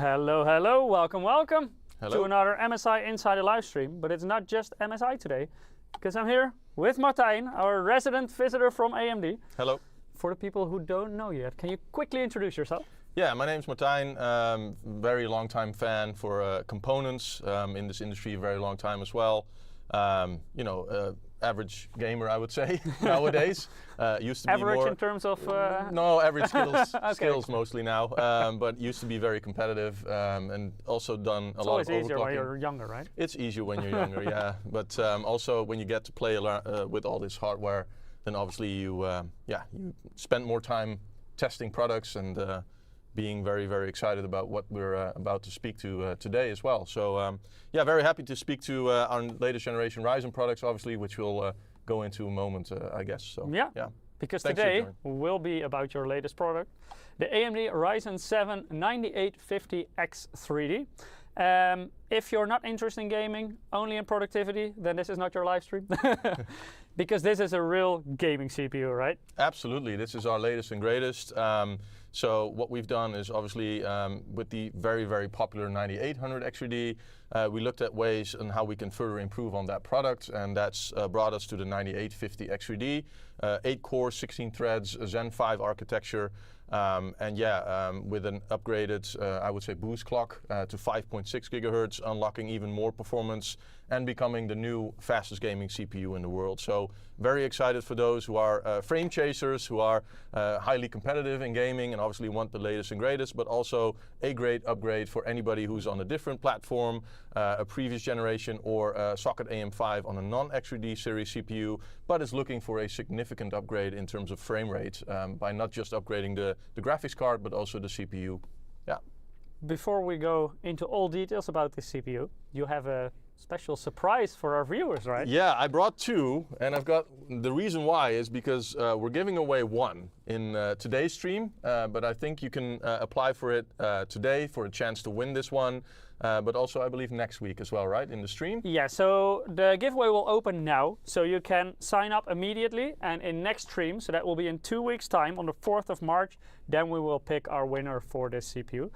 Hello, hello, welcome Hello. to another MSI Insider live stream. But it's not just MSI today, because I'm here with Martijn, our resident visitor from AMD. Hello. For the people who don't know yet, can you quickly introduce yourself? Yeah, my name's Martijn. Very long time fan for components in this industry, a very long time as well. Average gamer, I would say, nowadays. Used to average be more in terms of... No, average skills, Okay. skills mostly now, but used to be very competitive and also done a lot of overclocking. It's always easier when you're younger, right? It's easier when you're younger, yeah. But also when you get to play with all this hardware, then obviously you spend more time testing products and being very, very excited about what we're about to speak to today as well. So very happy to speak to our latest generation Ryzen products, obviously, which we'll go into a moment, I guess. So yeah. Because Thanks today will be about your latest product, the AMD Ryzen 7 9850X3D. If you're not interested in gaming, only in productivity, then this is not your live stream. Because this is a real gaming CPU, right? Absolutely, this is our latest and greatest. So what we've done is obviously with the very, very popular 9800 X3D, we looked at ways on how we can further improve on that product, and that's brought us to the 9850 X3D, 8 cores, 16 threads, a Zen 5 architecture, with an upgraded, I would say, boost clock to 5.6 gigahertz, unlocking even more performance and becoming the new fastest gaming CPU in the world. So very excited for those who are frame chasers, who are highly competitive in gaming and obviously want the latest and greatest, but also a great upgrade for anybody who's on a different platform, a previous generation or a socket AM5 on a non-X3D series CPU, but is looking for a significant upgrade in terms of frame rate by not just upgrading the graphics card, but also the CPU. Yeah. Before we go into all details about this CPU, you have a special surprise for our viewers, right? Yeah, I brought two, and I've got the reason why is because we're giving away one in today's stream, but I think you can apply for it today for a chance to win this one, but also I believe next week as well, right, in the stream? Yeah, so the giveaway will open now, so you can sign up immediately, and in next stream, so that will be in 2 weeks time, on the 4th of March, then we will pick our winner for this CPU.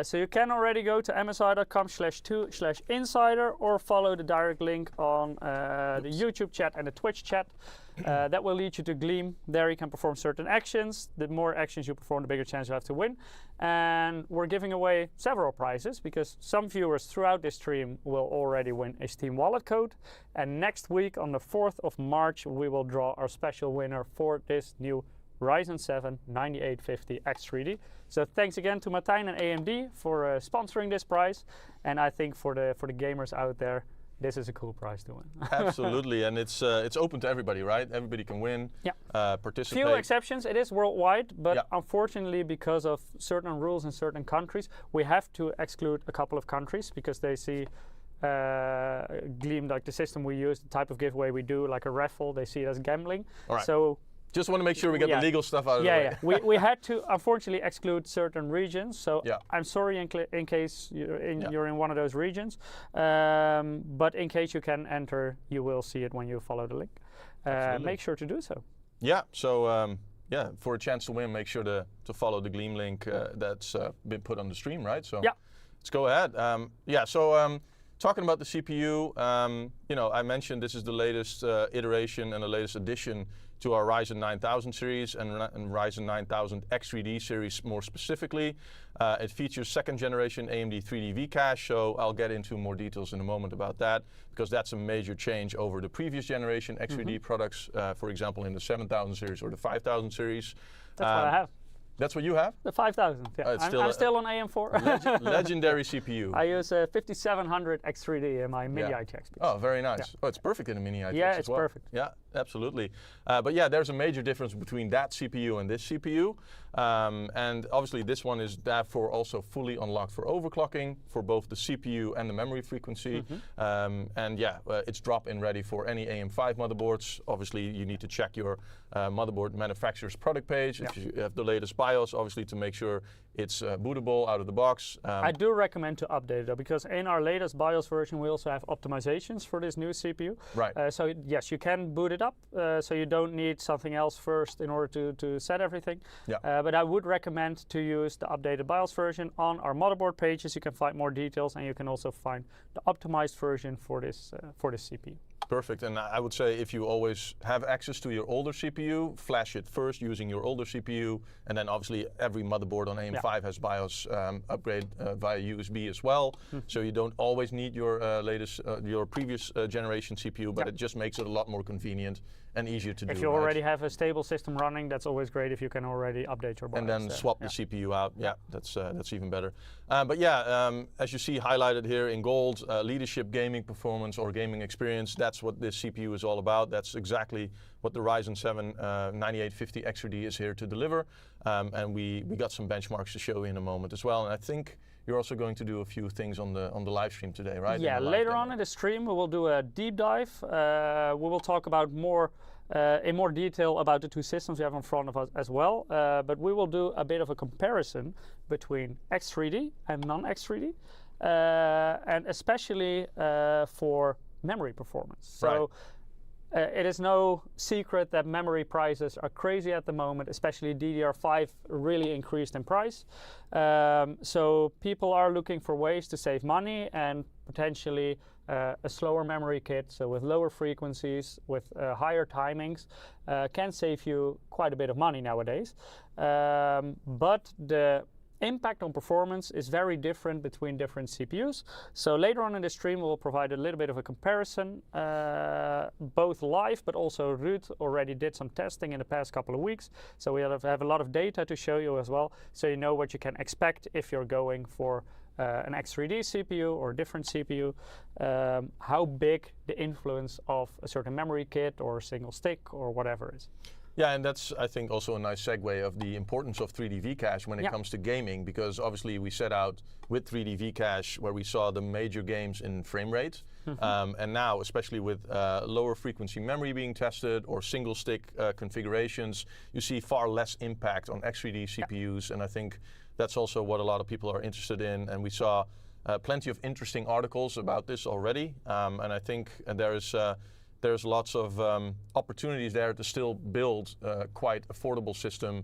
So you can already go to msi.com/2/insider or follow the direct link on the YouTube chat and the Twitch chat. That will lead you to Gleam. There you can perform certain actions. The more actions you perform, the bigger chance you have to win. And we're giving away several prizes because some viewers throughout this stream will already win a Steam wallet code. And next week on the 4th of March, we will draw our special winner for this new Ryzen 7 9850 X3D. So thanks again to Martijn and AMD for sponsoring this prize. And I think for the gamers out there, this is a cool prize to win. Absolutely, and it's open to everybody, right? Everybody can win, participate. Few exceptions, it is worldwide, but unfortunately because of certain rules in certain countries, we have to exclude a couple of countries because they see Gleam, like the system we use, the type of giveaway we do, like a raffle, they see it as gambling. All right. So just want to make sure we get the legal stuff out of the way. Yeah, we had to unfortunately exclude certain regions, so I'm sorry in case you're in one of those regions, but in case you can enter, you will see it when you follow the link. Make sure to do so. Yeah, so for a chance to win, make sure to follow the Gleam link that's been put on the stream, right? So let's go ahead. Talking about the CPU, I mentioned this is the latest iteration and the latest addition to our Ryzen 9000 series and Ryzen 9000 X3D series more specifically. It features second generation AMD 3D V-Cache, so I'll get into more details in a moment about that because that's a major change over the previous generation X3D products, for example in the 7000 series or the 5000 series. That's what I have. That's what you have? The 5000, yeah. I'm still on AM4. Legendary CPU. I use a 5700 X3D in my mini ITX. Oh, very nice. Yeah. Oh, it's perfect in a mini ITX as well. Yeah, it's perfect. Yeah, absolutely. But yeah, there's a major difference between that CPU and this CPU. And obviously this one is therefore also fully unlocked for overclocking for both the CPU and the memory frequency. It's drop-in ready for any AM5 motherboards. Obviously you need to check your motherboard manufacturer's product page if you have the latest BIOS, obviously to make sure it's bootable out of the box. I do recommend to update it though, because in our latest BIOS version we also have optimizations for this new CPU. Right. So yes, you can boot it up. up, so you don't need something else first in order to set everything. Yeah. But I would recommend to use the updated BIOS version. On our motherboard pages you can find more details, and you can also find the optimized version for this CPU. Perfect, and I would say if you always have access to your older CPU, flash it first using your older CPU, and then obviously every motherboard on AM5 has BIOS upgrade via USB as well, so you don't always need your your previous generation CPU, but it just makes it a lot more convenient and easier to do. If you already have a stable system running, that's always great if you can already update your BIOS. And then swap the CPU out. Yeah, that's even better. But yeah, as you see highlighted here in gold, leadership gaming performance or gaming experience, that's what this CPU is all about. That's exactly what the Ryzen 7 9850 X3D is here to deliver. And we got some benchmarks to show you in a moment as well. And I think you're also going to do a few things on the live stream today, right? Yeah, later on in the stream we will do a deep dive. We will talk about in more detail about the two systems we have in front of us as well. But we will do a bit of a comparison between X3D and non-X3D, and especially for memory performance. So it is no secret that memory prices are crazy at the moment, especially DDR5 really increased in price. So people are looking for ways to save money, and potentially a slower memory kit, so with lower frequencies, with higher timings, can save you quite a bit of money nowadays. But the impact on performance is very different between different CPUs. So later on in the stream we'll provide a little bit of a comparison, both live, but also Ruud already did some testing in the past couple of weeks. So we have a lot of data to show you as well, so you know what you can expect if you're going for an X3D CPU or a different CPU, how big the influence of a certain memory kit or a single stick or whatever is. Yeah, and that's, I think, also a nice segue of the importance of 3D V-Cache when it comes to gaming, because obviously we set out with 3D V-Cache where we saw the major games in frame rate, and now, especially with lower frequency memory being tested or single stick configurations, you see far less impact on X3D CPUs, and I think that's also what a lot of people are interested in, and we saw plenty of interesting articles about this already, and I think there's lots of opportunities there to still build quite affordable system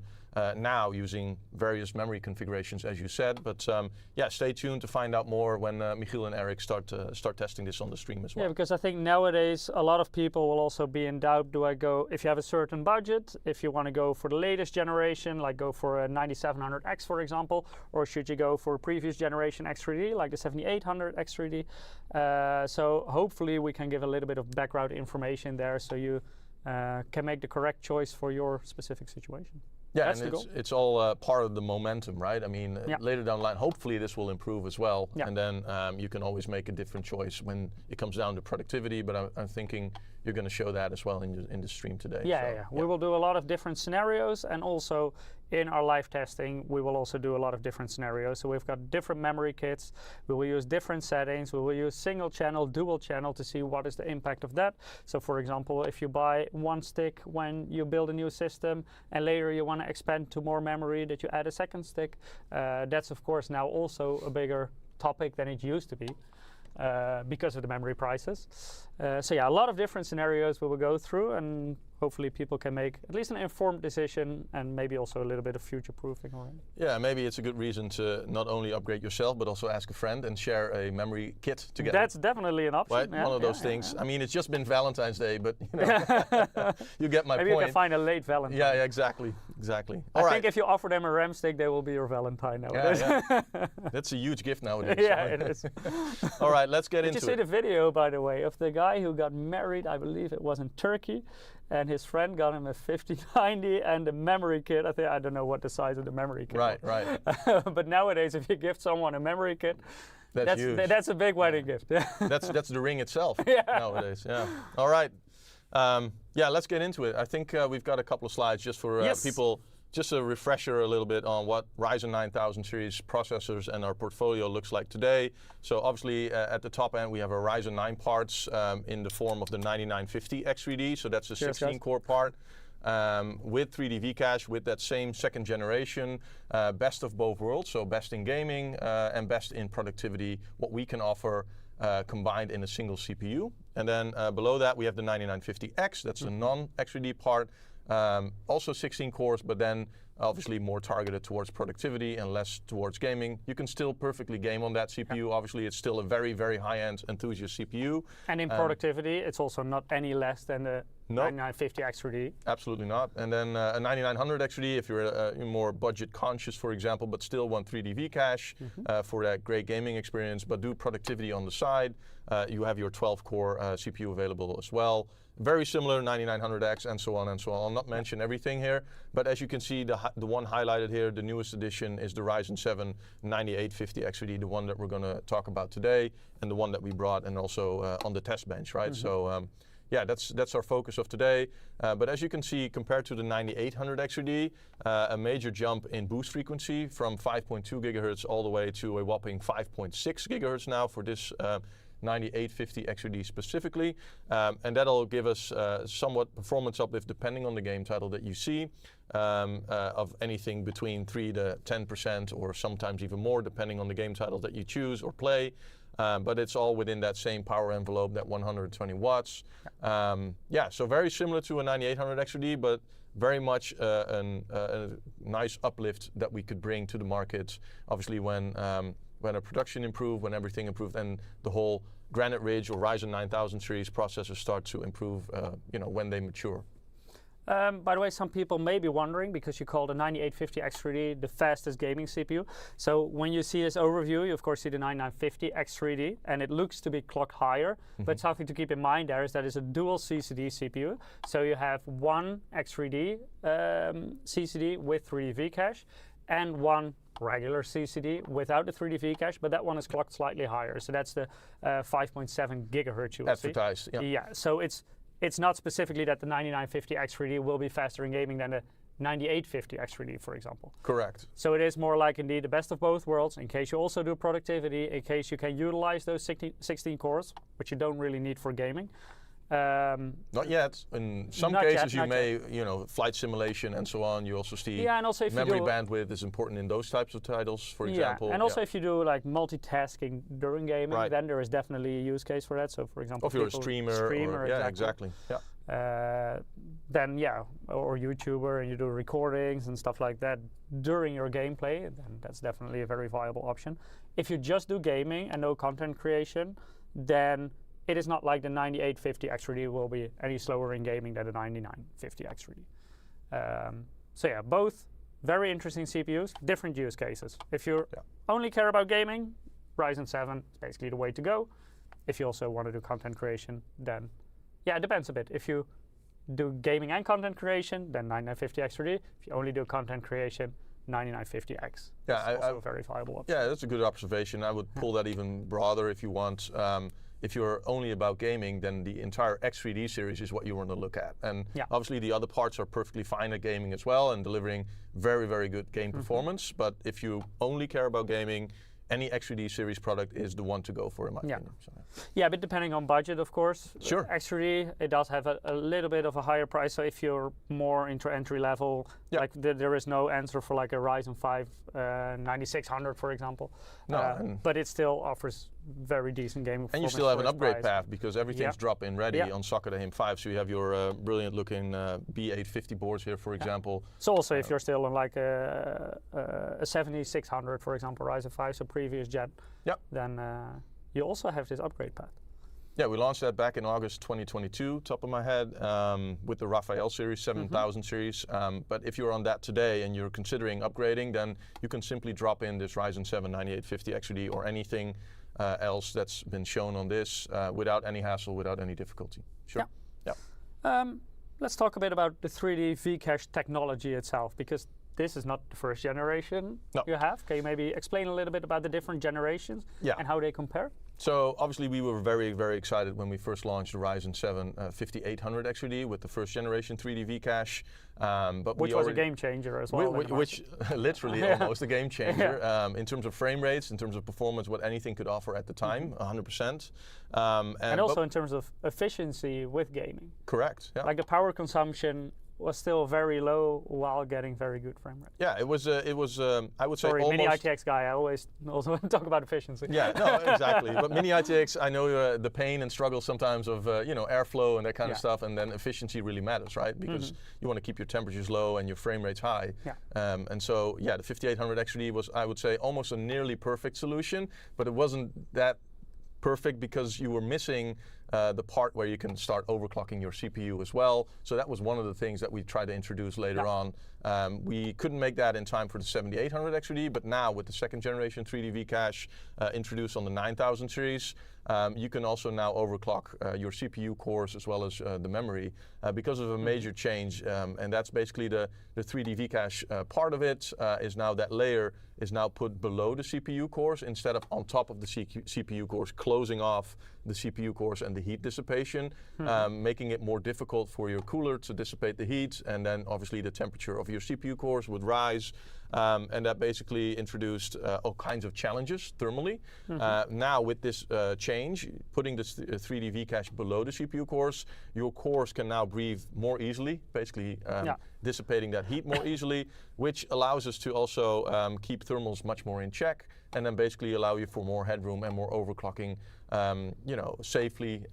now using various memory configurations, as you said. But yeah, stay tuned to find out more when Michiel and Eric start testing this on the stream as well. Yeah, because I think nowadays a lot of people will also be in doubt, do I go, if you have a certain budget, if you want to go for the latest generation, like go for a 9700X for example, or should you go for a previous generation X3D, like the 7800 X3D. So hopefully we can give a little bit of background information there so you can make the correct choice for your specific situation. Yeah, that's and it's all part of the momentum, right? I mean, later down the line, hopefully this will improve as well. Yeah. And then you can always make a different choice when it comes down to productivity. But I'm thinking you're going to show that as well in the stream today. Yeah, we will do a lot of different scenarios, and also in our live testing, we will also do a lot of different scenarios. So we've got different memory kits. We will use different settings. We will use single channel, dual channel to see what is the impact of that. So for example, if you buy one stick when you build a new system and later you want to expand to more memory, that you add a second stick, that's of course now also a bigger topic than it used to be. Because of the memory prices. So yeah, a lot of different scenarios we will go through, and hopefully people can make at least an informed decision and maybe also a little bit of future proofing already. Yeah, maybe it's a good reason to not only upgrade yourself but also ask a friend and share a memory kit together. That's definitely an option. Right? Yeah, one of those things. I mean, it's just been Valentine's Day, but you know, you get my point. Maybe you can find a late Valentine. Yeah, exactly. I think if you offer them a RAM stick, they will be your Valentine nowadays. Yeah. That's a huge gift nowadays. Yeah, it is. All right, let's get into it. Did you see the video, by the way, of the guy who got married, I believe it was in Turkey, and his friend got him a 5090 and a memory kit. I don't know what the size of the memory kit was. Right. But nowadays, if you gift someone a memory kit, that's huge. That's a big wedding gift. That's the ring itself nowadays. Yeah. All right. Yeah, let's get into it. I think we've got a couple of slides just for people, just a refresher a little bit on what Ryzen 9000 series processors and our portfolio looks like today. So obviously at the top end we have our Ryzen 9 parts in the form of the 9950 X3D, so that's a 16-core part. With 3D V-Cache, with that same second generation, best of both worlds, so best in gaming and best in productivity, what we can offer combined in a single CPU. And then below that we have the 9950X, that's the non-XRD part. Also 16 cores, but then obviously more targeted towards productivity and less towards gaming. You can still perfectly game on that CPU. Obviously, it's still a very, very high-end enthusiast CPU. And in productivity, it's also not any less than the 9950 XRD. Absolutely not. And then a 9900 XRD if you're more budget conscious, for example, but still want 3D V-cache for that great gaming experience, but do productivity on the side. You have your 12-core CPU available as well. Very similar 9900X and so on and so on. I'll not mention everything here, but as you can see, the one highlighted here, the newest edition, is the Ryzen 7 9850 XRD, the one that we're going to talk about today, and the one that we brought and also on the test bench, right? So yeah, that's our focus of today. But as you can see, compared to the 9800 XRD, a major jump in boost frequency from 5.2 gigahertz all the way to a whopping 5.6 gigahertz now for this 9850 XRD specifically, and that'll give us somewhat performance uplift depending on the game title that you see, of anything between 3 to 10% or sometimes even more depending on the game title that you choose or play. But it's all within that same power envelope, that 120 watts. Yeah, so very similar to a 9800 XRD, but very much a nice uplift that we could bring to the market. Obviously, when our production improved, when everything improved, and the whole Granite Ridge or Ryzen 9000 series processors start to improve, when they mature. By the way, some people may be wondering, because you call the 9850 XRD the fastest gaming CPU. So when you see this overview, you of course see the 9950 X3D, and it looks to be clocked higher. But something to keep in mind there is that it's a dual CCD CPU. So you have one X3D CCD with 3D V-cache, and one regular CCD without the 3D V-cache, but that one is clocked slightly higher. So that's the 5.7 gigahertz you will see. Advertised, yeah. Yeah, so it's not specifically that the 9950 X3D will be faster in gaming than the 9850 X3D, for example. Correct. So it is more like indeed the best of both worlds, in case you also do productivity, in case you can utilize those 16 cores, which you don't really need for gaming. Not yet. In some cases you may, flight simulation and so on, you also see and also if memory bandwidth is important in those types of titles, for example. And also if you do like multitasking during gaming, then there is definitely a use case for that. So for example, if you're a streamer, exactly. Yeah. Then or YouTuber, and you do recordings and stuff like that during your gameplay, then that's definitely a very viable option. If you just do gaming and no content creation, then it is not like the 9850 XRD will be any slower in gaming than the 9950 XRD. So yeah, both very interesting CPUs, different use cases. If you only care about gaming, Ryzen 7 is basically the way to go. If you also want to do content creation, then it depends a bit. If you do gaming and content creation, then 9950 XRD. If you only do content creation, 9950X. Yeah, also a very viable option. Yeah, that's a good observation. I would pull that even broader if you want. If you're only about gaming, then the entire X3D series is what you want to look at. And obviously the other parts are perfectly fine at gaming as well and delivering very, very good game performance. But if you only care about gaming, any X3D series product is the one to go for in my opinion. So. Yeah, but depending on budget, of course. Sure. X3D, it does have a little bit of a higher price. So if you're more into entry level, like there is no answer for like a Ryzen 5 9600, for example. No, but it still offers very decent game performance. And you still have an upgrade path because everything's drop-in ready on socket AM5. So you have your brilliant-looking B850 boards here, for example. So also if you're still on like a 7600, for example, Ryzen 5, so previous gen, then you also have this upgrade path. Yeah, we launched that back in August 2022, top of my head, with the Raphael series, 7000 series. But if you're on that today and you're considering upgrading, then you can simply drop in this Ryzen 7 9850 XRD or anything else that's been shown on this without any hassle, without any difficulty. Sure. Yeah. Let's talk a bit about the 3D V-cache technology itself, because this is not the first generation you have. Can you maybe explain a little bit about the different generations and how they compare? So obviously we were very, very excited when we first launched the Ryzen 7 5800 XRD with the first generation 3D V-cache. Which was a game changer as well. Which literally almost a game changer in terms of frame rates, in terms of performance, what anything could offer at the time, 100%. And also in terms of efficiency with gaming. Correct. Yeah. Like the power consumption was still very low while getting very good frame rate. Yeah, it was. I would say Sorry, almost. mini ITX guy. I always also talk about efficiency. Yeah, no, exactly. But mini ITX, I know the pain and struggle sometimes of airflow and that kind of stuff, and then efficiency really matters, right? Because you want to keep your temperatures low and your frame rates high. Yeah. And so, yeah, the 5800 XRD was, I would say, almost a nearly perfect solution, but it wasn't that perfect because you were missing the part where you can start overclocking your CPU as well. So that was one of the things that we tried to introduce later on. We couldn't make that in time for the 7800 XRD, but now with the second generation 3D V-Cache introduced on the 9000 series, you can also now overclock your CPU cores as well as the memory because of a major change. And that's basically the 3D V-Cache part of it is now that layer is now put below the CPU cores instead of on top of the CPU cores, closing off the CPU cores and the heat dissipation, making it more difficult for your cooler to dissipate the heat, and then obviously the temperature of your CPU cores would rise. And that basically introduced all kinds of challenges thermally. Now with this change, putting the 3D V-Cache below the CPU cores, your cores can now breathe more easily, basically dissipating that heat more easily, which allows us to also keep thermals much more in check, and then basically allow you for more headroom and more overclocking, safely.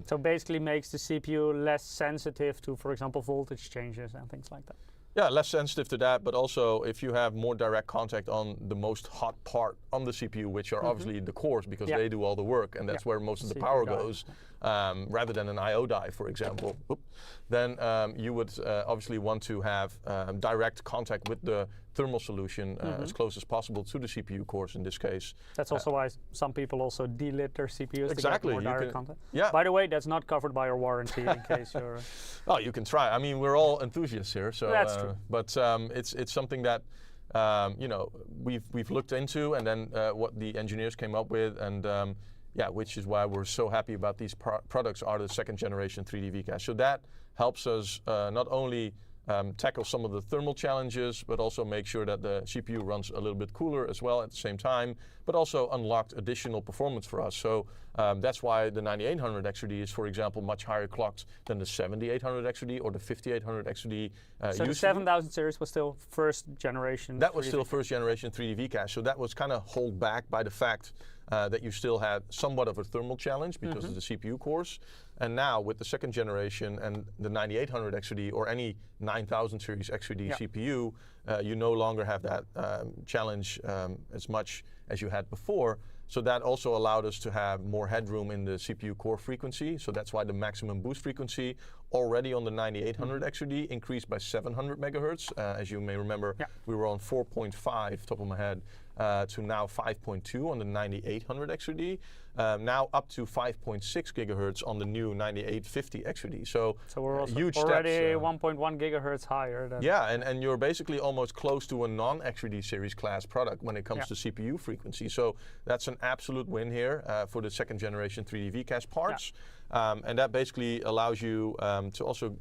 So basically makes the CPU less sensitive to, for example, voltage changes and things like that. Yeah, less sensitive to that, but also if you have more direct contact on the most hot part on the CPU, which are obviously the cores, because they do all the work, and that's where most of the power goes, rather than an I/O die, for example, then you would obviously want to have direct contact with the thermal solution as close as possible to the CPU cores in this case. That's also why some people also delit their CPUs exactly. to get more direct contact. Yeah. By the way, that's not covered by your warranty in case you're... Oh, you can try. I mean, we're all enthusiasts here, so that's true. But it's something that we've looked into, and then what the engineers came up with, and which is why we're so happy about these products are the second generation 3D V-Cache. So that helps us not only tackle some of the thermal challenges, but also make sure that the CPU runs a little bit cooler as well at the same time, but also unlocked additional performance for us. So that's why the 9800 XRD is, for example, much higher clocked than the 7800 XRD or the 5800 XRD. So the 7000 series was still first generation? That was still first generation 3D V-Cache. So that was kind of held back by the fact that you still had somewhat of a thermal challenge because of the CPU cores. And now with the second generation and the 9800 XRD or any 9000 series XRD CPU, you no longer have that challenge as much as you had before. So that also allowed us to have more headroom in the CPU core frequency. So that's why the maximum boost frequency already on the 9800 XRD increased by 700 megahertz. As you may remember, we were on 4.5, top of my head, to now 5.2 on the 9800 XRD. Now up to 5.6 gigahertz on the new 9850 XRD. So we're also huge already steps, 1.1 gigahertz higher. Than and you're basically almost close to a non-XRD series class product when it comes to CPU frequency. So that's an absolute win here for the second generation 3D V-Cache parts. And that basically allows you to also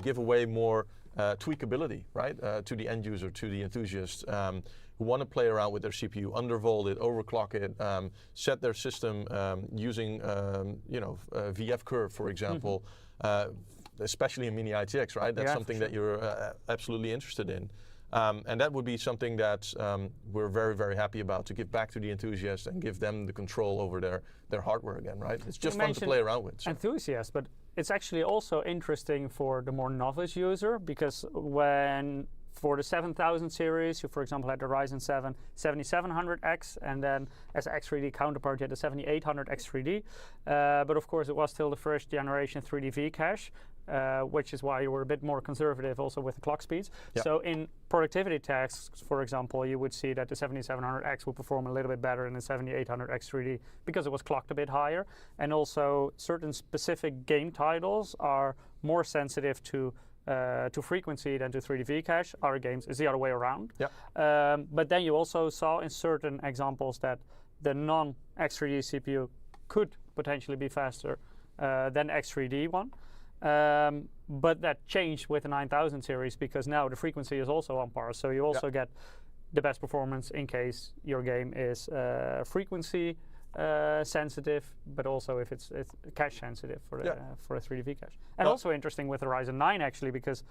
give away more tweakability, right, to the end user, to the enthusiast who want to play around with their CPU, undervolt it, overclock it, set their system using VF curve, for example, especially in mini ITX, right? That's something that you're absolutely interested in. And that would be something that we're very, very happy about, to give back to the enthusiasts and give them the control over their hardware again, right? It's just fun to play around with. So. Enthusiasts, but it's actually also interesting for the more novice user, because for the 7000 series, you, for example, had the Ryzen 7 7700X, and then as X3D counterpart, you had the 7800 X3D. But of course, it was still the first generation 3D V-Cache, which is why you were a bit more conservative also with the clock speeds. So in productivity tasks, for example, you would see that the 7700X would perform a little bit better than the 7800 X3D because it was clocked a bit higher. And also certain specific game titles are more sensitive to frequency than to 3D V-Cache. Other games is the other way around. But then you also saw in certain examples that the non-X3D CPU could potentially be faster than X3D one. But that changed with the 9000 series, because now the frequency is also on par. So you also get the best performance in case your game is frequency sensitive, but also if it's cache sensitive for a 3D V-Cache. And also interesting with the Ryzen 9 actually, because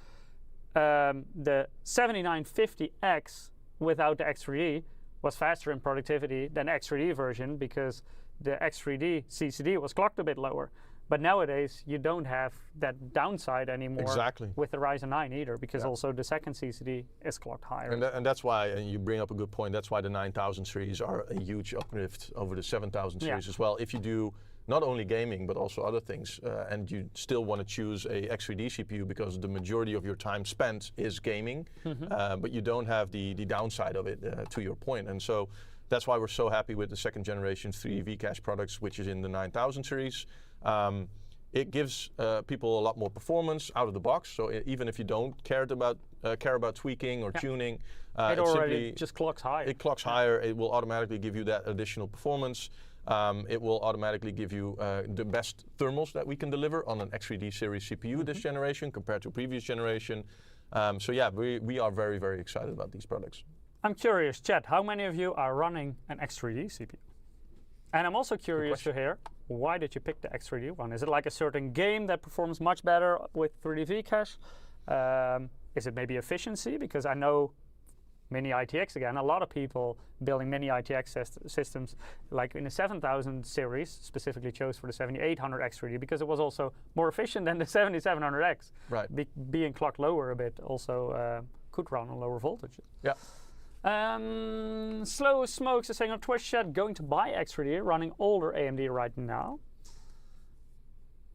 the 7950X without the X3D was faster in productivity than the X3D version because the X3D CCD was clocked a bit lower. But nowadays, you don't have that downside anymore with the Ryzen 9 either, because also the second CCD is clocked higher. And that's why, and you bring up a good point, that's why the 9000 series are a huge uplift over the 7000 series as well. If you do not only gaming, but also other things, and you still want to choose a X3D CPU because the majority of your time spent is gaming, but you don't have the downside of it, to your point. And so that's why we're so happy with the second generation 3D V-Cache products, which is in the 9000 series. It gives people a lot more performance out of the box. So even if you don't care about tweaking or tuning, it already just clocks higher. It clocks higher. It will automatically give you that additional performance. It will automatically give you the best thermals that we can deliver on an X3D series CPU this generation compared to previous generation. So yeah, we are very, very excited about these products. I'm curious, chat, how many of you are running an X3D CPU? And I'm also curious to hear, why did you pick the X3D one? Is it like a certain game that performs much better with 3D V-Cache? Is it maybe efficiency? Because I know Mini ITX again, a lot of people building Mini ITX systems, like in the 7000 series, specifically chose for the 7800 X3D because it was also more efficient than the 7700X. Right. Being clocked lower a bit also could run on lower voltages. Yeah. Slow Smokes is saying on Twitch chat, going to buy X3D, running older AMD right now.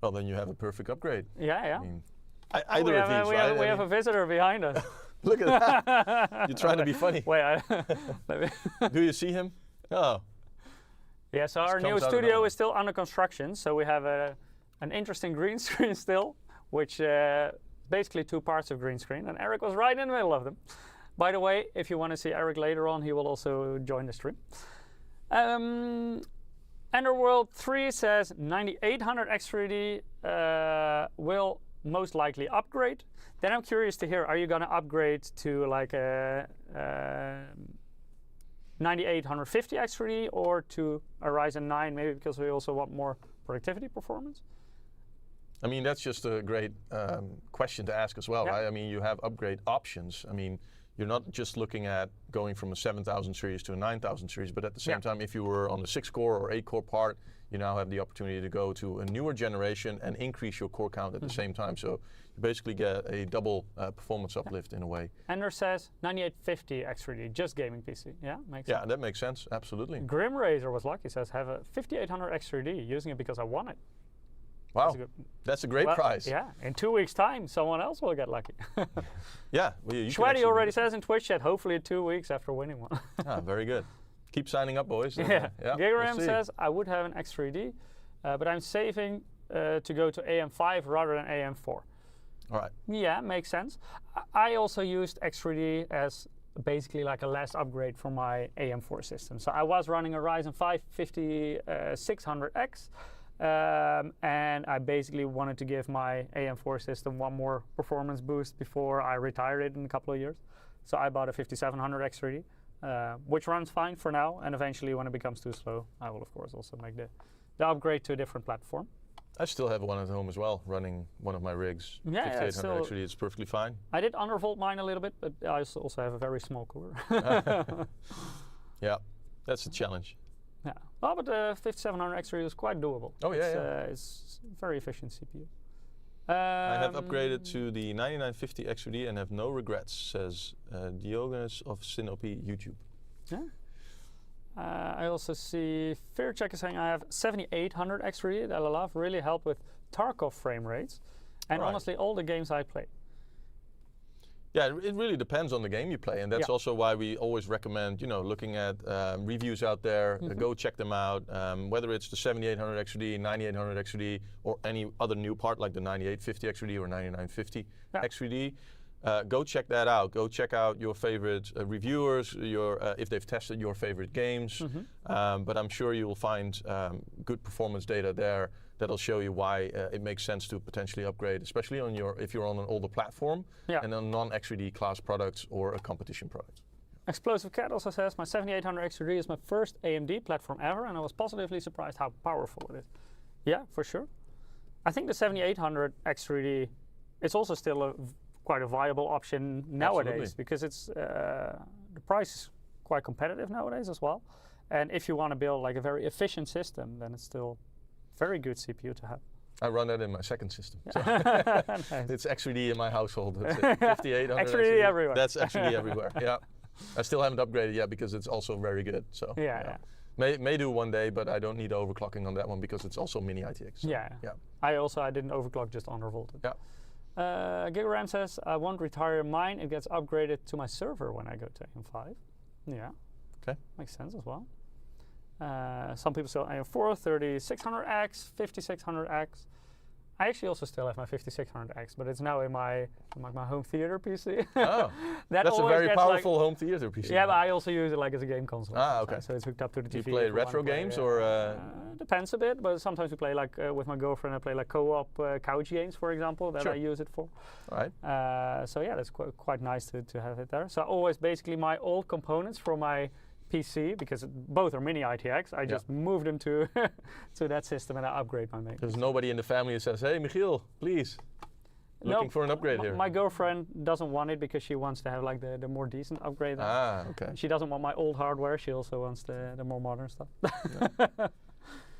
Well, then you have a perfect upgrade. Yeah. I mean, either of these, right? We have a visitor behind us. Look at that. You're trying to be funny. Wait, do you see him? Oh. Yeah, so our new studio is still under construction. So we have an interesting green screen still, which basically two parts of green screen. And Eric was right in the middle of them. By the way, if you want to see Eric later on, he will also join the stream. Underworld 3 says 9800 X3D will most likely upgrade. Then I'm curious to hear, are you going to upgrade to like a 9850 X3D or to a Ryzen 9, maybe because we also want more productivity performance? I mean, that's just a great question to ask as well, right? I mean, you have upgrade options. I mean, you're not just looking at going from a 7000 series to a 9000 series, but at the same time, if you were on the 6-core or 8-core part, you now have the opportunity to go to a newer generation and increase your core count at the same time. So you basically get a double performance uplift in a way. Ender says 9850 X3D, just gaming PC. Yeah, makes sense. Yeah, that makes sense, absolutely. Grim Razor was lucky, says have a 5800 X3D, using it because I won it. Wow, that's a great prize. Yeah, in 2 weeks' time, someone else will get lucky. Yeah. Shweddy already says in Twitch chat, hopefully 2 weeks after winning one. Very good. Keep signing up, boys. Yeah. Gigaram says, I would have an X3D, but I'm saving to go to AM5 rather than AM4. All right. Yeah, makes sense. I also used X3D as basically like a last upgrade for my AM4 system. So I was running a Ryzen 5 5600X. And I basically wanted to give my AM4 system one more performance boost before I retired it in a couple of years. So I bought a 5700 X3D, which runs fine for now. And eventually, when it becomes too slow, I will, of course, also make the upgrade to a different platform. I still have one at home as well, running one of my rigs. Yeah, 5800 X3D, it's perfectly fine. I did undervolt mine a little bit, but I also have a very small cooler. Yeah, that's a challenge. Yeah, well, but the 5700 X3D is quite doable. Oh yeah, it's a very efficient CPU. I have upgraded to the 9950 X3D and have no regrets, says Diogenes of Sinopi YouTube. Yeah. I also see Fearcheck is saying I have 7800 X3D that I love, really help with Tarkov frame rates, and honestly all the games I play. Yeah, it really depends on the game you play, and that's also why we always recommend, looking at reviews out there. Go check them out. Whether it's the 7800 XRD, 9800 XRD, or any other new part like the 9850 XRD or 9950 XRD, go check that out. Go check out your favorite reviewers, if they've tested your favorite games. But I'm sure you will find good performance data there that'll show you why it makes sense to potentially upgrade, especially on if you're on an older platform and on non-XRD class products or a competition product. Explosive Cat also says, my 7800 XRD is my first AMD platform ever, and I was positively surprised how powerful it is. Yeah, for sure. I think the 7800 XRD, it's also still a quite a viable option nowadays because it's the price is quite competitive nowadays as well. And if you want to build like a very efficient system, then it's still very good CPU to have. I run that in my second system. So Nice. it's XVD in my household. That's it. 5800 XVD everywhere. That's XVD everywhere. Yeah. I still haven't upgraded yet because it's also very good. So yeah. May do one day, but I don't need overclocking on that one because it's also mini ITX. So, yeah. I didn't overclock, just undervolted. Yeah. GigaRam says I won't retire mine. It gets upgraded to my server when I go to AM5. Yeah. Okay. Makes sense as well. Some people still AM4, 3600X, 5600X. I actually also still have my 5600X, but it's now in my home theater PC. Oh, that's a very powerful home theater PC. Yeah, but I also use it like as a game console. Ah, okay. So it's hooked up to the TV. Do you play retro games or? Depends a bit, but sometimes we play like with my girlfriend. I play like co-op couch games, for example, that I use it for. All right. So yeah, that's quite nice to have it there. So always basically my old components for my PC, because both are mini ITX, I just move them to to that system and I upgrade my main. There's nobody in the family that says, "Hey, Michiel, please, looking for an upgrade here." My girlfriend doesn't want it because she wants to have like the more decent upgrade. Ah, okay. She doesn't want my old hardware. She also wants the more modern stuff.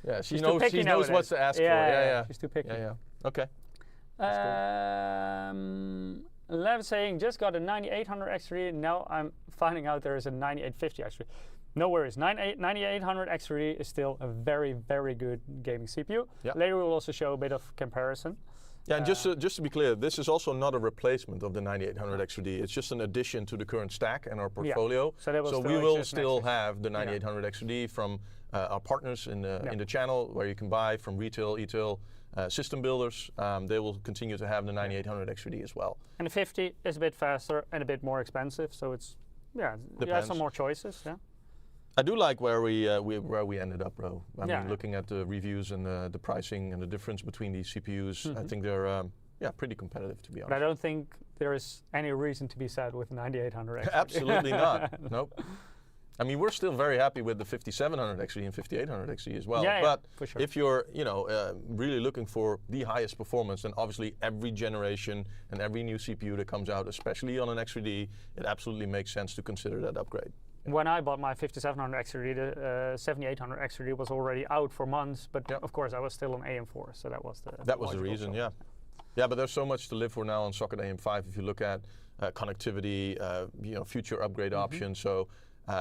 Yeah, she knows what to ask for. Yeah. She's too picky. Yeah. Okay. Lev saying, just got a 9800 X3, now I'm finding out there is a 9850 X3. No worries, 9800 X3 is still a very, very good gaming CPU. Yep. Later we'll also show a bit of comparison. Yeah, and just to be clear, this is also not a replacement of the 9800 X3D. It's just an addition to the current stack and our portfolio. Yeah. So we will still have the 9800 X3D from our partners in the channel, where you can buy from retail, e-tail, system builders. They will continue to have the 9800 X3D as well. And the 50 is a bit faster and a bit more expensive, so it's you have some more choices. Yeah. I do like where we ended up, bro. I mean, looking at the reviews and the pricing and the difference between these CPUs, I think they're pretty competitive, to be honest. But I don't think there is any reason to be sad with 9800 X3D. Absolutely not. Nope. I mean, we're still very happy with the 5700 XD and 5800 XD as well. But for sure. If you're, really looking for the highest performance, then obviously every generation and every new CPU that comes out, especially on an X3D, it absolutely makes sense to consider that upgrade. When I bought my 5700 X3D, the 7800 X3D was already out for months, but of course I was still on AM4, so that was the reason. Yeah, but there's so much to live for now on socket AM5. If you look at connectivity, future upgrade options. So.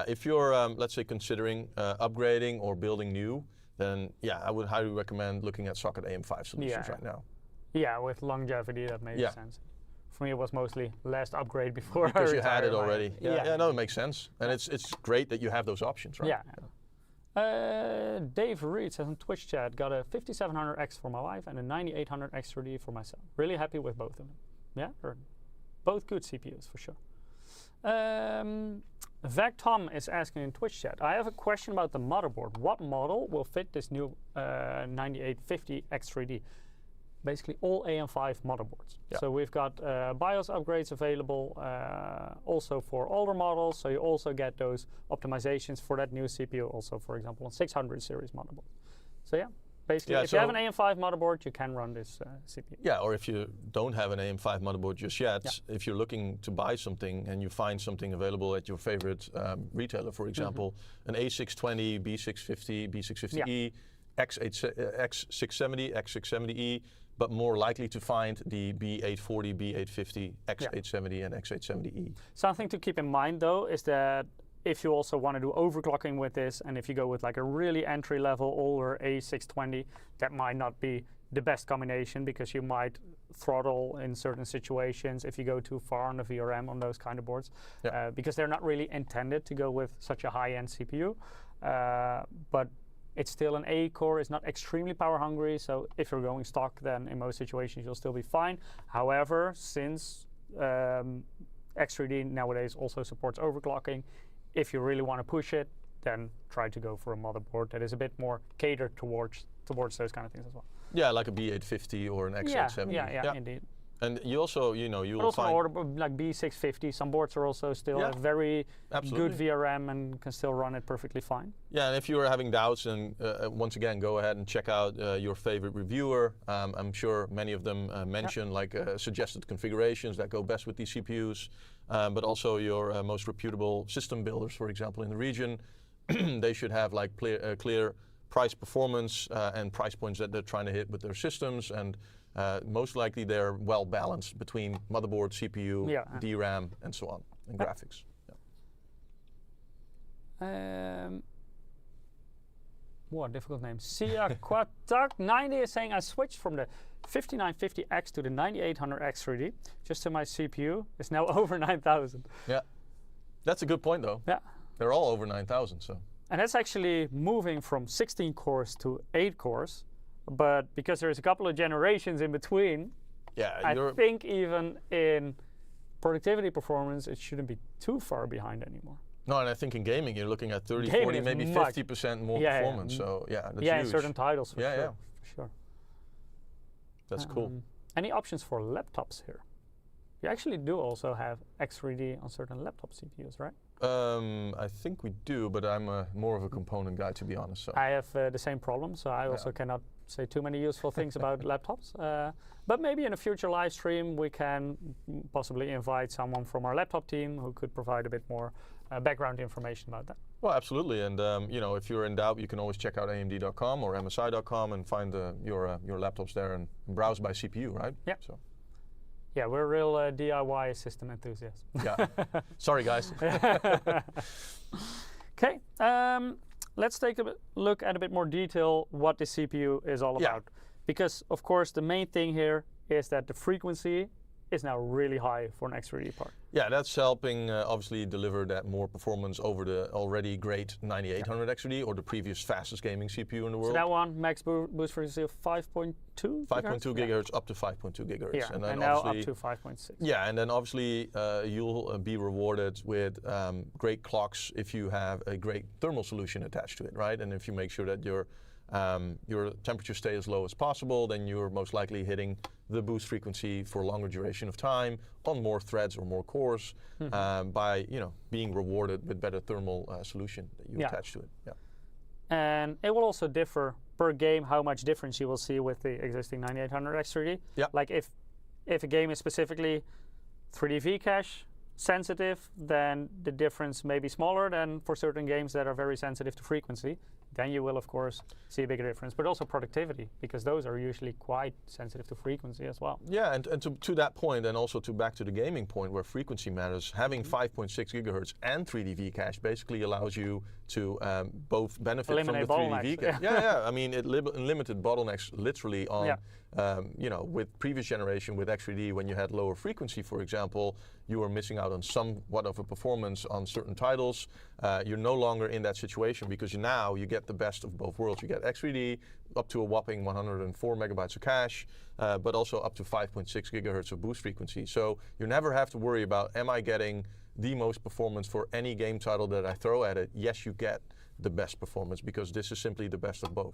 If you're, let's say, considering upgrading or building new, then I would highly recommend looking at socket AM5 solutions right now. Yeah, with longevity, that makes sense. For me, it was mostly last upgrade before because you had it already. No, it makes sense, and it's great that you have those options, right? Yeah. Dave Reed says on Twitch chat, got a 5700X for my wife and a 9800 X3D for myself. Really happy with both of them. Yeah, both good CPUs for sure. Vec Tom is asking in Twitch chat, I have a question about the motherboard. What model will fit this new 9850 X3D? Basically all AM5 motherboards. So we've got BIOS upgrades available also for older models, so you also get those optimizations for that new CPU also, for example, on 600 series motherboard. So basically, if you have an AM5 motherboard, you can run this CPU. Yeah, or if you don't have an AM5 motherboard just yet, if you're looking to buy something and you find something available at your favorite retailer, for example, an A620, B650, B650E, X670, X670E, but more likely to find the B840, B850, X870 and X870E. Something to keep in mind though is that if you also want to do overclocking with this, and if you go with like a really entry-level older A620, that might not be the best combination because you might throttle in certain situations if you go too far on the VRM on those kind of boards, because they're not really intended to go with such a high-end CPU. But it's still an A core, it's not extremely power hungry, so if you're going stock, then in most situations you'll still be fine. However, since X3D nowadays also supports overclocking, if you really want to push it, then try to go for a motherboard that is a bit more catered towards those kind of things as well. Yeah, like a B850 or an X870. Yeah, indeed. And you also, you But will also find... order like B650. Some boards are also still have very good VRM and can still run it perfectly fine. Yeah, and if you are having doubts, and once again, go ahead and check out your favorite reviewer. I'm sure many of them mention like suggested configurations that go best with these CPUs, but also your most reputable system builders, for example, in the region. They should have like clear price performance and price points that they're trying to hit with their systems, and most likely they're well balanced between motherboard, CPU, DRAM, and so on, and graphics. What difficult name? Sia Quatak 90 is saying I switched from the 5950X to the 9800X 3D. Just so my CPU is now over 9,000. Yeah, that's a good point though. Yeah, they're all over 9,000. So. And that's actually moving from 16 cores to 8 cores. But because there's a couple of generations in between, I think even in productivity performance, it shouldn't be too far behind anymore. No, and I think in gaming, you're looking at 30, 40, maybe 50% more performance. So that's huge. In certain titles, for sure. That's cool. Any options for laptops here? You actually do also have X3D on certain laptop CPUs, right? I think we do, but I'm more of a component guy, to be honest. So. I have the same problem, so I also cannot say too many useful things about laptops. But maybe in a future live stream, we can possibly invite someone from our laptop team who could provide a bit more background information about that. Well, absolutely. And if you're in doubt, you can always check out AMD.com or MSI.com and find your laptops there and browse by CPU, right? Yeah. So. Yeah, we're real DIY system enthusiasts. Yeah. Sorry, guys. Okay. Let's take a look at a bit more detail what the CPU is all about. Because, of course, the main thing here is that the frequency is now really high for an X3D part. Yeah, that's helping obviously deliver that more performance over the already great 9800 X3D or the previous fastest gaming CPU in the world. So that one, max boost frequency of 5.2 5.2 gigahertz up to 5.2 gigahertz. Yeah, and now up to 5.6. Yeah, and then obviously you'll be rewarded with great clocks if you have a great thermal solution attached to it, right? And if you make sure that your temperature stay as low as possible, then you're most likely hitting the boost frequency for a longer duration of time on more threads or more cores by being rewarded with better thermal solution that you attach to it. Yeah. And it will also differ per game how much difference you will see with the existing 9800 X3D. Yeah. Like if a game is specifically 3D V-cache sensitive, then the difference may be smaller than for certain games that are very sensitive to frequency. Then you will, of course, see a bigger difference. But also productivity, because those are usually quite sensitive to frequency as well. Yeah, and to that point, and also back to the gaming point where frequency matters, having 5.6 gigahertz and 3D V-cache basically allows you to both benefit eliminate from the 3D V-cache. Yeah. I mean, it limited bottlenecks literally on, with previous generation with X3D, when you had lower frequency, for example, you were missing out on somewhat of a performance on certain titles. You're no longer in that situation because now you get the best of both worlds. You get X3D up to a whopping 104 megabytes of cache, but also up to 5.6 gigahertz of boost frequency. So you never have to worry about, am I getting the most performance for any game title that I throw at it? Yes, you get the best performance because this is simply the best of both.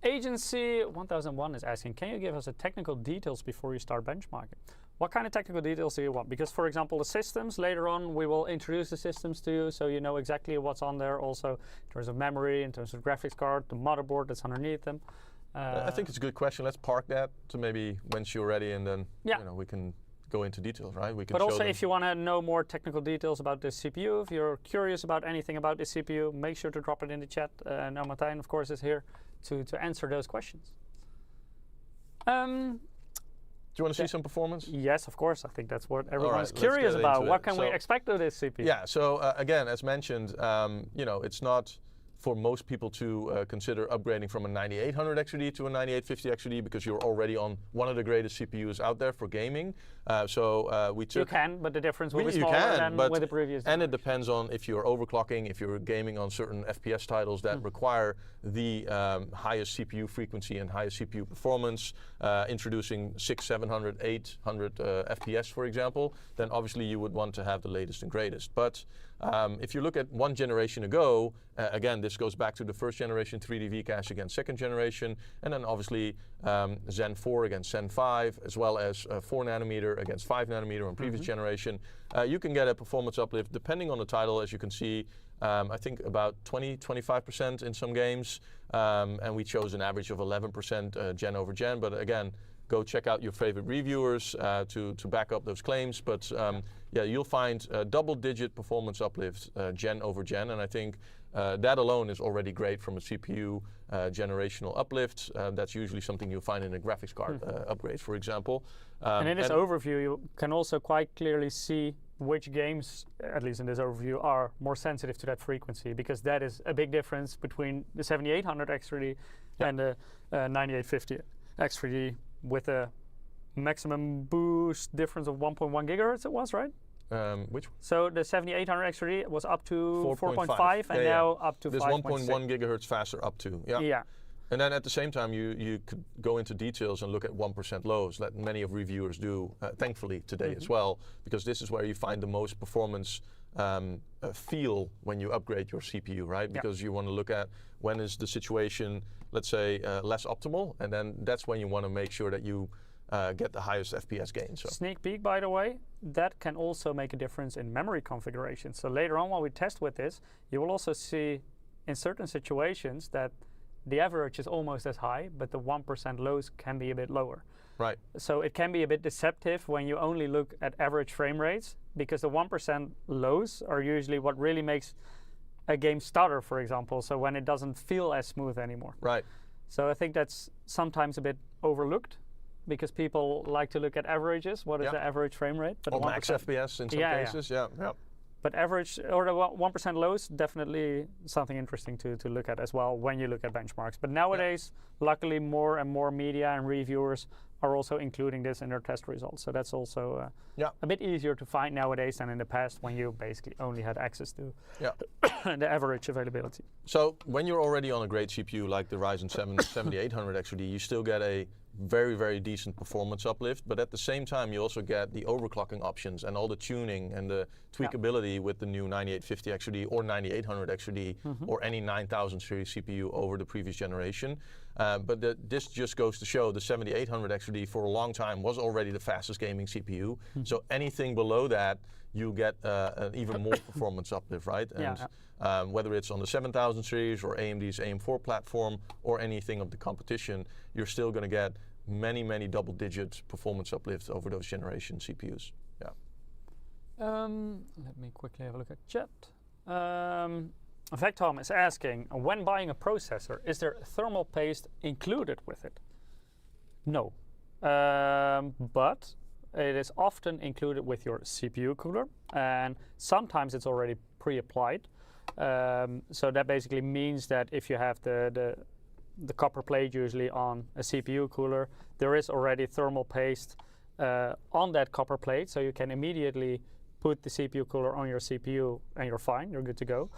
Agency 1001 is asking, can you give us the technical details before you start benchmarking? What kind of technical details do you want? Because, for example, the systems, later on we will introduce the systems to you so you know exactly what's on there, also in terms of memory, in terms of graphics card, the motherboard that's underneath them. I think it's a good question. Let's park that to maybe once you're ready, and then we can go into details, right? We can but also, if you want to know more technical details about the CPU, if you're curious about anything about the CPU, make sure to drop it in the chat. And Martijn, of course, is here to answer those questions. Do you want to see some performance? Yes, of course. I think that's what everyone's curious about. What can we expect of this CPU? Yeah, so again, as mentioned, it's not for most people to consider upgrading from a 9800 X3D to a 9850 X3D because you're already on one of the greatest CPUs out there for gaming. We took... You can, but the difference will be smaller than with the previous generation. And it depends on if you're overclocking, if you're gaming on certain FPS titles that require the highest CPU frequency and highest CPU performance, introducing 600, 700, 800 FPS, for example, then obviously you would want to have the latest and greatest. But if you look at one generation ago, again, this goes back to the first generation 3D V-Cache against second generation, and then obviously Zen 4 against Zen 5, as well as 4 nanometer against 5 nanometer on previous generation. You can get a performance uplift depending on the title, as you can see. I think about 20-25% in some games, and we chose an average of 11% gen over gen. But again, go check out your favorite reviewers to back up those claims. But yeah, you'll find double-digit performance uplift gen over gen, and I think that alone is already great from a CPU generational uplift. That's usually something you'll find in a graphics card upgrade, for example. And in this overview, you can also quite clearly see which games, at least in this overview, are more sensitive to that frequency, because that is a big difference between the 7800 X3D and the 9850 X3D, with a maximum boost difference of 1.1 gigahertz it was, right? Which one? So the 7800 X3D was up to 4.5 and yeah, now up to 5.6. There's 1.1 gigahertz faster up to, yeah. And then at the same time, you could go into details and look at 1% lows, that many of reviewers do, thankfully, today as well, because this is where you find the most performance feel when you upgrade your CPU, right? Because you want to look at when is the situation, let's say, less optimal, and then that's when you want to make sure that you get the highest FPS gain. So. Sneak peek, by the way, that can also make a difference in memory configuration. So later on, while we test with this, you will also see in certain situations that the average is almost as high, but the 1% lows can be a bit lower. Right. So it can be a bit deceptive when you only look at average frame rates, because the 1% lows are usually what really makes a game stutter, for example, so when it doesn't feel as smooth anymore. Right. So I think that's sometimes a bit overlooked, because people like to look at averages. What is the average frame rate? But or max FPS in some cases, yeah. But average, or the 1% lows, definitely something interesting to look at as well when you look at benchmarks. But nowadays, luckily, more and more media and reviewers are also including this in their test results. So that's also a bit easier to find nowadays than in the past, when you basically only had access to the average availability. So when you're already on a great CPU like the Ryzen 7 7800 X3D, you still get a very, very decent performance uplift, but at the same time you also get the overclocking options and all the tuning and the tweakability with the new 9850 X3D or 9800 X3D or any 9000 series CPU over the previous generation. But this just goes to show the 7800 X3D for a long time was already the fastest gaming CPU. So anything below that, you get an even more performance uplift, right? And whether it's on the 7000 series or AMD's AM4 platform or anything of the competition, you're still going to get many, many double-digit performance uplifts over those generation CPUs. Yeah. Let me quickly have a look at chat. Vectom is asking, when buying a processor, is there thermal paste included with it? No, but it is often included with your CPU cooler, and sometimes it's already pre-applied. So that basically means that if you have the copper plate usually on a CPU cooler, there is already thermal paste on that copper plate, so you can immediately put the CPU cooler on your CPU and you're fine, you're good to go.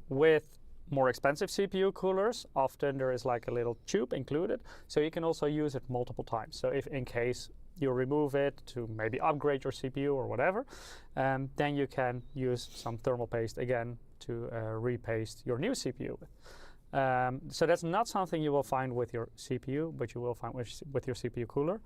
With more expensive CPU coolers, often there is like a little tube included, so you can also use it multiple times. So if in case you remove it to maybe upgrade your CPU or whatever, then you can use some thermal paste again to repaste your new CPU with. So that's not something you will find with your CPU, but you will find with your CPU cooler.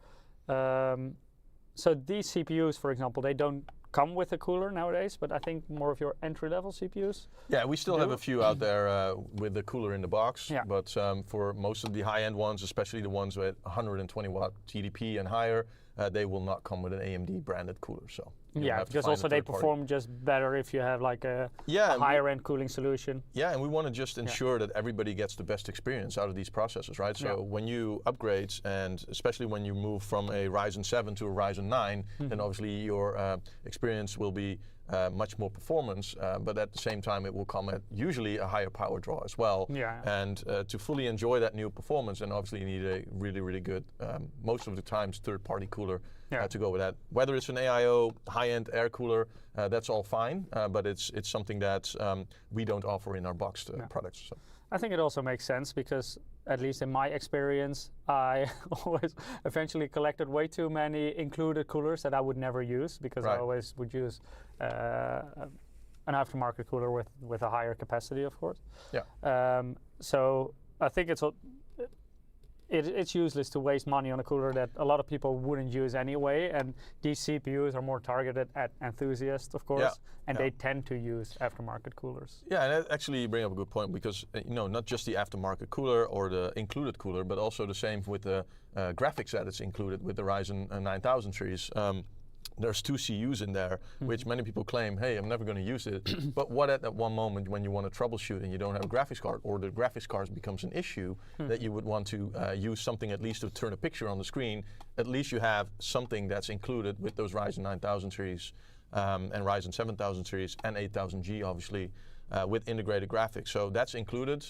So these CPUs, for example, they don't come with a cooler nowadays, but I think more of your entry-level CPUs. Yeah, we still have a few out there with the cooler in the box, but for most of the high-end ones, especially the ones with 120 watt TDP and higher, they will not come with an AMD branded cooler. So because also they perform just better if you have like a higher end cooling solution. Yeah, and we want to just ensure that everybody gets the best experience out of these processors, right? So when you upgrade, and especially when you move from a Ryzen 7 to a Ryzen 9, then obviously your experience will be much more performance, but at the same time it will come at usually a higher power draw as well. And to fully enjoy that new performance, and obviously you need a really, really good, most of the times third-party cooler to go with that. Whether it's an AIO, high-end air cooler, that's all fine, but it's something that we don't offer in our boxed products. So. I think it also makes sense because, at least in my experience, I always eventually collected way too many included coolers that I would never use, because I always would use a an aftermarket cooler with a higher capacity, of course. Yeah. So I think it's useless to waste money on a cooler that a lot of people wouldn't use anyway, and these CPUs are more targeted at enthusiasts, of course, and they tend to use aftermarket coolers. Yeah, and that actually you bring up a good point, because not just the aftermarket cooler or the included cooler, but also the same with the graphics that is included with the Ryzen 9000 series. There's 2 CUs in there, which many people claim, hey, I'm never going to use it. But what at that one moment when you want to troubleshoot and you don't have a graphics card, or the graphics card becomes an issue, that you would want to use something at least to turn a picture on the screen, at least you have something that's included with those Ryzen 9000 series and Ryzen 7000 series and 8000G, obviously, with integrated graphics. So that's included.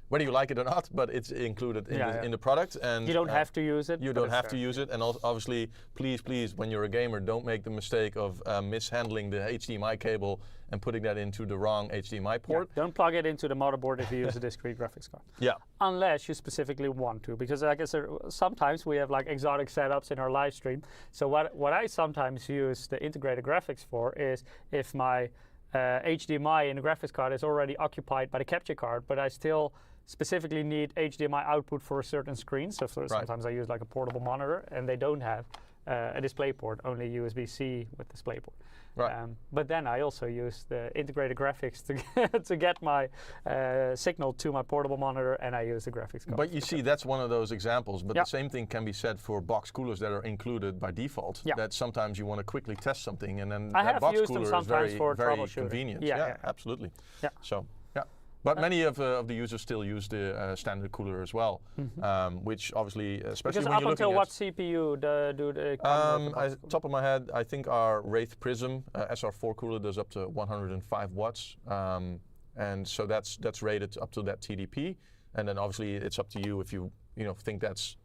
Whether you like it or not, but it's included in the product. And you don't have to use it. You don't have to use it. And obviously, please, when you're a gamer, don't make the mistake of mishandling the HDMI cable and putting that into the wrong HDMI port. Yeah. Don't plug it into the motherboard if you use a discrete graphics card. Yeah. Unless you specifically want to, because like I said, sometimes we have like exotic setups in our live stream. So what I sometimes use the integrated graphics for is if my HDMI in the graphics card is already occupied by the capture card, but I still specifically need HDMI output for a certain screen. So sometimes I use like a portable monitor, and they don't have a display port, only USB-C with display port. Right. But then I also use the integrated graphics to get my signal to my portable monitor, and I use the graphics card. But you see, that's one of those examples. But the same thing can be said for box coolers that are included by default. Yeah. That sometimes you want to quickly test something, and then I that have box used cooler them is sometimes very, for very convenient. Yeah, absolutely. Yeah. So. But many of the users still use the standard cooler as well, which obviously, especially because when up you're looking until what CPU do they come with? Top of my head, I think our Wraith Prism SR4 cooler does up to 105 watts, and so that's rated up to that TDP, and then obviously it's up to you if you think that's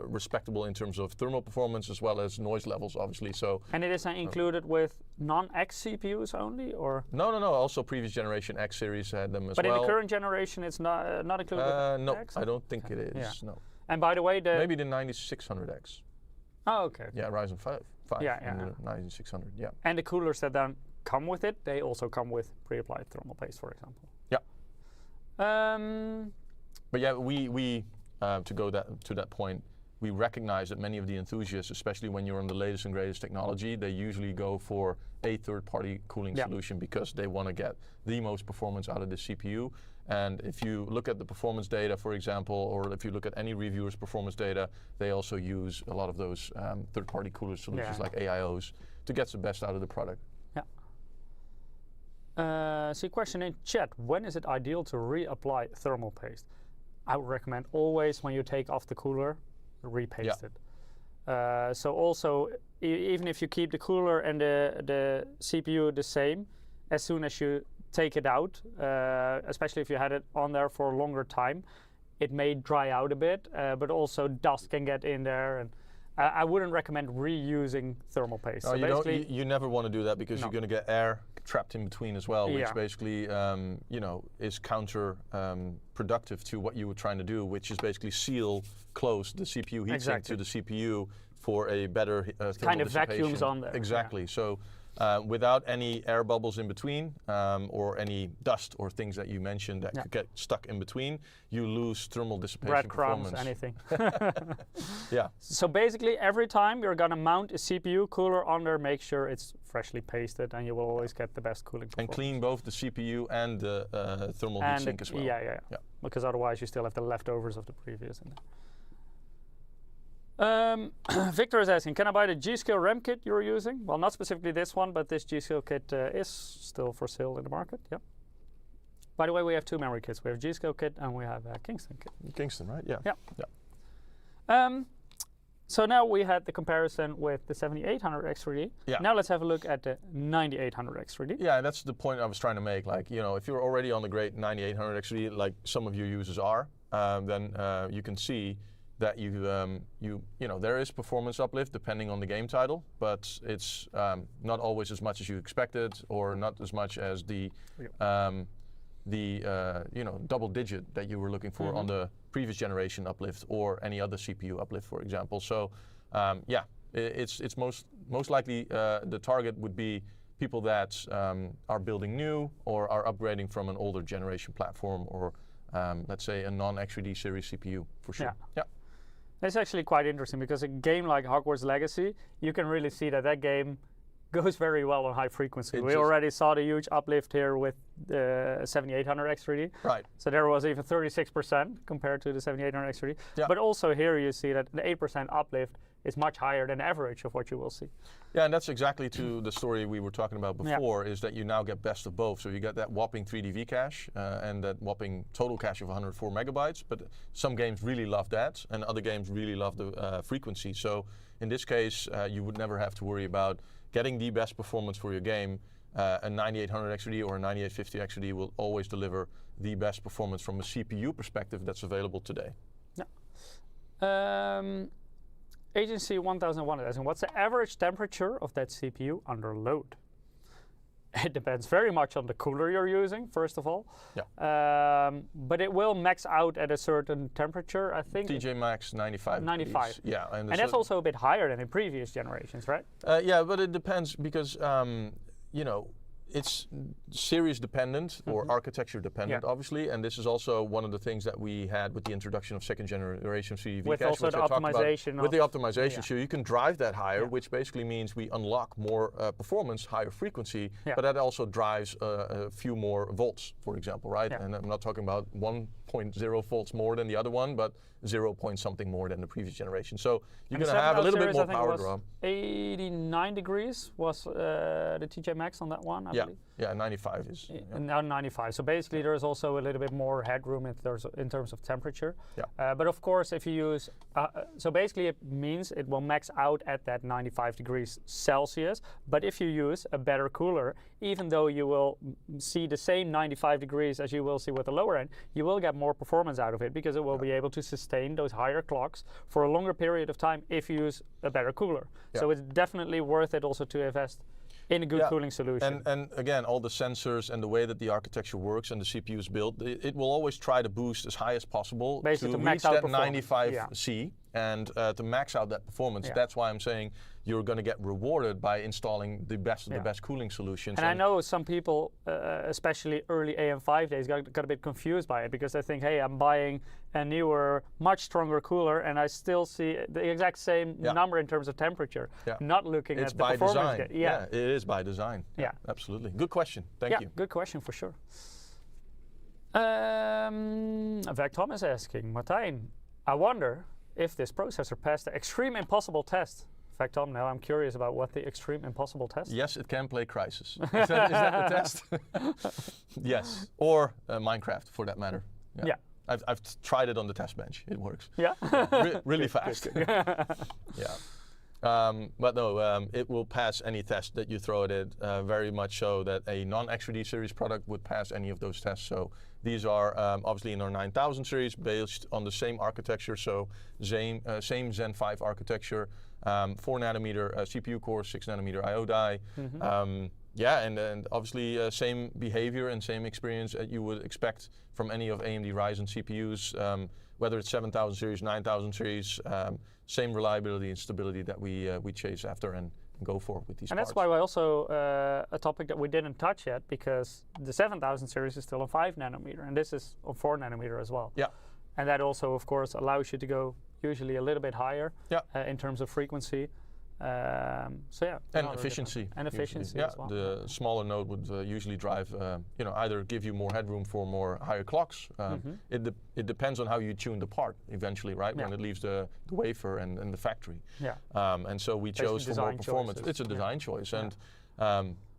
respectable in terms of thermal performance as well as noise levels, obviously. So. And it is included with non-X CPUs only, or? No. Also, previous generation X series had them as well. But in the current generation, it's not included. With no, X? I don't think it is. Yeah. No. And by the way, maybe the 9600X. Oh, okay. Yeah, Ryzen 5. Yeah. And the 9600. Yeah. And the coolers that don't come with it, they also come with pre-applied thermal paste, for example. Yeah. But yeah, we to go to that point, we recognize that many of the enthusiasts, especially when you're on the latest and greatest technology, they usually go for a third-party cooling solution because they want to get the most performance out of the CPU. And if you look at the performance data, for example, or if you look at any reviewer's performance data, they also use a lot of those third-party cooler solutions like AIOs to get the best out of the product. Yeah. See, question in chat: when is it ideal to reapply thermal paste? I would recommend always when you take off the cooler, repaste it. So also, even if you keep the cooler and the CPU the same, as soon as you take it out, especially if you had it on there for a longer time, it may dry out a bit, but also dust can get in there. And I wouldn't recommend reusing thermal paste. No, so you never want to do that because you're going to get air trapped in between as well, which basically is counterproductive to what you were trying to do, which is basically close the CPU heatsink to the CPU for a better thermal kind of dissipation. Vacuums on there. Exactly. So without any air bubbles in between or any dust or things that you mentioned that could get stuck in between, you lose thermal dissipation performance. Anything. Yeah. So basically, every time you're going to mount a CPU cooler on there, make sure it's freshly pasted, and you will always get the best cooling performance. And clean both the CPU and the thermal heatsink as well. Yeah. Because otherwise, you still have the leftovers of the previous in there. Victor is asking, can I buy the G-Skill RAM kit you're using? Well, not specifically this one, but this G-Skill kit is still for sale in the market. Yep. By the way, we have 2 memory kits. We have G-Skill kit and we have a Kingston kit. Kingston, right? Yeah. Yeah. So now we had the comparison with the 7800 X3D. Yeah. Now let's have a look at the 9800 X3D. Yeah, and that's the point I was trying to make. Like, if you're already on the great 9800 X3D, like some of your users are, then you can see that there is performance uplift depending on the game title, but it's not always as much as you expected, or not as much as the double digit that you were looking for on the previous generation uplift or any other CPU uplift, for example. So it's most likely the target would be people that are building new or are upgrading from an older generation platform or let's say a non-XRD series CPU for sure. Yeah. It's actually quite interesting because a game like Hogwarts Legacy, you can really see that game goes very well on high frequency. We already saw the huge uplift here with the 7800 X3D. Right. So there was even 36% compared to the 7800 X3D. Yeah. But also here you see that the 8% uplift is much higher than average of what you will see. Yeah, and that's exactly to the story we were talking about before, is that you now get best of both. So you get that whopping 3DV cache and that whopping total cache of 104 megabytes, but some games really love that and other games really love the frequency. So in this case, you would never have to worry about getting the best performance for your game. A 9800 XRD or a 9850 XRD will always deliver the best performance from a CPU perspective that's available today. Yeah. Agency 1001 asking, what's the average temperature of that CPU under load? It depends very much on the cooler you're using, first of all. Yeah. But it will max out at a certain temperature, I think. TJ Max 95. 95. Yeah. And that's also a bit higher than in previous generations, right? Yeah, but it depends because, you know, it's series dependent or architecture dependent, obviously, and this is also one of the things that we had with the introduction of second generation CDV with cache, also the optimization. With the optimization, so you can drive that higher, which basically means we unlock more performance, higher frequency, but that also drives a few more volts, for example, right? And I'm not talking about 1.0 volts more than the other one, but 0 point something more than the previous generation. So you're going to have a little bit more power draw. 89 degrees was the TJ Max on that one, I believe. Yeah, 95 is. And now 95. So basically there is also a little bit more headroom in terms of temperature. Yeah. But of course if you use, so basically it means it will max out at that 95 degrees Celsius. But if you use a better cooler, even though you will see the same 95 degrees as you will see with the lower end, you will get more performance out of it because it will be able to sustain those higher clocks for a longer period of time if you use a better cooler. So it's definitely worth it also to invest in a good cooling solution. And again, all the sensors and the way that the architecture works and the CPU is built, it will always try to boost as high as possible basically to max reach out that 95C and to max out that performance. That's why I'm saying you're going to get rewarded by installing the best of the best cooling solutions. And I know some people, especially early AM5 days, got a bit confused by it because they think, hey, I'm buying a newer, much stronger cooler and I still see the exact same number in terms of temperature, not looking at the performance. It's by design. It is by design. Yeah. Absolutely. Good question. Thank you. Good question for sure. Vec Tom is asking, Martijn, I wonder if this processor passed the extreme impossible test. In fact, Tom, now I'm curious about what the extreme impossible test is. Yes, it can play Crysis. Is that the test? Yes, or Minecraft for that matter. Yeah. I've tried it on the test bench. It works. Yeah? Really fast. Yeah. But no, it will pass any test that you throw at it, very much so that a non-XRD series product would pass any of those tests. So these are obviously in our 9000 series based on the same architecture, so same Zen 5 architecture, 4 nanometer CPU core, 6 nanometer IO die. And obviously same behavior and same experience that you would expect from any of AMD Ryzen CPUs, whether it's 7000 series, 9000 series, same reliability and stability that we chase after and go for with these parts. And that's why we also, a topic that we didn't touch yet, because the 7000 series is still on 5 nanometer, and this is on 4 nanometer as well. Yeah. And that also, of course, allows you to go usually a little bit higher in terms of frequency. And efficiency. And efficiency as well. The smaller node would usually drive, either give you more headroom for more higher clocks. It depends on how you tune the part eventually, right? When it leaves the wafer and the factory. And so we chose for more performance. It's a design choice. And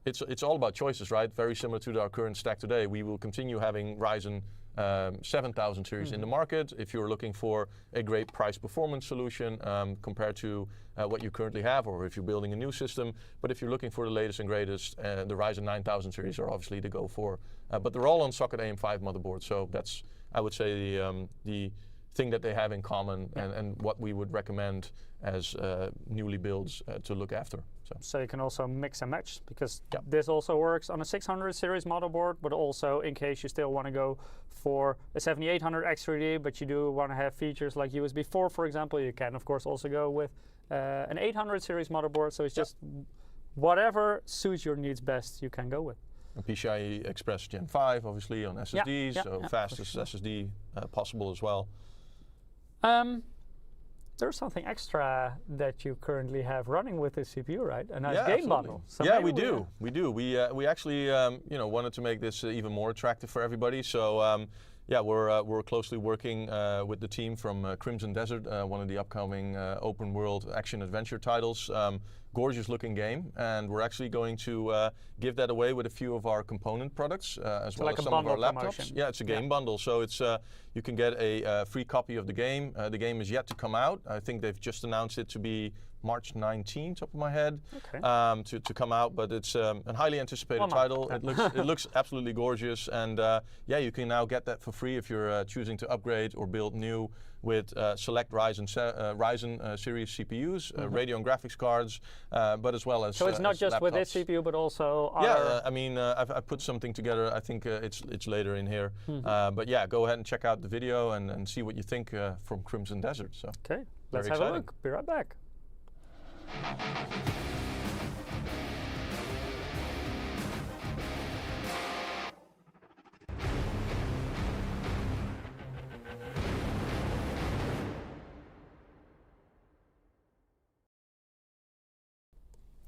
it's all about choices, right? Very similar to our current stack today. We will continue having Ryzen 7000 series in the market if you're looking for a great price performance solution compared to what you currently have, or if you're building a new system. But if you're looking for the latest and greatest, the Ryzen 9000 series are obviously the go for. But they're all on socket AM5 motherboard, so that's, I would say, the thing that they have in common and what we would recommend as newly builds to look after. So you can also mix and match, because this also works on a 600 series motherboard, but also in case you still want to go for a 7800 X3D, but you do want to have features like USB 4, for example, you can of course also go with an 800 series motherboard. So it's just whatever suits your needs best, you can go with. And PCI Express Gen 5, obviously, on SSDs, so fastest sure. SSD possible as well. There's something extra that you currently have running with this CPU, right? A nice game absolutely. bundle. So yeah, we do. We actually, wanted to make this even more attractive for everybody. So, we're closely working with the team from Crimson Desert, one of the upcoming open world action adventure titles. Gorgeous looking game, and we're actually going to give that away with a few of our component products as well like as a some of our bundle laptops. promotion. Yeah, it's a game bundle, so it's you can get a free copy of the game. The game is yet to come out. I think they've just announced it to be March 19, top of my head, to come out. But it's a highly anticipated title. It looks absolutely gorgeous, and you can now get that for free if you're choosing to upgrade or build new with select Ryzen series CPUs, Radeon graphics cards, but as well as so it's not just laptops. with this CPU, but also other. Yeah, I mean, I've put something together. I think it's later in here. But yeah, go ahead and check out the video and see what you think from Crimson Desert. So okay, let's have a look. Be right back.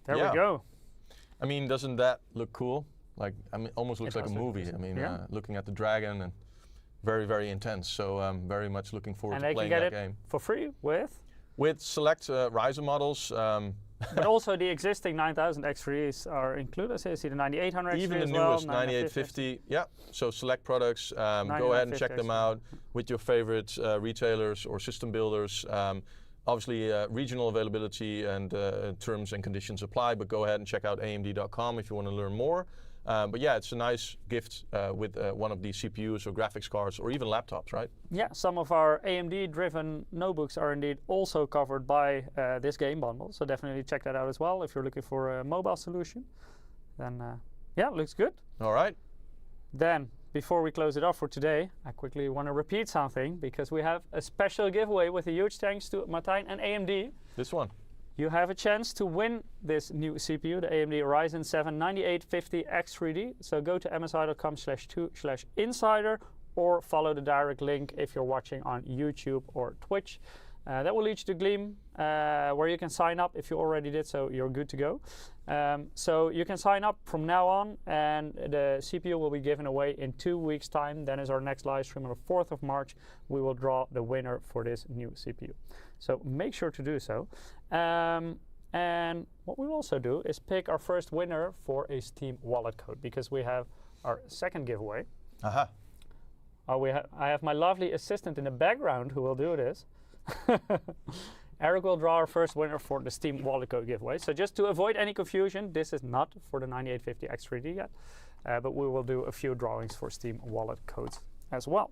There we go. I mean, doesn't that look cool? Like, I mean, almost looks like a movie. I mean, looking at the dragon and very, very intense. So I'm very much looking forward to playing that game. And they can get it for free with? With select Ryzen models. But also the existing 9000 X3s are included. So you see the 9800 X3 even the as well, newest 9850. Yeah, so select products. Go ahead and check them out with your favorite retailers or system builders. Obviously, regional availability and terms and conditions apply, but go ahead and check out amd.com if you want to learn more. But yeah, it's a nice gift with one of these CPUs or graphics cards or even laptops, right? Yeah, some of our AMD-driven notebooks are indeed also covered by this game bundle. So definitely check that out as well if you're looking for a mobile solution. Then, looks good. All right. Then, before we close it off for today, I quickly want to repeat something because we have a special giveaway with a huge thanks to Martijn and AMD. This one. You have a chance to win this new CPU, the AMD Ryzen 7 9850 X3D. So go to msi.com/2/insider or follow the direct link if you're watching on YouTube or Twitch. That will lead you to Gleam, where you can sign up if you already did, so you're good to go. So you can sign up from now on, and the CPU will be given away in 2 weeks' time. Then is our next live stream on the 4th of March. We will draw the winner for this new CPU. So make sure to do so. And what we'll also do is pick our first winner for a Steam wallet code, because we have our second giveaway. Aha. I have my lovely assistant in the background who will do this. Eric will draw our first winner for the Steam wallet code giveaway. So just to avoid any confusion, this is not for the 9850 X3D yet, but we will do a few drawings for Steam wallet codes as well.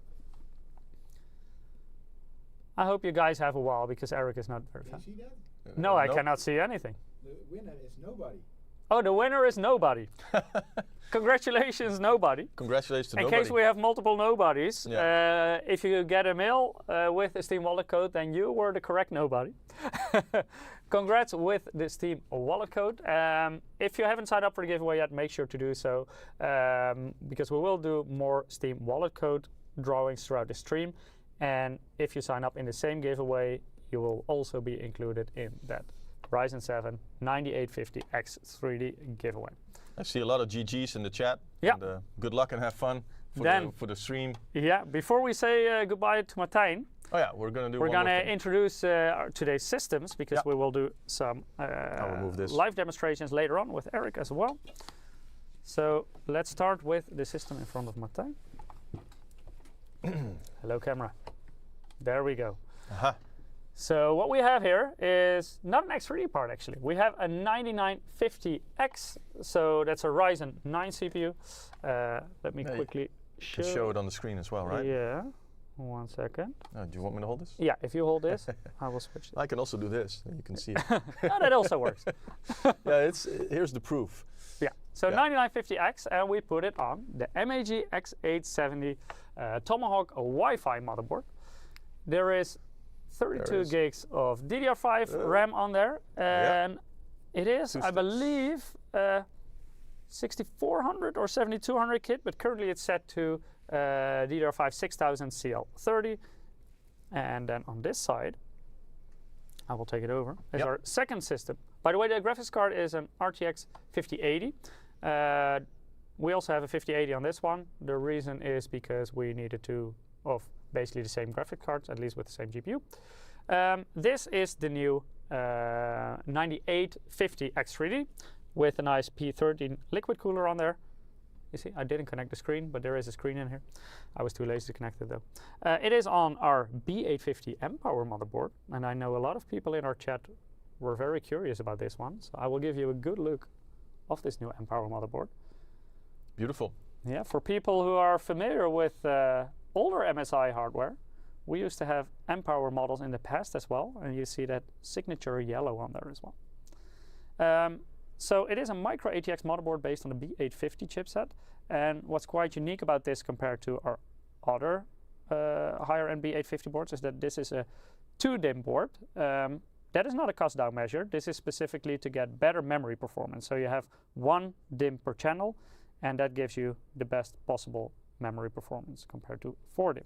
I hope you guys have a while because Eric is not very fast. Can you see that? No, I cannot see anything. The winner is nobody. Oh, the winner is nobody. Congratulations, nobody. Congratulations to nobody. In case we have multiple nobodies, if you get a mail with a Steam wallet code, then you were the correct nobody. Congrats with the Steam wallet code. If you haven't signed up for the giveaway yet, make sure to do so, because we will do more Steam wallet code drawings throughout the stream. And if you sign up in the same giveaway, you will also be included in that Ryzen 7 9850 X3D giveaway. I see a lot of GGs in the chat. Yeah. And, good luck and have fun for the stream. Yeah. Before we say goodbye to Martijn, oh yeah, we're gonna do. We're gonna introduce today's systems because we will do some live demonstrations later on with Eric as well. So let's start with the system in front of Martijn. Hello, camera. There we go. Aha. So what we have here is not an X3D part actually. We have a 9950X, so that's a Ryzen 9 CPU. Let me quickly show it on the screen as well, right? Yeah. 1 second. Do you want me to hold this? Yeah, if you hold this, I will switch. I can also do this, then you can see it. Oh, that also works. Yeah, here's the proof. Yeah, so 9950X, and we put it on the MAG X870 Tomahawk Wi-Fi motherboard. There is 32 gigs of DDR5 RAM on there, and It is, I believe, 6400 or 7200 kit, but currently it's set to DDR5 6000 CL30. And then on this side, I will take it over, is our second system. By the way, the graphics card is an RTX 5080. We also have a 5080 on this one. The reason is because we needed two of basically the same graphic cards, at least with the same GPU. This is the new 9850 X3D with a nice P13 liquid cooler on there. You see, I didn't connect the screen, but there is a screen in here. I was too lazy to connect it though. It is on our B850 M-Power motherboard, and I know a lot of people in our chat were very curious about this one, so I will give you a good look of this new M-Power motherboard. Beautiful. Yeah, for people who are familiar with older MSI hardware, we used to have M-Power models in the past as well, and you see that signature yellow on there as well. So it is a micro ATX motherboard based on the B850 chipset, and what's quite unique about this compared to our other higher-end B850 boards is that this is a 2-DIMM board. That is not a cost-down measure. This is specifically to get better memory performance. So you have 1 DIMM per channel, and that gives you the best possible memory performance compared to 4 DIMM.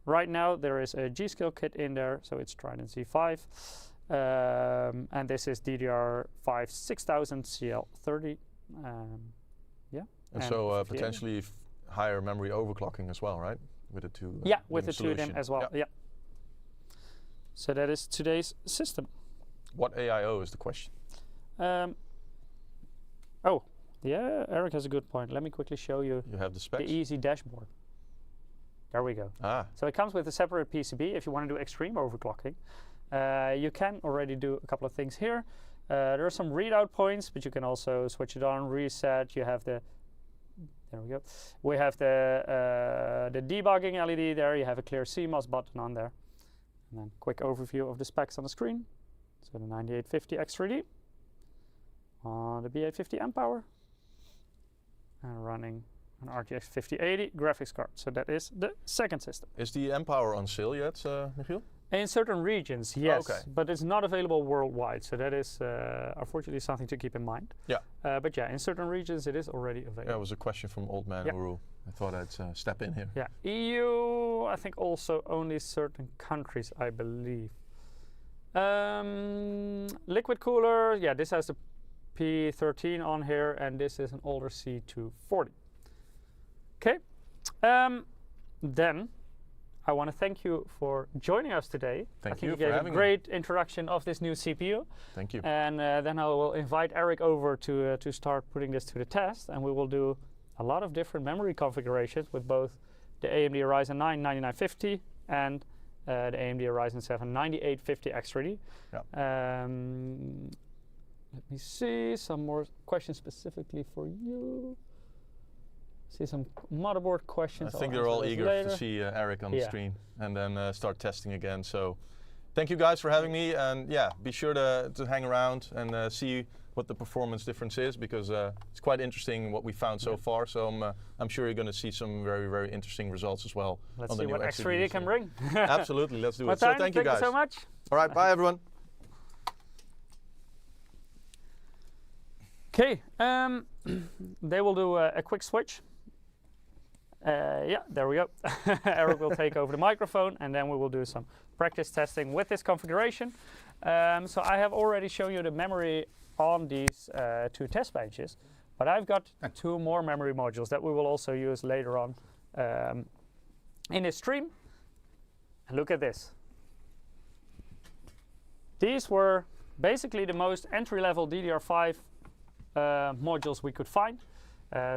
Right now there is a G-Skill kit in there, so it's Trident Z5. And this is DDR5 6000 CL30. And so potentially higher memory overclocking as well, right? With the two. Yeah, with the 2DIMM as well. Yeah. So that is today's system. What AIO is the question? Oh, yeah, Eric has a good point. Let me quickly show you. You have the specs. The easy dashboard. There we go. So it comes with a separate PCB if you want to do extreme overclocking. You can already do a couple of things here. There are some readout points, but you can also switch it on, reset. You have the, there we go. We have the debugging LED there. You have a clear CMOS button on there. And then quick overview of the specs on the screen. So the 9850 X3D on the B850 M-Power and running an RTX 5080 graphics card. So that is the second system. Is the M-Power on sale yet, Michiel? In certain regions, yes, but it's not available worldwide. So that is unfortunately something to keep in mind. Yeah. But yeah, in certain regions it is already available. Yeah, it was a question from Old Man Uru. I thought I'd step in here. Yeah, EU, I think also only certain countries, I believe. Liquid cooler, yeah, this has the P13 on here, and this is an older C240. Okay, then I want to thank you for joining us today. Thank you I think for you gave having a great introduction of this new CPU. Thank you. And then I will invite Eric over to start putting this to the test, and we will do a lot of different memory configurations with both the AMD Ryzen 9 9950 and the AMD Ryzen 7 9850 X3D. Yeah. Let me see some more questions specifically for you. See some motherboard questions. I think they're all eager to see Eric on the screen and then start testing again. So thank you guys for having me, and yeah, be sure to hang around and see what the performance difference is, because it's quite interesting what we found so far. So I'm sure you're going to see some very, very interesting results as well. Let's see what X3D can bring. Absolutely, let's do it. Martijn, so thank you guys. Thank you so much. All right, bye everyone. Okay, they will do a quick switch. Yeah, there we go. Eric will take over the microphone, and then we will do some practice testing with this configuration. So I have already shown you the memory on these 2 test benches, but I've got 2 more memory modules that we will also use later on in this stream. And look at this. These were basically the most entry-level DDR5 modules we could find.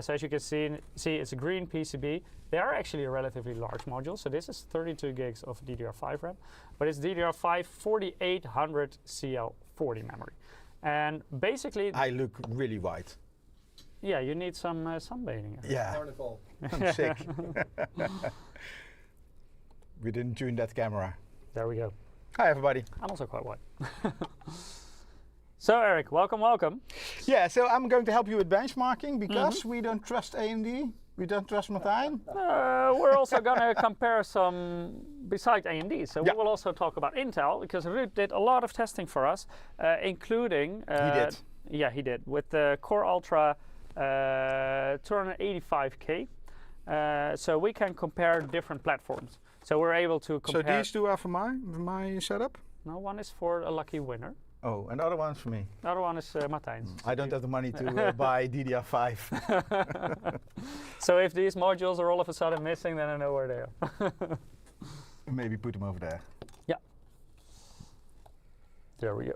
So as you can see, it's a green PCB. They are actually a relatively large module. So this is 32 gigs of DDR5 RAM, but it's DDR5 4800 CL40 memory. And basically, I look really white. Yeah, you need some sunbathing. Yeah, I'm sick. We didn't tune that camera. There we go. Hi everybody. I'm also quite white. So Eric, welcome, welcome. Yeah, so I'm going to help you with benchmarking because we don't trust AMD, we don't trust Martijn. We're also going to compare some besides AMD. So we will also talk about Intel, because Ruud did a lot of testing for us, including he did. Yeah, he did. With the Core Ultra 285K. So we can compare different platforms. So we're able to compare. So these two are for my setup? No, one is for a lucky winner. Oh, and the other one's for me. The other one is Martijn's. I don't have the money to buy DDR5. So if these modules are all of a sudden missing, then I know where they are. Maybe put them over there. Yeah. There we go.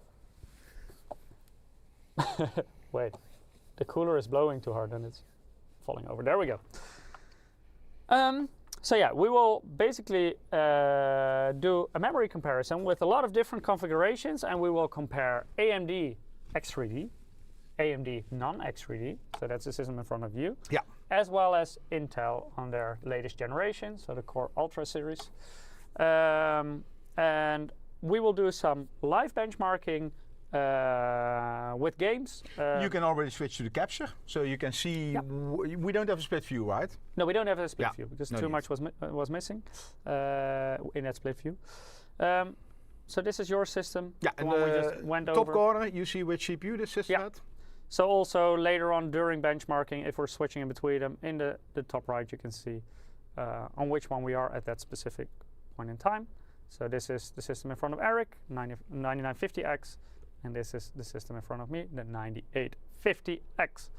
Wait, the cooler is blowing too hard and it's falling over. There we go. So yeah, we will basically do a memory comparison with a lot of different configurations, and we will compare AMD X3D, AMD non-X3D, so that's the system in front of you, yeah, as well as Intel on their latest generation, so the Core Ultra series. And we will do some live benchmarking with games. You can already switch to the capture, so you can see. Yep. We don't have a split view, right? No, we don't have a split Yeah, view because no too need. much was missing in that split view. So this is your system. Yeah, the and one we just went top over. corner, you see which CPU this system Yeah. had. So also later on during benchmarking, if we're switching in between them, in the top right you can see on which one we are at that specific point in time. So this is the system in front of Eric, 9950X, and this is the system in front of me, the 9850X.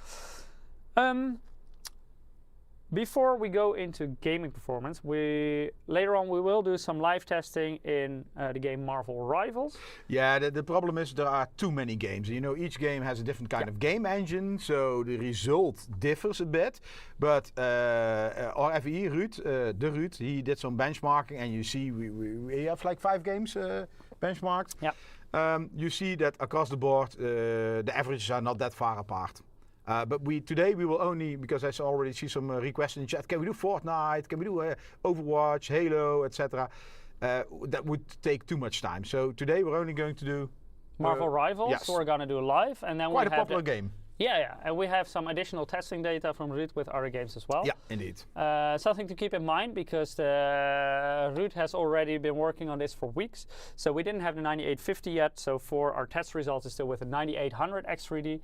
Before we go into gaming performance, later on we will do some live testing in the game Marvel Rivals. Yeah, the problem is there are too many games. You know, each game has a different kind of game engine, so the result differs a bit. But our FE Ruud, he did some benchmarking, and you see we have like 5 games benchmarked. Yeah. You see that across the board, the averages are not that far apart. But today we will only, because I already see some requests in the chat, can we do Fortnite, can we do Overwatch, Halo, etc. That would take too much time. So today we're only going to do Marvel Rivals, yes. we're going to do live, and then Quite we a have popular game. Yeah, and we have some additional testing data from Ruud with other games as well. Yeah, indeed. Something to keep in mind, because Ruud has already been working on this for weeks. So we didn't have the 9850 yet, so for our test results it's still with the 9800 X3D.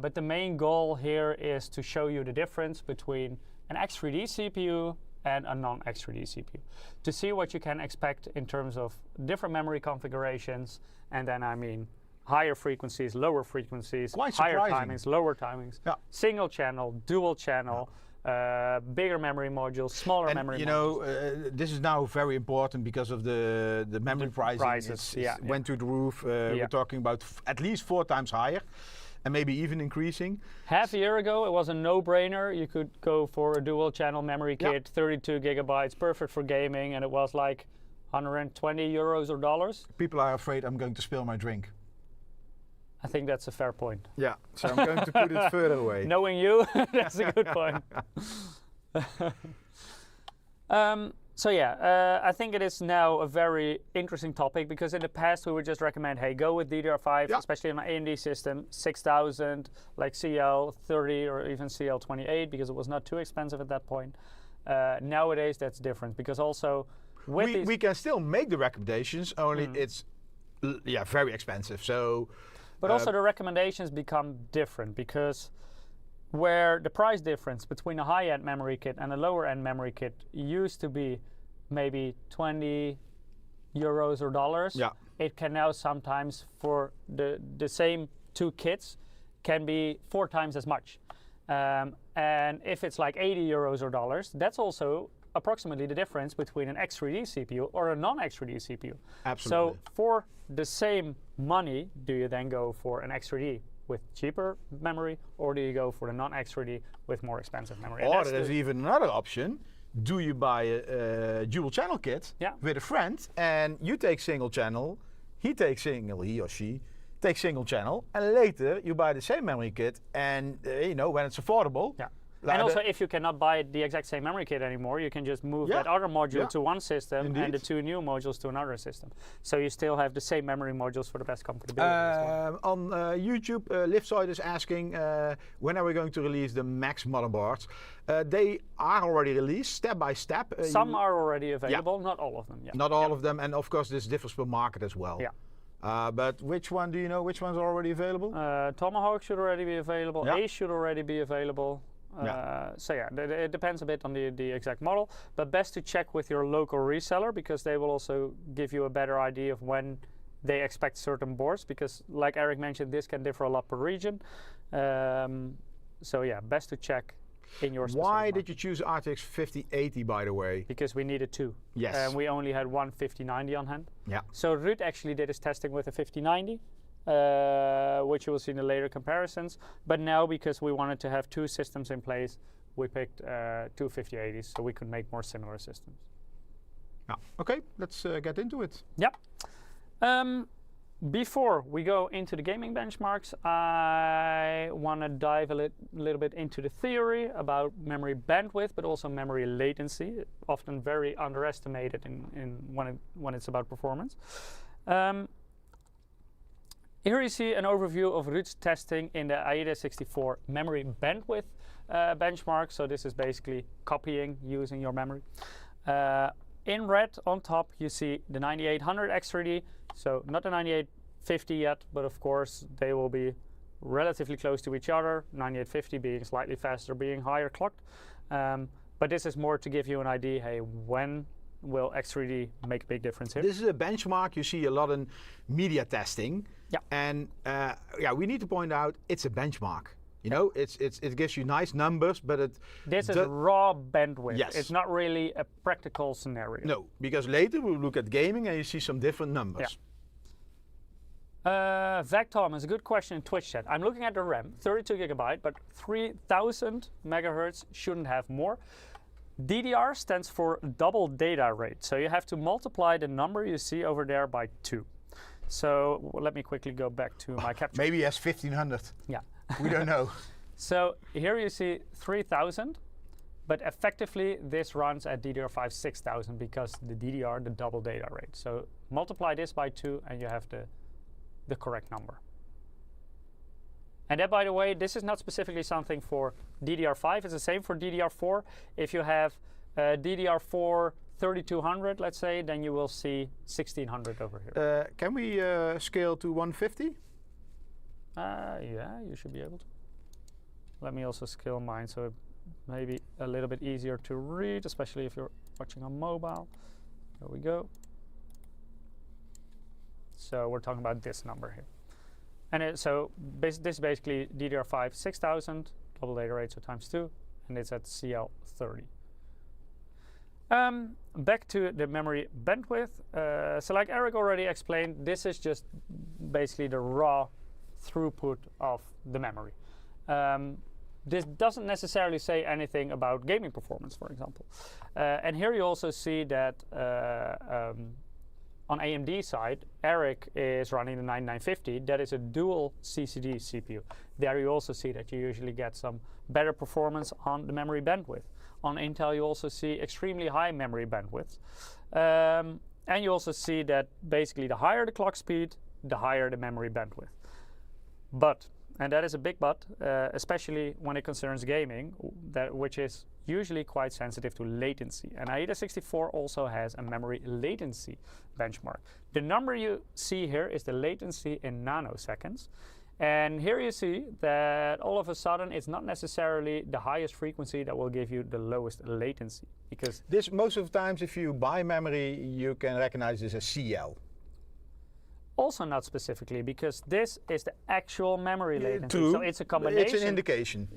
But the main goal here is to show you the difference between an X3D CPU and a non-X3D CPU, to see what you can expect in terms of different memory configurations, and then I mean higher frequencies, lower frequencies, Quite higher surprising. timings, lower timings, Yeah. single channel, dual channel, bigger memory modules, smaller And memory you modules. know, this is now very important because of the memory pricing. prices, Went to the roof. We're talking about at least 4 times higher, and maybe even increasing. Half a year ago, it was a no-brainer. You could go for a dual channel memory kit, 32 gigabytes, perfect for gaming, and it was like 120 euros or dollars. People are afraid I'm going to spill my drink. I think that's a fair point. Yeah, so I'm going to put it further away. Knowing you, that's a good point. So yeah, I think it is now a very interesting topic, because in the past we would just recommend, hey, go with DDR5, especially on an AMD system, 6000, like CL30 or even CL28, because it was not too expensive at that point. Nowadays that's different, because also with we can still make the recommendations, only it's very expensive. So. But also the recommendations become different, because where the price difference between a high-end memory kit and a lower-end memory kit used to be maybe 20 euros or dollars, it can now sometimes, for the same 2 kits, can be 4 times as much. And if it's like 80 euros or dollars, that's also approximately the difference between an X3D CPU or a non-X3D CPU. Absolutely. So for the same money, do you then go for an X3D with cheaper memory, or do you go for the non-X3D with more expensive memory? Or there's even another option. Do you buy a dual channel kit with a friend, and you take single channel, he or she takes single channel, and later you buy the same memory kit, and you know, when it's affordable. Yeah. And also, if you cannot buy the exact same memory kit anymore, you can just move that other module to one system and the 2 new modules to another system. So you still have the same memory modules for the best compatibility as well. On YouTube, Liveside is asking, when are we going to release the Max motherboards? They are already released, step by step. Some are already available, not all of them yet. Not all of them, and of course this differs per market as well. Yeah. But which one do you know? Which one's already available? Tomahawk should already be available. Yeah. Ace should already be available. So yeah, it depends a bit on the exact model, but best to check with your local reseller because they will also give you a better idea of when they expect certain boards, because like Eric mentioned, this can differ a lot per region. So yeah, best to check in your specific Why market. did you choose RTX 5080, by the way? Because we needed two. Yes. And we only had one 5090 on hand. Yeah. So Ruud actually did his testing with a 5090. Which you will see in the later comparisons. But now, because we wanted to have two systems in place, we picked two 5080s so we could make more similar systems. Yeah. Okay, let's get into it. Yep. Before we go into the gaming benchmarks, I want to dive a little bit into the theory about memory bandwidth, but also memory latency, often very underestimated when it's about performance. Here you see an overview of Ruud's testing in the AIDA64 memory bandwidth benchmark. So this is basically copying using your memory. In red on top you see the 9800 X3D, so not the 9850 yet, but of course they will be relatively close to each other, 9850 being slightly faster, being higher clocked. But this is more to give you an idea, hey, when will X3D make a big difference here? This is a benchmark you see a lot in media testing. Yeah. And yeah, we need to point out it's a benchmark. You know, it gives you nice numbers, but this is raw bandwidth. Yes. It's not really a practical scenario. No, because later we'll look at gaming and you see some different numbers. Yeah. Vectom is a good question in Twitch chat. I'm looking at the RAM, 32 gigabyte, but 3000 megahertz shouldn't have more. DDR stands for double data rate, so you have to multiply the number you see over there by 2. So let me quickly go back to my capture. Maybe he has 1500. Yeah. We don't know. So here you see 3000, but effectively this runs at DDR5 6000 because the DDR, the double data rate. So multiply this by 2 and you have the correct number. And that, by the way, this is not specifically something for DDR5. It's the same for DDR4. If you have DDR4 3200, let's say, then you will see 1600 over here. Can we scale to 150? Yeah, you should be able to. Let me also scale mine so it may be a little bit easier to read, especially if you're watching on mobile. There we go. So we're talking about this number here. And so this is basically DDR5 6000, double data rate, so times 2, and it's at CL30. Back to the memory bandwidth. So like Eric already explained, this is just basically the raw throughput of the memory. This doesn't necessarily say anything about gaming performance, for example. And here you also see that on AMD side, Eric is running the 9950. That is a dual CCD CPU. There you also see that you usually get some better performance on the memory bandwidth. On Intel, you also see extremely high memory bandwidth. And you also see that basically the higher the clock speed, the higher the memory bandwidth. But, and that is a big but, especially when it concerns gaming, which is usually quite sensitive to latency. And AIDA64 also has a memory latency benchmark. The number you see here is the latency in nanoseconds. And here you see that all of a sudden it's not necessarily the highest frequency that will give you the lowest latency. Because this, most of the times if you buy memory, you can recognize this as CL. Also not specifically, because this is the actual memory latency. True. So it's a combination. It's an indication.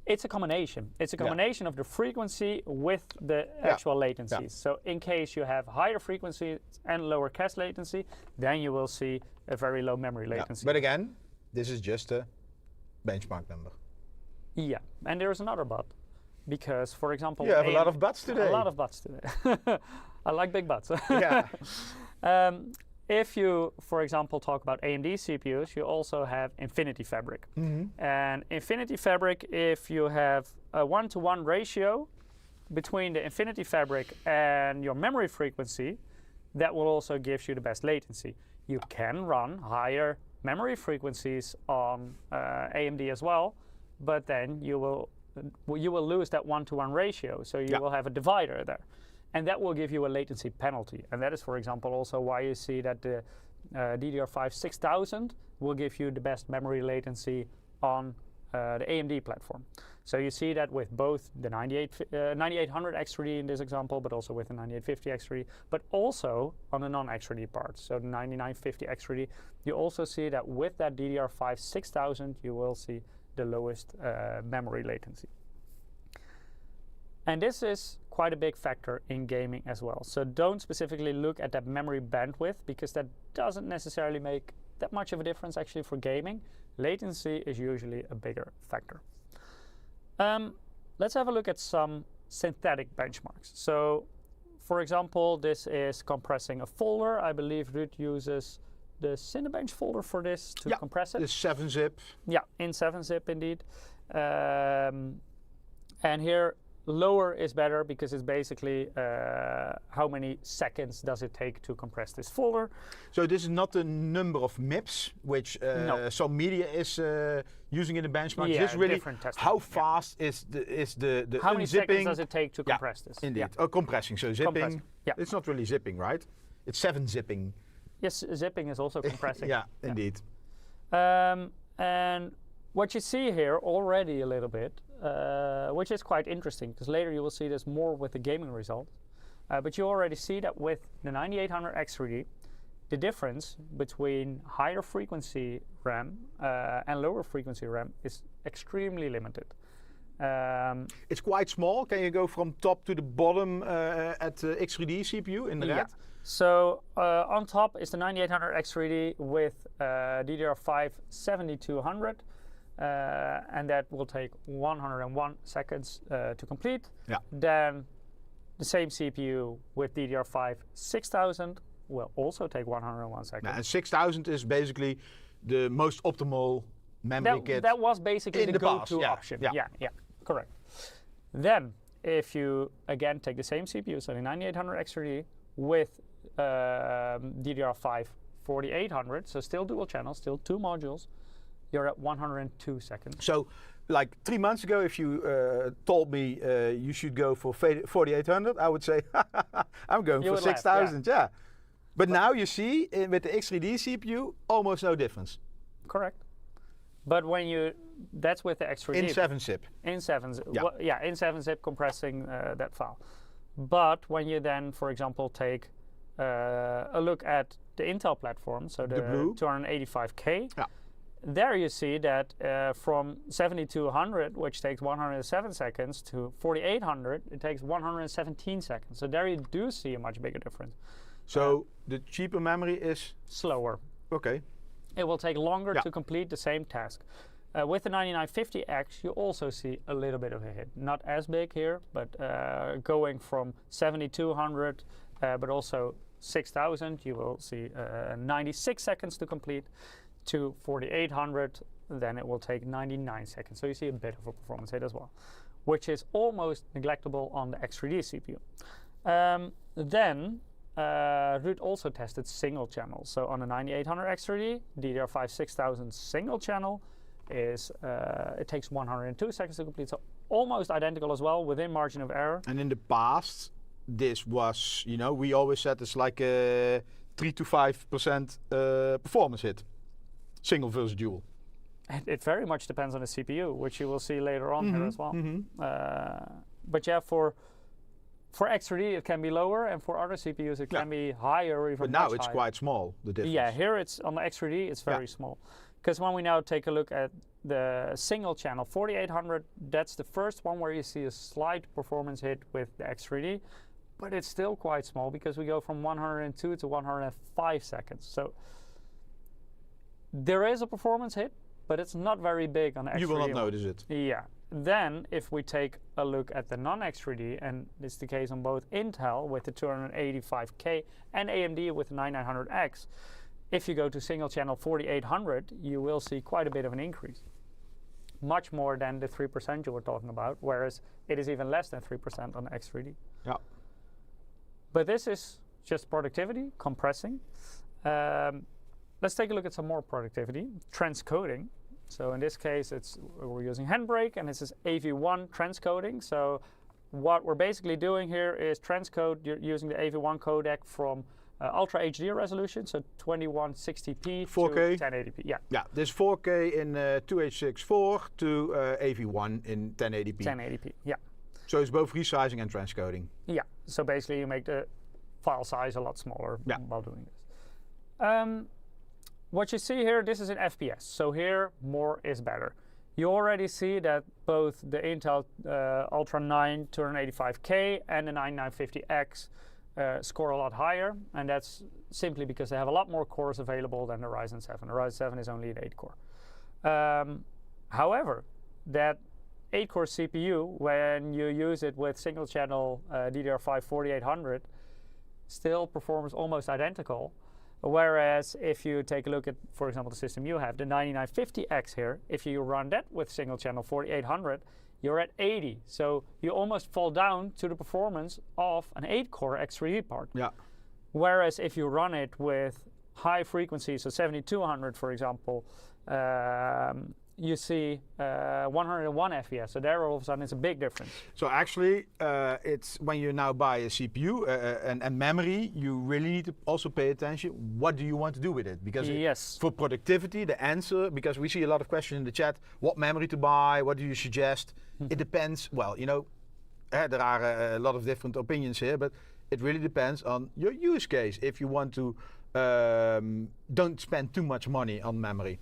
It's a combination. It's a combination of the frequency with the actual latency. Yeah. So in case you have higher frequency and lower cache latency, then you will see a very low memory latency. But again, this is just a benchmark number. Yeah, and there's another but. Because, for example, you have a lot of buts today. A lot of buts today. I like big buts. Yeah. If you, for example, talk about AMD CPUs, you also have Infinity Fabric. And Infinity Fabric, if you have a 1-to-1 ratio between the Infinity Fabric and your memory frequency, that will also give you the best latency. You can run higher memory frequencies on AMD as well, but then you will lose that 1-to-1 ratio, so you will have a divider there. And that will give you a latency penalty. And that is, for example, also why you see that the DDR5 6000 will give you the best memory latency on the AMD platform. So you see that with both the 9800 X3D in this example, but also with the 9850 X3D, but also on the non-X3D parts. So the 9950 X3D, you also see that with that DDR5 6000, you will see the lowest memory latency. And this is quite a big factor in gaming as well. So don't specifically look at that memory bandwidth, because that doesn't necessarily make that much of a difference actually for gaming. Latency is usually a bigger factor. Let's have a look at some synthetic benchmarks. So for example, this is compressing a folder. I believe Ruud uses the Cinebench folder for this to compress it. The 7-zip. Yeah, in 7-zip indeed. And here, lower is better because it's basically how many seconds does it take to compress this folder. So this is not the number of MIPS which some media is using in the benchmark. Yeah, this is really how fast is the how many seconds unzipping does it take to compress this? Indeed. Yeah. Oh, compressing. So zipping. Compressing. Yeah. It's not really zipping, right? It's 7-zipping. Yes, zipping is also compressing. Indeed. And what you see here already a little bit, which is quite interesting, because later you will see this more with the gaming result. But you already see that with the 9800 X3D, the difference between higher frequency RAM and lower frequency RAM is extremely limited. It's quite small. Can you go from top to the bottom at X3D CPU in the red? So on top is the 9800 X3D with DDR5 7200. And that will take 101 seconds to complete. Yeah. Then the same CPU with DDR5 6000 will also take 101 seconds. Now, and 6000 is basically the most optimal memory kit. That was basically the go-to option. Yeah, correct. Then, if you again take the same CPU, so the 9800 X3D with DDR5 4800, so still dual channel, still 2 modules, you're at 102 seconds. So, like 3 months ago, if you told me you should go for 4800, I would say, I'm going for 6000, yeah. But now you see, with the X3D CPU, almost no difference. Correct. But when you, that's with the X3D. In 7-zip. In 7-zip, in 7-zip compressing that file. But when you then, for example, take a look at the Intel platform, so the 285K, there you see that from 7200, which takes 107 seconds, to 4800, it takes 117 seconds. So there you do see a much bigger difference. So the cheaper memory is? Slower. Okay. It will take longer to complete the same task. With the 9950X, you also see a little bit of a hit. Not as big here, but going from 7200, but also 6000, you will see 96 seconds to complete. To 4800, then it will take 99 seconds. So you see a bit of a performance hit as well, which is almost neglectable on the X3D CPU. Then Ruud also tested single channel. So on the 9800 X3D, DDR5 6000 single channel is it takes 102 seconds to complete. So almost identical as well, within margin of error. And in the past, this was, you know, we always said it's like a 3 to 5% performance hit. Single versus dual. It very much depends on the CPU, which you will see later on here as well. But yeah, for X3D it can be lower, and for other CPUs it can be higher or even much higher. But now it's quite small, the difference. Yeah, here it's on the X3D it's very small. Because when we now take a look at the single channel 4800, that's the first one where you see a slight performance hit with the X3D, but it's still quite small because we go from 102 to 105 seconds. So there is a performance hit, but it's not very big on the X3D. You will not notice it. Yeah. Then, if we take a look at the non-X3D, and it's the case on both Intel with the 285K and AMD with the 9900X, if you go to single channel 4800, you will see quite a bit of an increase. Much more than the 3% you were talking about, whereas it is even less than 3% on the X3D. Yeah. But this is just productivity, compressing. Let's take a look at some more productivity, transcoding. So in this case, we're using Handbrake, and this is AV1 transcoding. So what we're basically doing here is transcode using the AV1 codec from Ultra HD resolution, so 2160p 4K. to 1080p. Yeah. Yeah, there's 4K in 2.864 to AV1 in 1080p. 1080p. Yeah. So it's both resizing and transcoding. Yeah. So basically, you make the file size a lot smaller while doing this. What you see here, this is in FPS. So here, more is better. You already see that both the Intel Ultra 9 285K and the 9950X score a lot higher, and that's simply because they have a lot more cores available than the Ryzen 7. The Ryzen 7 is only an 8-core. However, that 8-core CPU, when you use it with single-channel DDR5 4800, still performs almost identical. Whereas if you take a look at, for example, the system you have, the 9950X here, if you run that with single-channel 4800, you're at 80. So you almost fall down to the performance of an 8-core X3D part. Yeah. Whereas if you run it with high frequency, so 7200 for example, you see 101 FPS. So there all of a sudden it's a big difference. So actually, it's when you now buy a CPU and memory, you really need to also pay attention. What do you want to do with it? Because yes. For productivity, the answer, because we see a lot of questions in the chat, what memory to buy, what do you suggest? It depends. Well, you know, there are a lot of different opinions here, but it really depends on your use case. If you want to don't spend too much money on memory.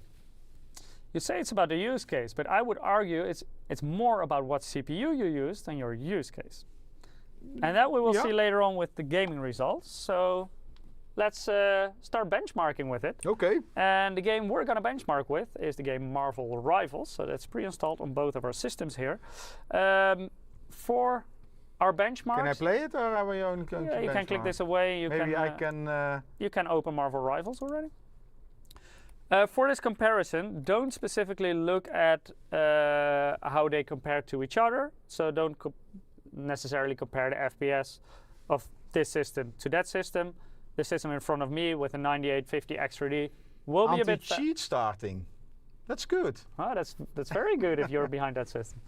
You say it's about the use case, but I would argue it's more about what CPU you use than your use case. And that we will see later on with the gaming results. So let's start benchmarking with it. Okay. And the game we're going to benchmark with is the game Marvel Rivals. So that's pre-installed on both of our systems here. For our benchmarks. Can I play it, or are we only going to benchmark? You can click this away. You can open Marvel Rivals already. For this comparison, don't specifically look at how they compare to each other. So don't necessarily compare the FPS of this system to that system. The system in front of me with a 9850 X3D will be a bit cheat starting. That's good. Oh, that's very good if you're behind that system.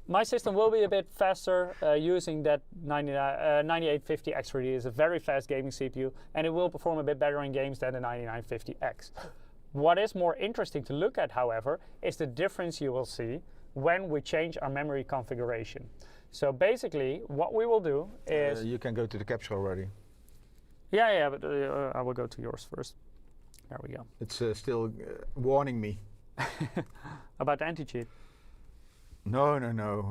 My system will be a bit faster using that 9850 X3D. Is a very fast gaming CPU, and it will perform a bit better in games than the 9950X. What is more interesting to look at, however, is the difference you will see when we change our memory configuration. So basically, what we will do is... you can go to the capture already. Yeah, but I will go to yours first. There we go. It's still warning me. About the anti-cheat. No,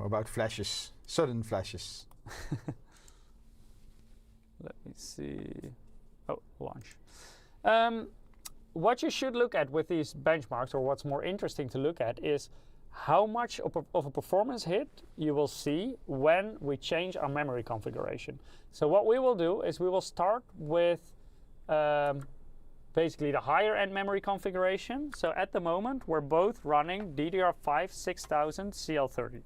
about flashes, sudden flashes. Let me see. Oh, launch. What you should look at with these benchmarks, or what's more interesting to look at, is how much of a performance hit you will see when we change our memory configuration. So what we will do is we will start with basically the higher end memory configuration. So at the moment, we're both running DDR5 6000 CL30.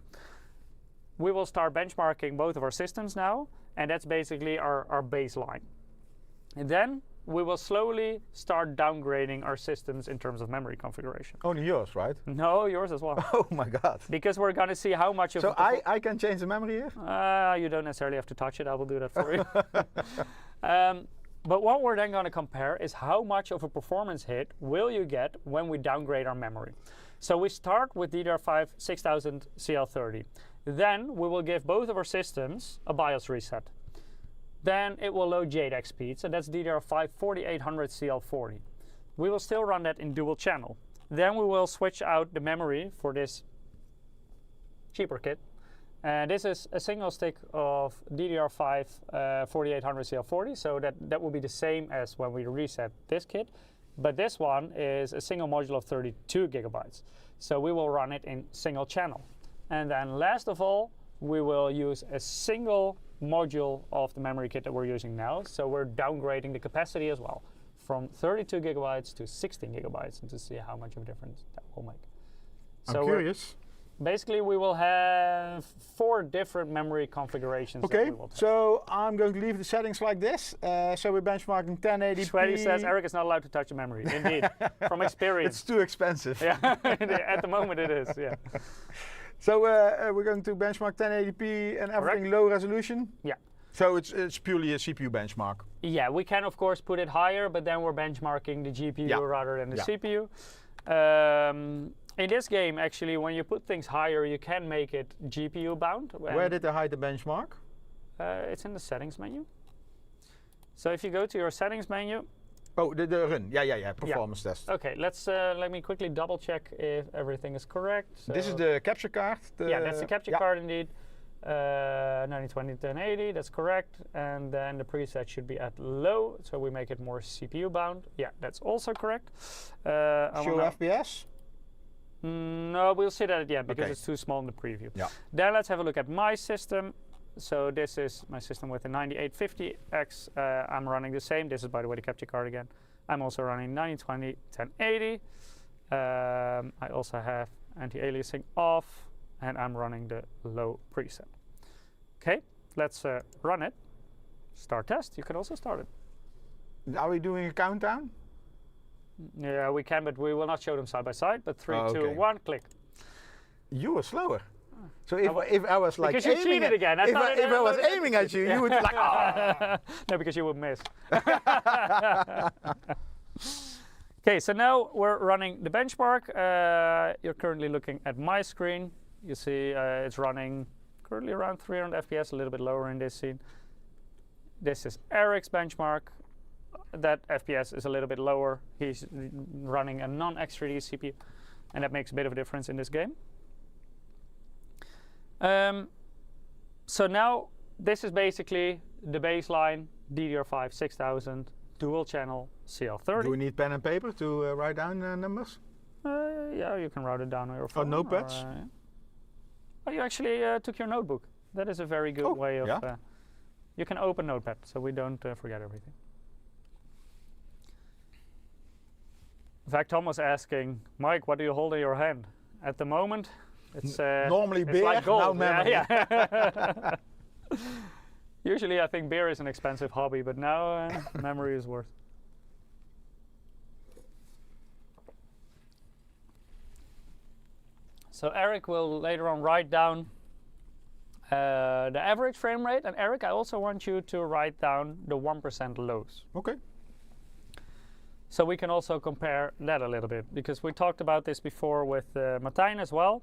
We will start benchmarking both of our systems now, and that's basically our baseline. And then we will slowly start downgrading our systems in terms of memory configuration. Only yours, right? No, yours as well. Oh my God. Because we're going to see how much of So I can change the memory here? You don't necessarily have to touch it. I will do that for you. But what we're then going to compare is how much of a performance hit will you get when we downgrade our memory. So we start with DDR5 6000 CL30. Then we will give both of our systems a BIOS reset. Then it will load JADEC speeds, and that's DDR5 4800 CL40. We will still run that in dual channel. Then we will switch out the memory for this cheaper kit. And this is a single stick of DDR5 4800 CL40, so that will be the same as when we reset this kit. But this one is a single module of 32 gigabytes. So we will run it in single channel. And then last of all, we will use a single module of the memory kit that we're using now. So we're downgrading the capacity as well from 32 gigabytes to 16 gigabytes, and to see how much of a difference that will make. I'm curious. Basically, we will have 4 different memory configurations. Okay, so I'm going to leave the settings like this. So we're benchmarking 1080p. Sweaty says Eric is not allowed to touch the memory. Indeed, from experience. It's too expensive. Yeah, at the moment it is, yeah. So we're going to benchmark 1080p and everything low resolution? Yeah. So it's purely a CPU benchmark? Yeah, we can of course put it higher, but then we're benchmarking the GPU rather than the CPU. In this game, actually, when you put things higher, you can make it GPU bound. Where did they hide the benchmark? It's in the settings menu. So if you go to your settings menu. Oh, the run. Yeah. Performance test. Okay, let me quickly double check if everything is correct. So this is the capture card? Yeah, that's the capture card indeed. 1920 1080, that's correct. And then the preset should be at low, so we make it more CPU bound. Yeah, that's also correct. Show FPS? No, we'll see that at the end because it's too small in the preview. Yeah. Then let's have a look at my system. So this is my system with a 9850X. I'm running the same. This is, by the way, the capture card again. I'm also running 1920 1080. I also have anti-aliasing off, and I'm running the low preset. Okay, let's run it. Start test. You can also start it. Are we doing a countdown? Yeah, we can, but we will not show them side by side. But 3, 2, 1, click. You were slower. So if I was like because you cheated again. If I was aiming at you, you would be like, oh. No, because you would miss. Okay, so now we're running the benchmark. You're currently looking at my screen. You see it's running currently around 300 FPS, a little bit lower in this scene. This is Eric's benchmark. That FPS is a little bit lower. He's running a non-X3D CPU, and that makes a bit of a difference in this game. So now this is basically the baseline DDR5 6000 dual channel CL30. Do we need pen and paper to write down numbers? Yeah, you can write it down on your phone. Oh, notepads? Oh, you actually took your notebook. That is a very good way of... you can open Notepad, so we don't forget everything. In fact, Tom was asking, Mike, what do you hold in your hand? At the moment, it's normally beer, like gold. now memory. Yeah. Usually I think beer is an expensive hobby, but now memory is worth. So Eric will later on write down the average frame rate. And Eric, I also want you to write down the 1% lows. Okay. So we can also compare that a little bit, because we talked about this before with Martijn as well.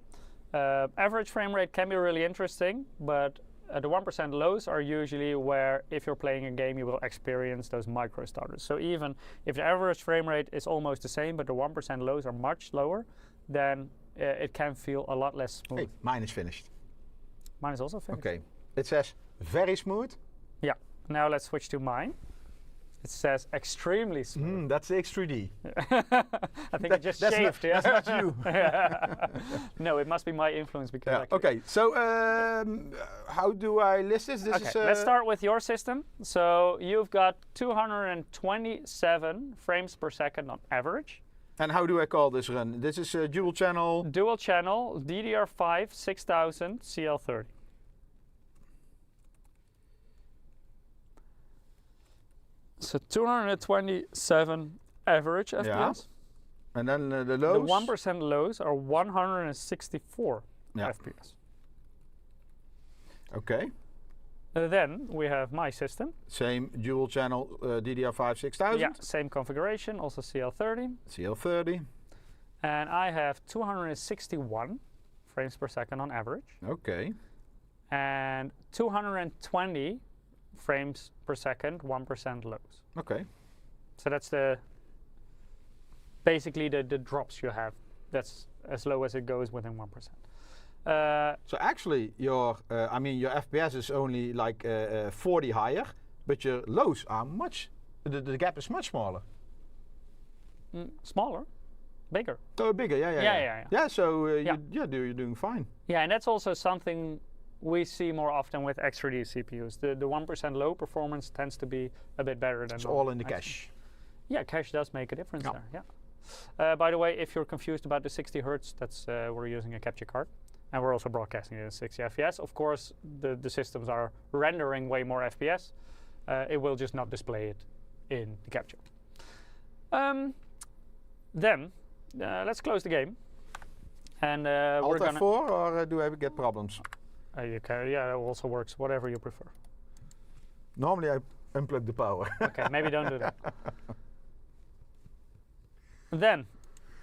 Average frame rate can be really interesting, but the 1% lows are usually where, if you're playing a game, you will experience those micro stutters. So even if the average frame rate is almost the same, but the 1% lows are much lower, then it can feel a lot less smooth. Hey, mine is finished. Mine is also finished. Okay. It says very smooth. Yeah. Now let's switch to mine. It says extremely smooth. That's the X3D. I think it just shaved. That's not you. No, it must be my influence because. Okay, so how do I list this? Let's start with your system. So you've got 227 frames per second on average. And how do I call this run? This is a dual channel. Dual channel DDR5 6000 CL30. So 227 average FPS. And then the lows? The 1% lows are 164 FPS. Okay. Then we have my system. Same dual channel DDR5 6000? Yeah, same configuration, also CL30. CL30. And I have 261 frames per second on average. Okay. And 220 frames per second, 1% lows. Okay. So that's basically the drops you have. That's as low as it goes within 1%. So actually, your FPS is only like 40 higher, but your lows are the gap is much smaller. Smaller? Bigger? Oh, bigger, yeah. Yeah, so you're doing fine. Yeah, and that's also something we see more often with X3D CPUs. The 1% low performance tends to be a bit better than. It's all in the cache. Yeah, cache does make a difference there. Yeah. By the way, if you're confused about the 60 Hertz, that's we're using a capture card, and we're also broadcasting it at 60 FPS. Of course, the systems are rendering way more FPS. It will just not display it in the capture. Then let's close the game. And we're Alt gonna. F4 or do I get problems? You can, yeah, it also works. Whatever you prefer. Normally I unplug the power. Okay, maybe don't do that. Then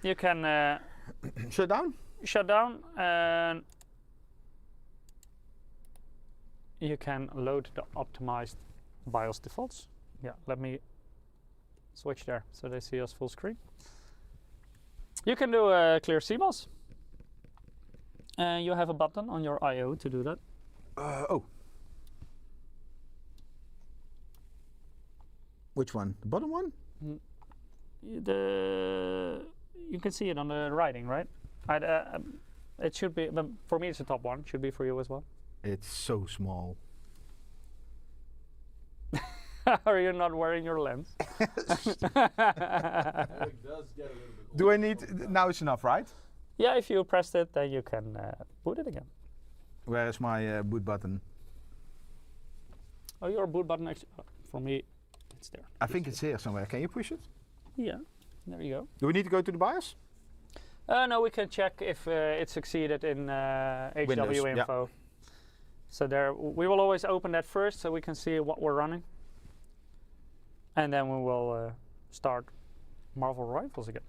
you can Shut down? shut down and you can load the optimized BIOS defaults. Yeah, let me switch there so they see us full screen. You can do a clear CMOS. And you have a button on your I/O to do that. Oh. Which one? The bottom one? You can see it on the writing, right? It should be, but for me it's the top one. Should be for you as well. It's so small. Are you not wearing your lens? It does get a little bit Do I need, now it's enough, right? Yeah, if you pressed it, then you can boot it again. Where is my boot button? Oh, your boot button actually, for me, it's there. I think it's here somewhere. Can you push it? Yeah, there you go. Do we need to go to the BIOS? No, we can check if it succeeded in HW Windows, yeah. info. So there, we will always open that first so we can see what we're running. And then we will start Marvel Rivals again.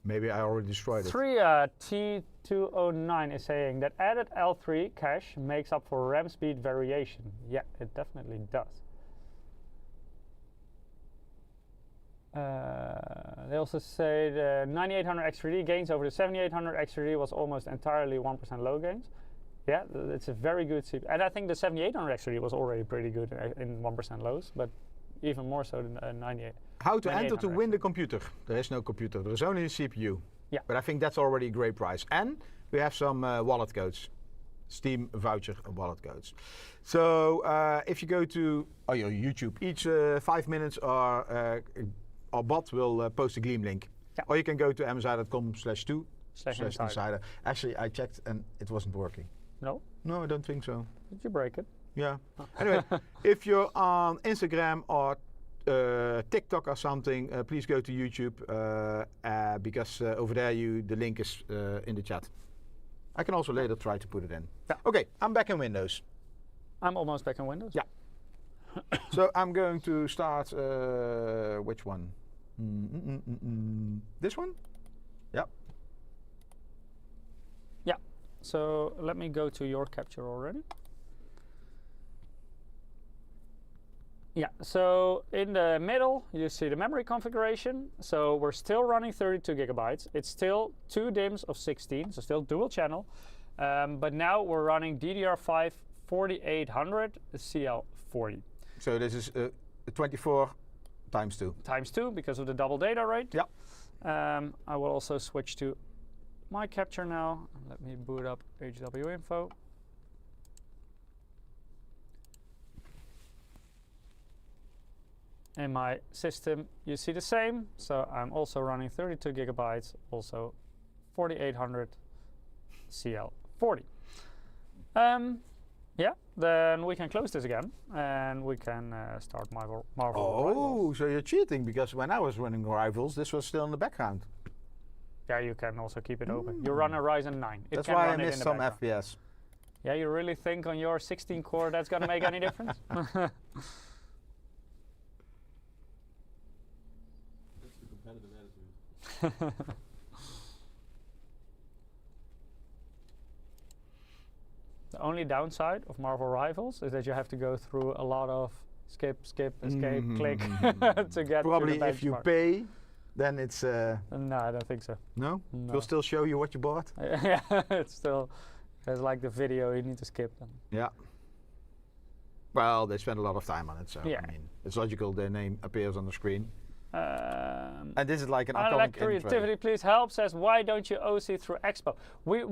Maybe I already destroyed it. T209 is saying that added L3 cache makes up for RAM speed variation. Yeah, it definitely does. They also say the 9800 X3D gains over the 7800 X3D was almost entirely 1% low gains. Yeah, it's a very good CPU. And I think the 7800 X3D was already pretty good in 1% lows, but even more so than 98. How to enter to 9800 win the computer? There is no computer, there is only a CPU. Yeah. But I think that's already a great price. And we have some wallet codes, Steam voucher wallet codes. So if you go to your YouTube, each 5 minutes our bot will post a Gleam link. Yeah. Or you can go to msi.com/insider. Actually, I checked and it wasn't working. No? No, I don't think so. Did you break it? Yeah. Anyway, if you're on Instagram or TikTok or something, please go to YouTube because over there the link is in the chat. I can also later try to put it in. Yeah. Okay, I'm back in Windows. I'm almost back in Windows. Yeah. So I'm going to start, which one? This one? Yep. Yeah. So let me go to your capture already. Yeah, so in the middle, you see the memory configuration. So we're still running 32 gigabytes. It's still 2 DIMMs of 16, so still dual channel. But now we're running DDR5 4800 CL40. So this is 24 times 2. Times 2 because of the double data rate. Yeah. I will also switch to my capture now. Let me boot up HW info. In my system, you see the same. So I'm also running 32 gigabytes, also 4800 CL40. Yeah, then we can close this again and we can start Marvel Rivals. So you're cheating because when I was running Rivals, this was still in the background. Yeah, you can also keep it open. You run a Ryzen 9. That's why I missed some FPS. Yeah, you really think on your 16 core that's going to make any difference? The only downside of Marvel Rivals is that you have to go through a lot of skip, escape, click to get Probably to the benchmark. if you pay, then it's... No, I don't think so. No? No. We'll still show you what you bought? Yeah, it's still, it's like the video you need to skip them. Yeah. Well, they spend a lot of time on it, so yeah. I mean, it's logical their name appears on the screen. And this is like an I upcoming like creativity, please help, says, why don't you OC through Expo? We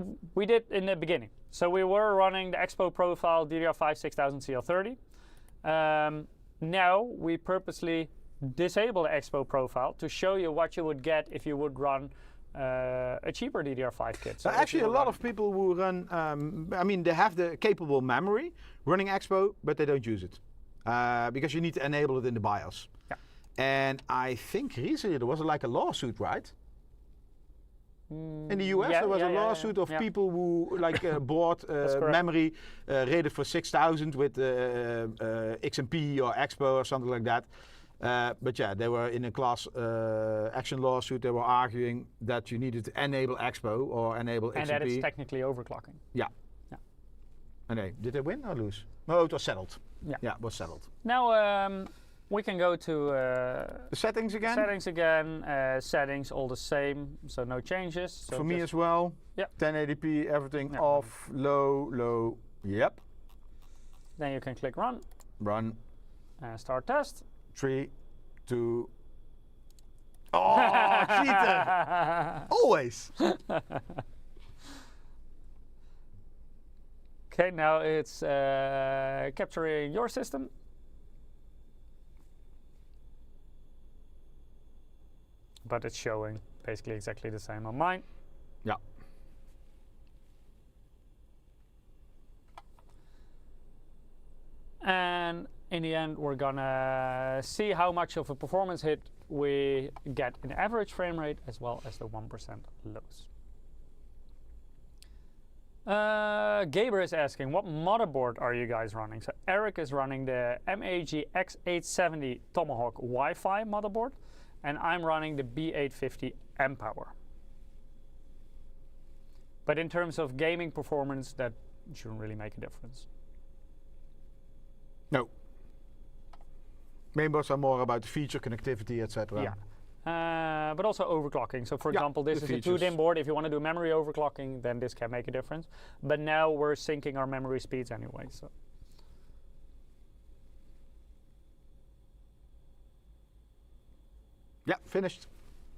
did in the beginning. So we were running the Expo profile DDR5 6000 CL30. Now we purposely disable the Expo profile to show you what you would get if you would run a cheaper DDR5 kit. So actually, a lot of people who run, I mean, they have the capable memory running Expo, but they don't use it because you need to enable it in the BIOS. Yeah. And I think recently there was like a lawsuit, right? In the US, there was a lawsuit of people who bought memory rated for 6,000 with XMP or Expo or something like that. But yeah, they were in a class action lawsuit. They were arguing that you needed to enable Expo or enable XMP. And that it's technically overclocking. Yeah. And did they win or lose? No, it was settled. Yeah, it was settled. Now we can go to the settings again. Settings all the same, so no changes. So for me as well. Yeah. 1080p, everything off, low. Yep. Then you can click run. Run. Start test. 3, 2. Oh, cheater! Always. Okay, now it's capturing your system. But it's showing basically exactly the same on mine. Yeah. And in the end, we're gonna see how much of a performance hit we get in average frame rate as well as the 1% lows. Gaber is asking, what motherboard are you guys running? So Eric is running the MAG X870 Tomahawk Wi-Fi motherboard, and I'm running the B850 M-Power. But in terms of gaming performance, that shouldn't really make a difference. No. Mainboards are more about the feature, connectivity, etc. Yeah. But also overclocking. So for example, this is a 2-DIMM board. If you want to do memory overclocking, then this can make a difference. But now we're syncing our memory speeds anyway. So. Yeah, finished.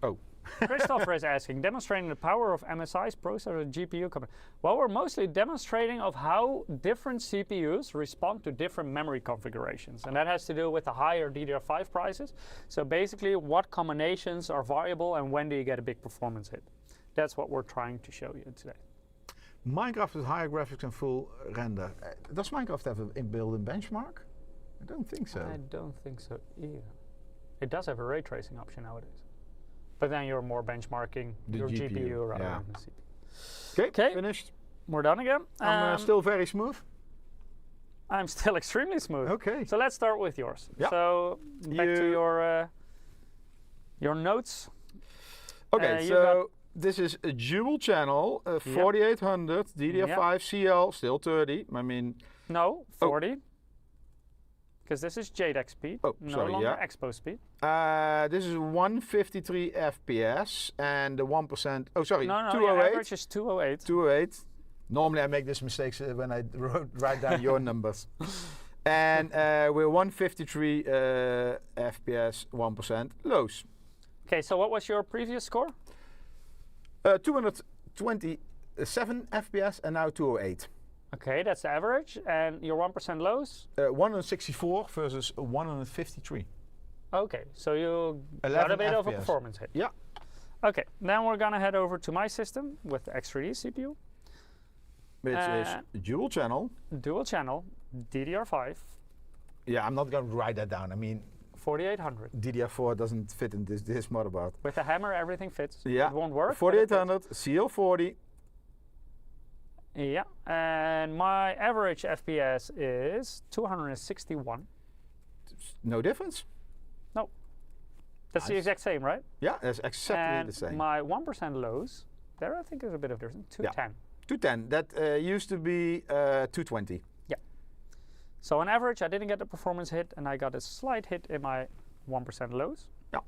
Oh. Christopher is asking, demonstrating the power of MSI's processor GPU. Well, we're mostly demonstrating of how different CPUs respond to different memory configurations. And that has to do with the higher DDR5 prices. So basically, what combinations are viable and when do you get a big performance hit? That's what we're trying to show you today. Minecraft with higher graphics and full render. Does Minecraft have an built-in benchmark? I don't think so. I don't think so either. It does have a ray tracing option nowadays. But then you're more benchmarking your GPU rather than the CPU. Okay, finished. We're done again. I'm still very smooth. I'm still extremely smooth. Okay. So let's start with yours. Yep. So back to your notes. Okay, so this is a dual channel, 4800 DDR5 CL, still 30. I mean. No, 40. Because this is JEDEC speed, no longer Expo speed. This is 153 FPS and the 1%. Oh, sorry, no, 208. Your average is 208. 208. Normally I make these mistakes when I write down your numbers. And we're 153 FPS, 1% lows. Okay, so what was your previous score? 227 FPS and now 208. Okay, that's the average. And your 1% lows? 164 versus 153. Okay, so you got a bit of a performance hit. Yeah. Okay, then we're gonna head over to my system with the X3D CPU. Which is dual channel. Dual channel, DDR5. Yeah, I'm not going to write that down. I mean, 4800. DDR4 doesn't fit in this motherboard. With a hammer, everything fits. Yeah. It won't work. 4800, CL40. Yeah, and my average FPS is 261. No difference? No. That's the exact same, right? Yeah, that's exactly the same. My 1% lows, there I think there's a bit of difference. 210. Yeah. 210. That used to be 220. Yeah. So on average, I didn't get the performance hit, and I got a slight hit in my 1% lows. Yeah.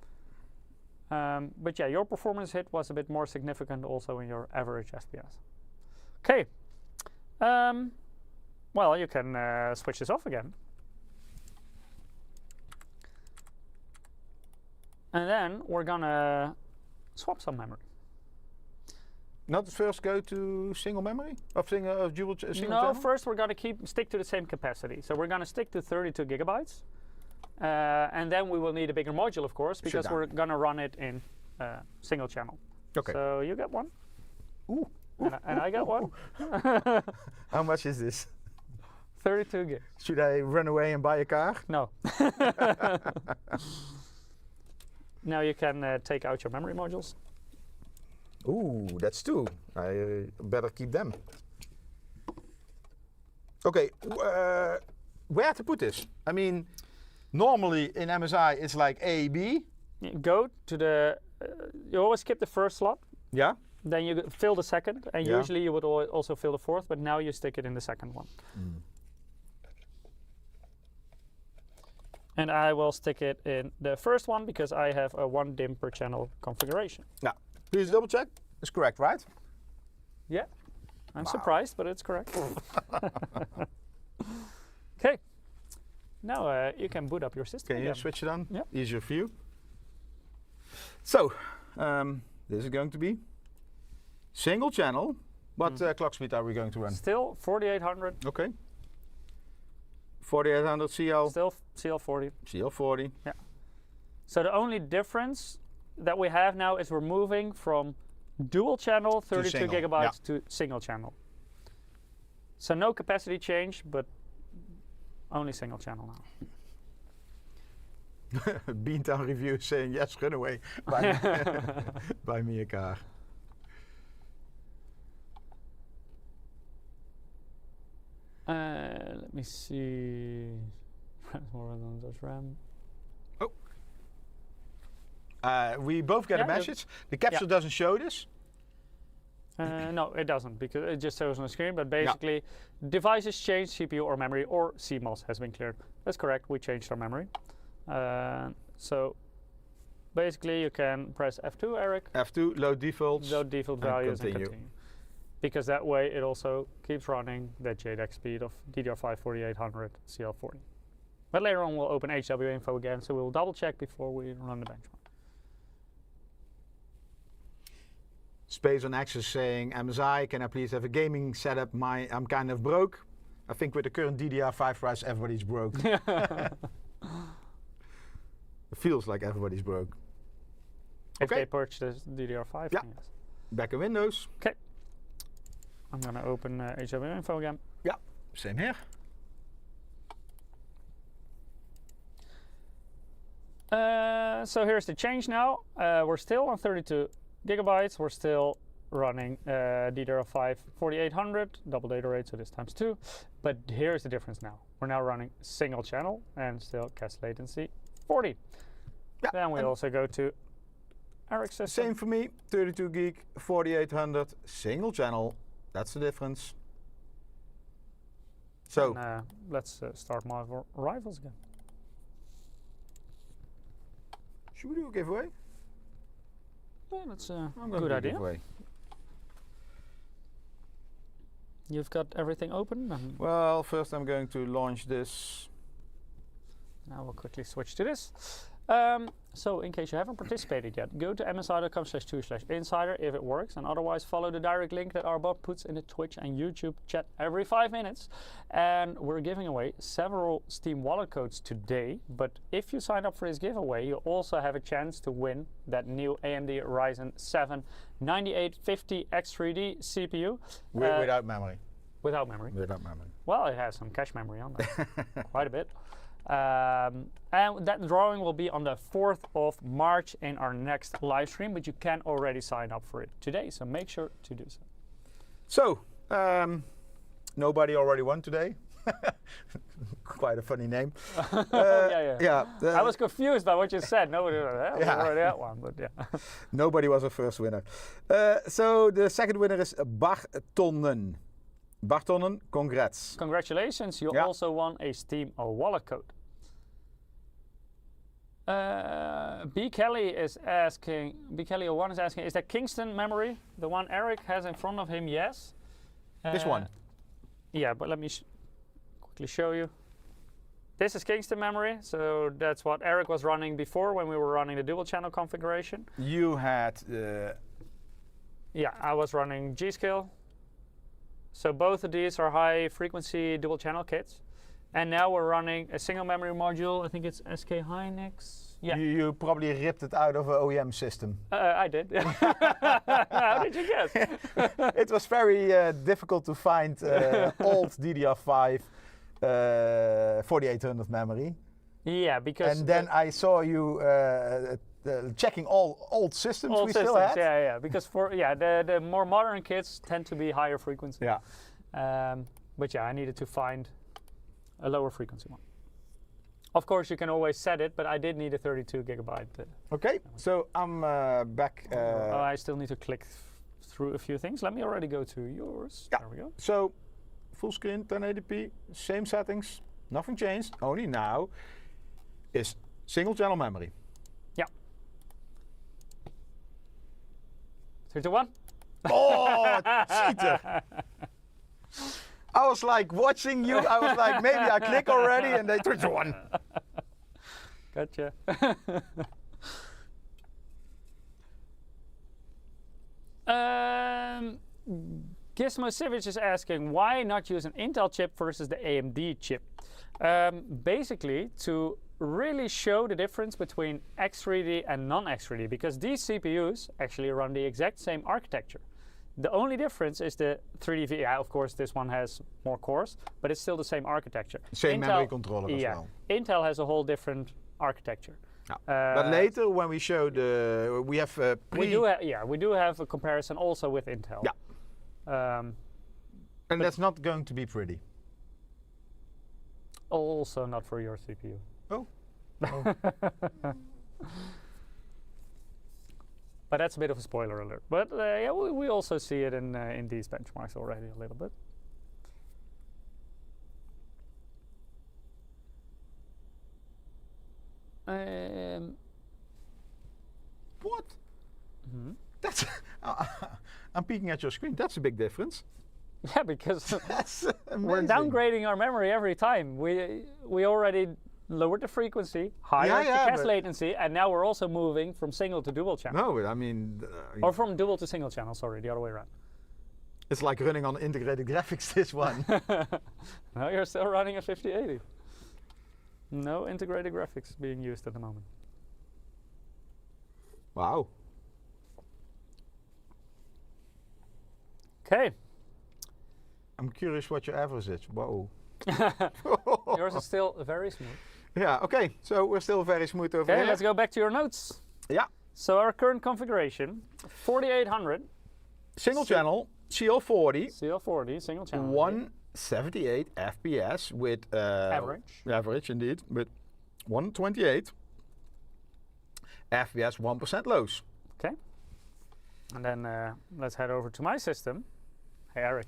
But yeah, your performance hit was a bit more significant also in your average FPS. Okay. Well, you can switch this off again. And then we're gonna swap some memory. Not first go to single memory? Of dual single No, channel? first we're gonna stick to the same capacity. So we're gonna stick to 32 gigabytes. And then we will need a bigger module, of course, because we're gonna run it in single channel. Okay. So you get one. Ooh. And I got one. How much is this? 32 gigs. Should I run away and buy a car? No. Now you can take out your memory modules. Ooh, that's two. I better keep them. Okay, where to put this? I mean, normally in MSI it's like A, B. You go to the, you always skip the first slot. Yeah. Then you fill the second, and Yeah. usually you would also fill the fourth, but now you stick it in the second one. And I will stick it in the first one because I have a 1 DIMM per channel configuration. Now, please double check. It's correct, right? Yeah, I'm surprised, but it's correct. Okay, now you can boot up your system. Can you again. switch it on? Yep. Easier for you. So, this is going to be single channel. What clock speed are we going to run? Still 4800, Okay. 4800 CL. still CL40. CL40. Yeah. So the only difference that we have now is we're moving from dual channel 32 single, gigabytes to single channel. So no capacity change, but only single channel now. Beantown review saying yes, run away. Buy me a car. Let me see. More than just RAM. We both get a Yeah, message. The capsule doesn't show this. No, it doesn't because it just shows on the screen. But basically, devices changed CPU or memory or CMOS has been cleared. That's correct. We changed our memory. So basically, you can press F2, Eric. F2, load defaults. Load default and values and continue. continue. Because that way it also keeps running the JDEC speed of DDR5 4800 CL40. But later on we'll open HW info again, so we'll double check before we run the benchmark. Space on Access saying, MSI, can I please have a gaming setup? I'm kind of broke. I think with the current DDR5 price, everybody's broke. It feels like everybody's broke. If Okay. they purchase DDR5, Yeah. yes. Back in Windows. Okay. I'm gonna open HW info again. Yeah, same here. So here's the change now. We're still on 32 gigabytes. We're still running DDR5 4800, double data rate, so this times 2. But here's the difference now. We're now running single channel and still cache latency 40. Yeah, Then we also go to Eric's system. Same for me, 32 gig, 4800, single channel. That's the difference. So, And, let's start my rivals again. should we do a giveaway? Yeah, that's a I'm gonna good do a idea. giveaway. You've got everything open. And Well, first I'm going to launch this. now we'll quickly switch to this. So in case you haven't participated yet, go to msi.com/2/insider if it works, and otherwise follow the direct link that our bot puts in the Twitch and YouTube chat every 5 minutes. And we're giving away several Steam wallet codes today, but if you sign up for this giveaway, you also have a chance to win that new AMD Ryzen 7 9850 X3D CPU. Without memory. Without memory. Without memory. Well, it has some cache memory on there, quite a bit. And that drawing will be on the 4th of March in our next live stream, but you can already sign up for it today, so make sure to do so. So, nobody already won today. Quite a funny name. Yeah. I was confused by what you said. Nobody already had one, but yeah. Nobody was a first winner. So the second winner is Bartonnen. Bartonnen, congrats. Congratulations, you also won a Steam wallet code. B Kelly is asking, B Kelly01 is asking, is that Kingston memory? The one Eric has in front of him, yes. This one? Yeah, but let me quickly show you. This is Kingston memory, so that's what Eric was running before when we were running the dual channel configuration. You had... Yeah, I was running G-Skill. So both of these are high frequency dual channel kits. And now we're running a single memory module. I think it's SK Hynix. Yeah. You probably ripped it out of an OEM system. I did. How did you guess? It was very difficult to find old DDR5 4800 memory. Yeah, because... And then I saw you checking all old systems Old we systems, still had. yeah. Because the more modern kits tend to be higher frequency. Yeah. But yeah, I needed to find a lower frequency one. Of course, you can always set it, but I did need a 32 gigabyte. Okay, so I'm back. I still need to click through a few things. Let me already go to yours. Yeah. There we go. So, full screen, 1080p, same settings, nothing changed. Only now is single channel memory. Yeah. 3, 2, 1. Oh, cheater! I was like watching you. I was like, maybe I click already, and they 3, 2, 1. Gotcha. Gizmo Civic is asking, why not use an Intel chip versus the AMD chip? Basically, to really show the difference between X3D and non-X3D, because these CPUs actually run the exact same architecture. The only difference is the 3D. Yeah, of course, this one has more cores, but it's still the same architecture. Same memory controller as well. Intel has a whole different architecture. But later, when we show the, we have we do have a comparison also with Intel. Yeah. And that's not going to be pretty. Also not for your CPU. Oh. But that's a bit of a spoiler alert. But yeah, we also see it in these benchmarks already a little bit. What? That's. I'm peeking at your screen. That's a big difference. Yeah, because That's we're amazing. downgrading our memory every time. We already lowered the frequency, higher the cache latency, and now we're also moving from single to dual channel. No, but I mean, Or from dual to single channel, sorry, the other way around. it's like running on integrated graphics, this one. No, you're still running a 5080. No integrated graphics being used at the moment. Wow. Okay. I'm curious what your average is. Whoa. Yours is still very smooth. Yeah, okay. So we're still very smooth over Okay, here. let's go back to your notes. Yeah. So our current configuration, 4800. Single channel, CL40. CL40, single channel. 178 FPS with... Average. Average, indeed. With 128 FPS, 1% lows. Okay. And then let's head over to my system. Hey, Eric.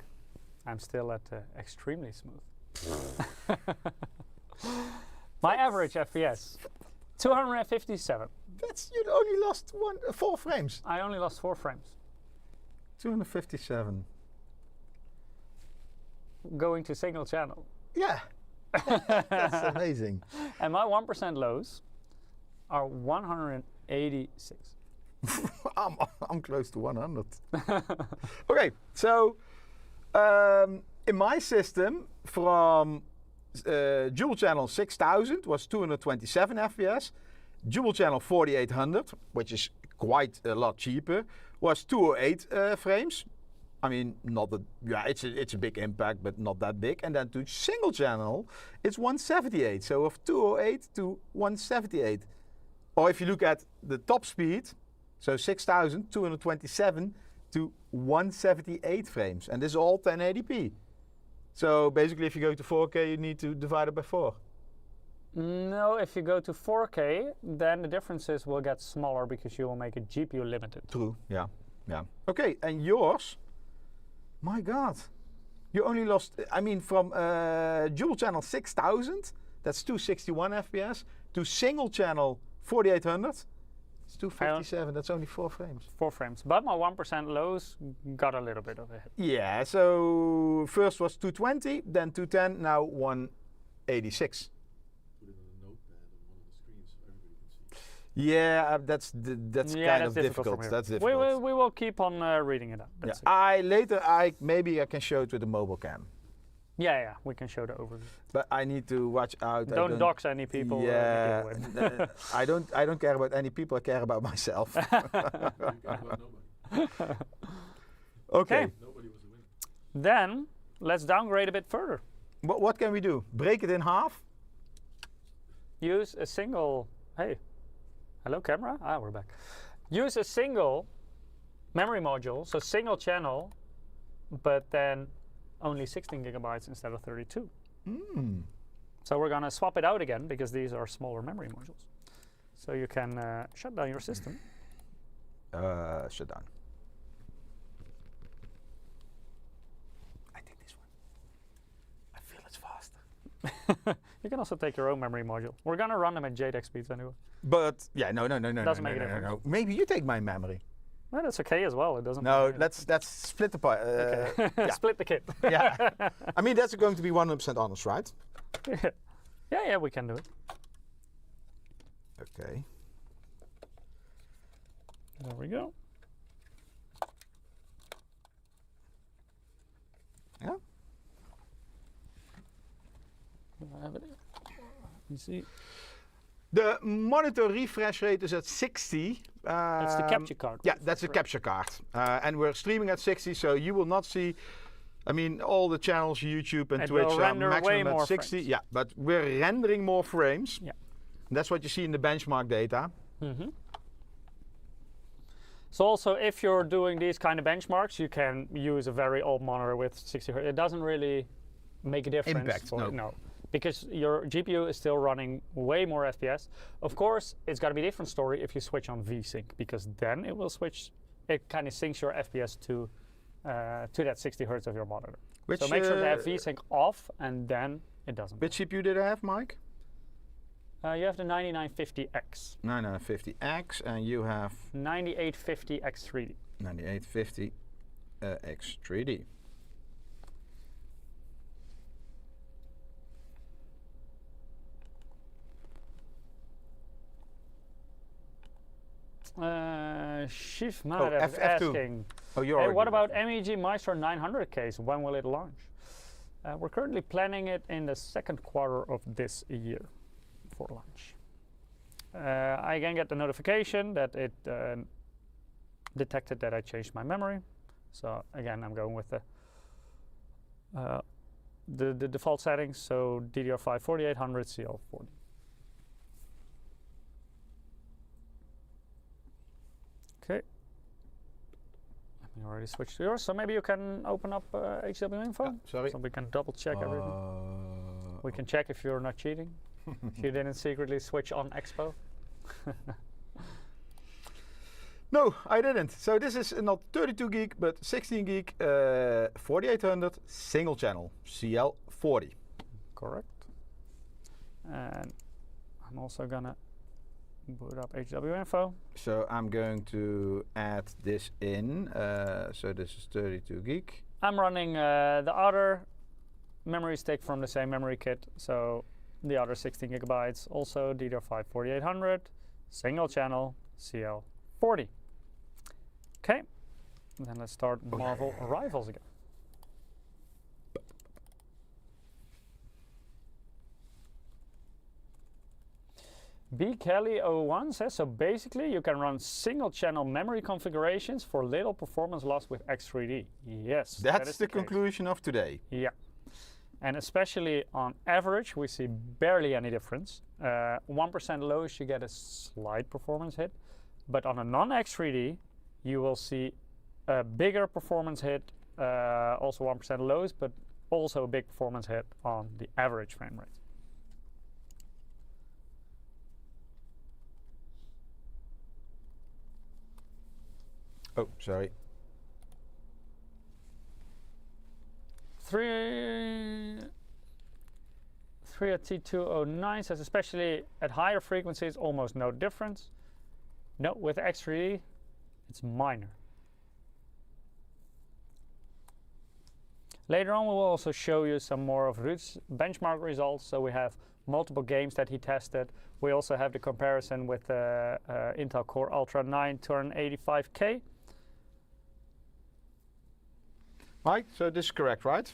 I'm still at extremely smooth. My average FPS, 257. That's, you only lost 4 frames. I only lost 4 frames. 257. Going to single channel. Yeah. That's amazing. And my 1% lows are 186. I'm close to 100. Okay, so in my system, from dual channel 6000 was 227 FPS. Dual channel 4800, which is quite a lot cheaper, was 208 frames. I mean, not that, yeah, it's a big impact, but not that big. And then to single channel, it's 178. So of 208 to 178. Or if you look at the top speed, so 6227 to 178 frames. And this is all 1080p. So basically, if you go to 4K, you need to divide it by 4. No, if you go to 4K, then the differences will get smaller because you will make it GPU limited. True, yeah, yeah. Okay, and yours, my God, you only lost, I mean, from dual channel 6000, that's 261 FPS, to single channel 4800, it's 257, that's only 4 frames. 4 frames, but my 1% lows got a little bit of a hit. Yeah, so first was 220, then 210, now 186. Yeah, that's kind of difficult. That's difficult. We will keep on reading it up. Yeah. Maybe I can show it with the mobile cam. Yeah, we can show the overview. But I need to watch out. Don't dox any people. Yeah, I don't care about any people. I care about myself. Okay. Nobody was a winner. Then let's downgrade a bit further. What can we do? Break it in half? Use a single. Hey. Hello, camera. Ah, we're back. Use a single memory module, so single channel, but then only 16 gigabytes instead of 32. So we're gonna swap it out again because these are smaller memory modules. So you can shut down your system. Shut down. I think this one. I feel it's faster. You can also take your own memory module. We're gonna run them at JDEC speeds anyway. But yeah, no. Doesn't make a difference. Maybe you take my memory. Well, that's okay as well. It doesn't. No, let's split the part. Okay. Yeah. Split the kit. Yeah. I mean, that's going to be 100% honest, right? Yeah, we can do it. Okay. There we go. Yeah. I have it. You see. The monitor refresh rate is at 60. That's the capture card. Yeah, that's a capture card. And we're streaming at 60, so you will not see, I mean, all the channels, YouTube and It Twitch will are render way maximum more at 60. frames. Yeah, but we're rendering more frames. Yeah. And that's what you see in the benchmark data. So also, if you're doing these kind of benchmarks, you can use a very old monitor with 60 Hz. It doesn't really make a difference. Impact, no. Because your GPU is still running way more FPS. Of course, it's got to be a different story if you switch on VSync, because then it will switch. It kind of syncs your FPS to that 60 Hz of your monitor. So make sure to have VSync off, and then it doesn't. Which CPU did I have, Mike? You have the 9950X. 9950X, and you have 9850X3D. 9850 X3D. Shiv Mahadev is F2. asking, Oh, you're hey, what about MEG Maestro 900 case? When will it launch? We're currently planning it in the second quarter of this year for launch. I again get the notification that it detected that I changed my memory. So again, I'm going with the default settings. So DDR5 4800 CL40. Okay. Let me already switch to yours. So maybe you can open up HW info. Sorry. So we can double check everything. We can check if you're not cheating. If you didn't secretly switch on Expo. No, I didn't. So this is not 32 gig, but 16 gig, 4800 single channel, CL40. Correct. And I'm also gonna boot up HW info. So I'm going to add this in. So this is 32 gig. I'm running the other memory stick from the same memory kit. So the other 16 gigabytes, also DDR5 4800, single channel, CL40. Okay, then let's start Marvel Rivals again. B Kelly 01 says, so basically you can run single channel memory configurations for little performance loss with X3D. Yes, That's the conclusion of today. Yeah. And especially on average, we see barely any difference. 1% lows, you get a slight performance hit. But on a non-X3D, you will see a bigger performance hit, also 1% lows, but also a big performance hit on the average frame rate. Oh, sorry. 3 at T209 says, especially at higher frequencies, almost no difference. No, with X3D, it's minor. Later on, we will also show you some more of Ruud's benchmark results. So we have multiple games that he tested. We also have the comparison with Intel Core Ultra 9 285K. Mike, so this is correct, right?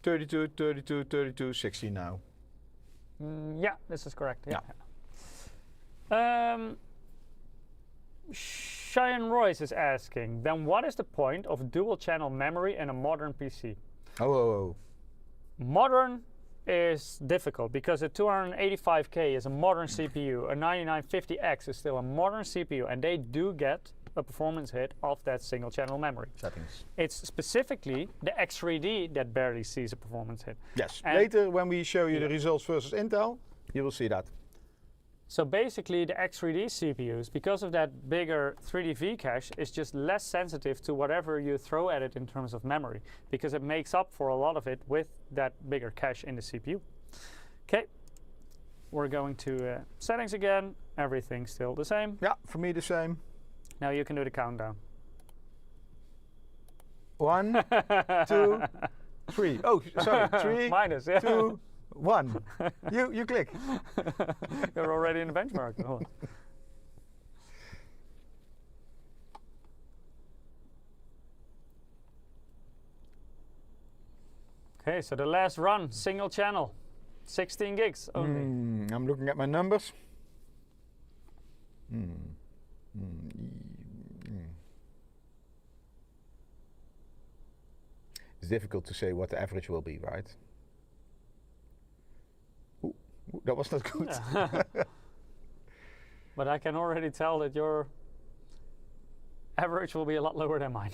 32, 32, 32, 60 now. Yeah, this is correct. Yeah. Cheyenne Royce is asking, then what is the point of dual channel memory in a modern PC? Oh. Modern is difficult because a 285K is a modern CPU, a 9950X is still a modern CPU, and they do get a performance hit of that single channel memory. Settings. It's specifically the X3D that barely sees a performance hit. Yes. And Later, when we show you the results versus Intel, you will see that. so basically the X3D CPUs, because of that bigger 3D V-cache, is just less sensitive to whatever you throw at it in terms of memory, because it makes up for a lot of it with that bigger cache in the CPU. Okay, we're going to settings again, everything's still the same. Yeah, for me the same. Now you can do the countdown. 1, 2, 3. Oh, sorry. 3, Minus, yeah. 2, 1. You click. You're already in the benchmark. Oh. Okay, so the last run, single channel, 16 gigs only. I'm looking at my numbers. It's difficult to say what the average will be, right? Ooh, that was not good. Yeah. But I can already tell that your average will be a lot lower than mine.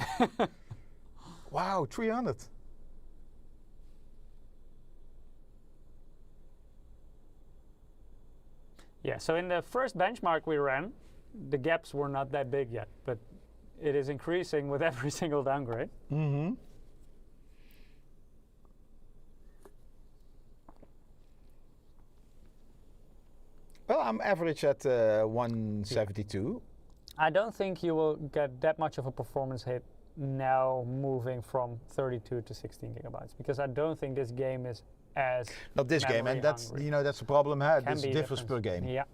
Wow, 300. Yeah, so in the first benchmark we ran, the gaps were not that big yet, but it is increasing with every single downgrade. Mm-hmm. Well, I'm average at 172. I don't think you will get that much of a performance hit now moving from 32 to 16 gigabytes, because I don't think this game is as Not this game, and that's hungry. you know that's the problem. Huh? Can This be differs different. per game. Yeah.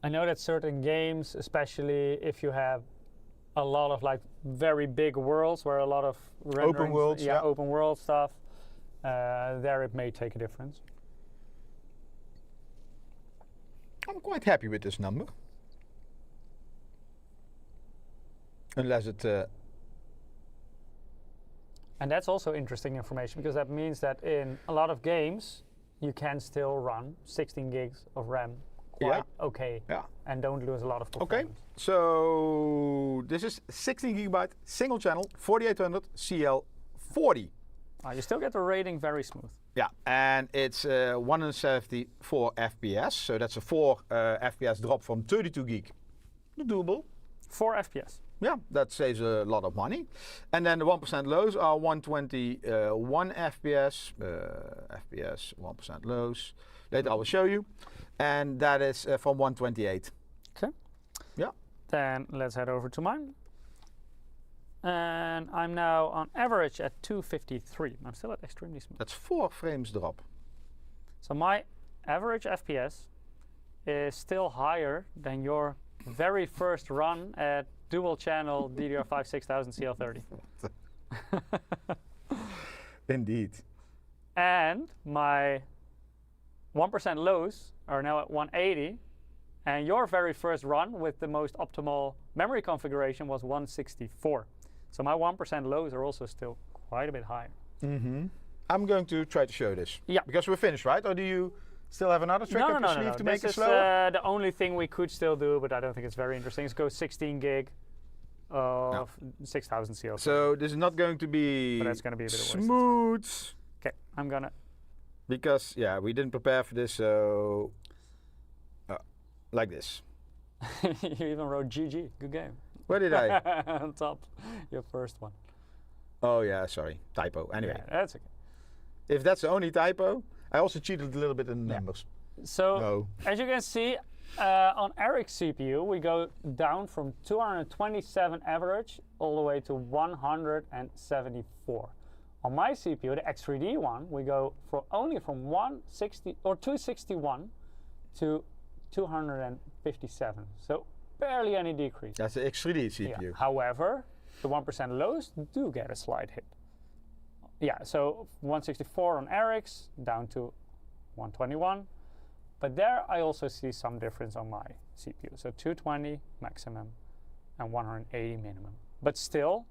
I know that certain games, especially if you have a lot of like very big worlds where a lot of renderings, worlds, yeah. open world stuff, there it may take a difference. I'm quite happy with this number. Unless it... And that's also interesting information, because that means that in a lot of games you can still run 16 gigs of RAM quite okay, and don't lose a lot of performance. Okay, so this is 16 gigabyte single channel 4800 CL40. You still get the rating very smooth. Yeah, and it's 174 FPS, so that's a 4 FPS drop from 32 gig. Doable. 4 FPS. Yeah, that saves a lot of money. And then the 1% lows are 121 FPS, 1% lows. Later I will show you. And that is from 128. Okay. Yeah. Then let's head over to mine. And I'm now on average at 253. I'm still at extremely smooth. That's 4 frames drop. So my average FPS is still higher than your very first run at dual channel DDR5 6000 CL30. Indeed. And my 1% lows are now at 180. And your very first run with the most optimal memory configuration was 164. So my 1% lows are also still quite a bit higher. Mm-hmm. I'm going to try to show this. Yeah. Because we're finished, right? Or do you still have another trick up your sleeve to make it This slower? is the only thing we could still do, but I don't think it's very interesting. Is go 16 gig of 6000 CL. So this is not going to be But that's going to be a bit of a waste of time. smooth. Okay, I'm gonna. Because, yeah, we didn't prepare for this, so like this. You even wrote GG. Good game. Where did I? On top, your first one. Oh, yeah, sorry. Typo. Anyway, Yeah, that's okay. if that's the only typo, I also cheated a little bit in the Yeah. numbers. So, No. as you can see, on Eric's CPU, we go down from 227 average all the way to 174. On my CPU, the X3D one, we go only from 160 or 261 to 257. So barely any decrease. That's the X3D CPU. Yeah. However, the 1% lows do get a slight hit. Yeah, so 164 on Eric's down to 121. But there I also see some difference on my CPU. So 220 maximum and 180 minimum. But still,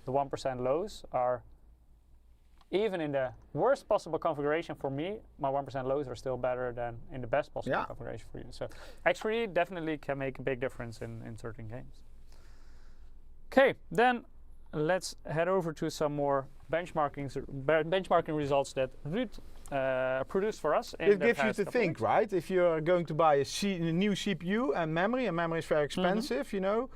the 1% lows are even in the worst possible configuration for me, my 1% lows are still better than in the best possible configuration for you. So X3D definitely can make a big difference in certain games. Okay, then let's head over to some more benchmarking results that Ruud produced for us. It gives you to think, right? If you're going to buy a new CPU and memory is very expensive, you know,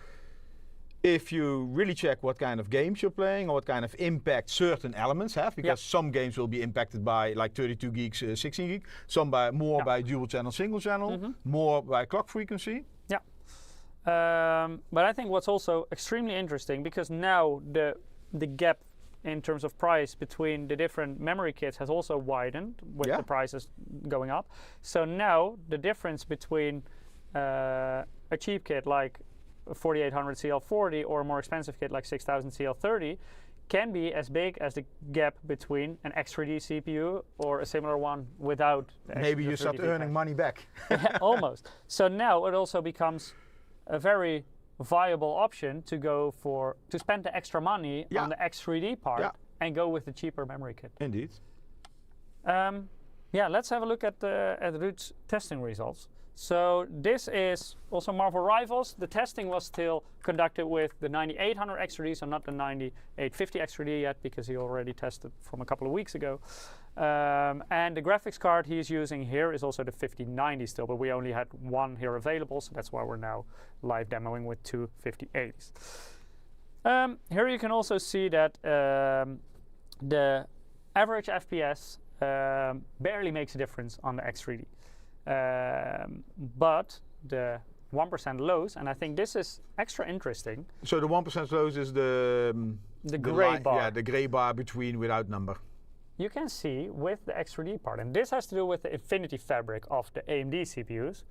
if you really check what kind of games you're playing or what kind of impact certain elements have, because some games will be impacted by like 32 gigs, 16 gig, some by more by dual channel, single channel, more by clock frequency. Yeah. But I think what's also extremely interesting, because now the gap in terms of price between the different memory kits has also widened with the prices going up. So now the difference between a cheap kit like 4800 CL40 or a more expensive kit like 6000 CL30 can be as big as the gap between an X3D CPU or a similar one without. Maybe you start earning money back. Almost. So now it also becomes a very viable option to go to spend the extra money on the X3D part and go with the cheaper memory kit. Indeed. Let's have a look at Ruud's testing results. So this is also Marvel Rivals. The testing was still conducted with the 9800 X3D, so not the 9850 X3D yet, because he already tested from a couple of weeks ago. And the graphics card he's using here is also the 5090 still, but we only had one here available, so that's why we're now live demoing with two 5080s. Here you can also see that the average FPS barely makes a difference on the X3D. But the 1% lows, and I think this is extra interesting. So the 1% lows is the gray bar. Yeah, the gray bar between without number. You can see with the X3D part, and this has to do with the Infinity Fabric of the AMD CPUs,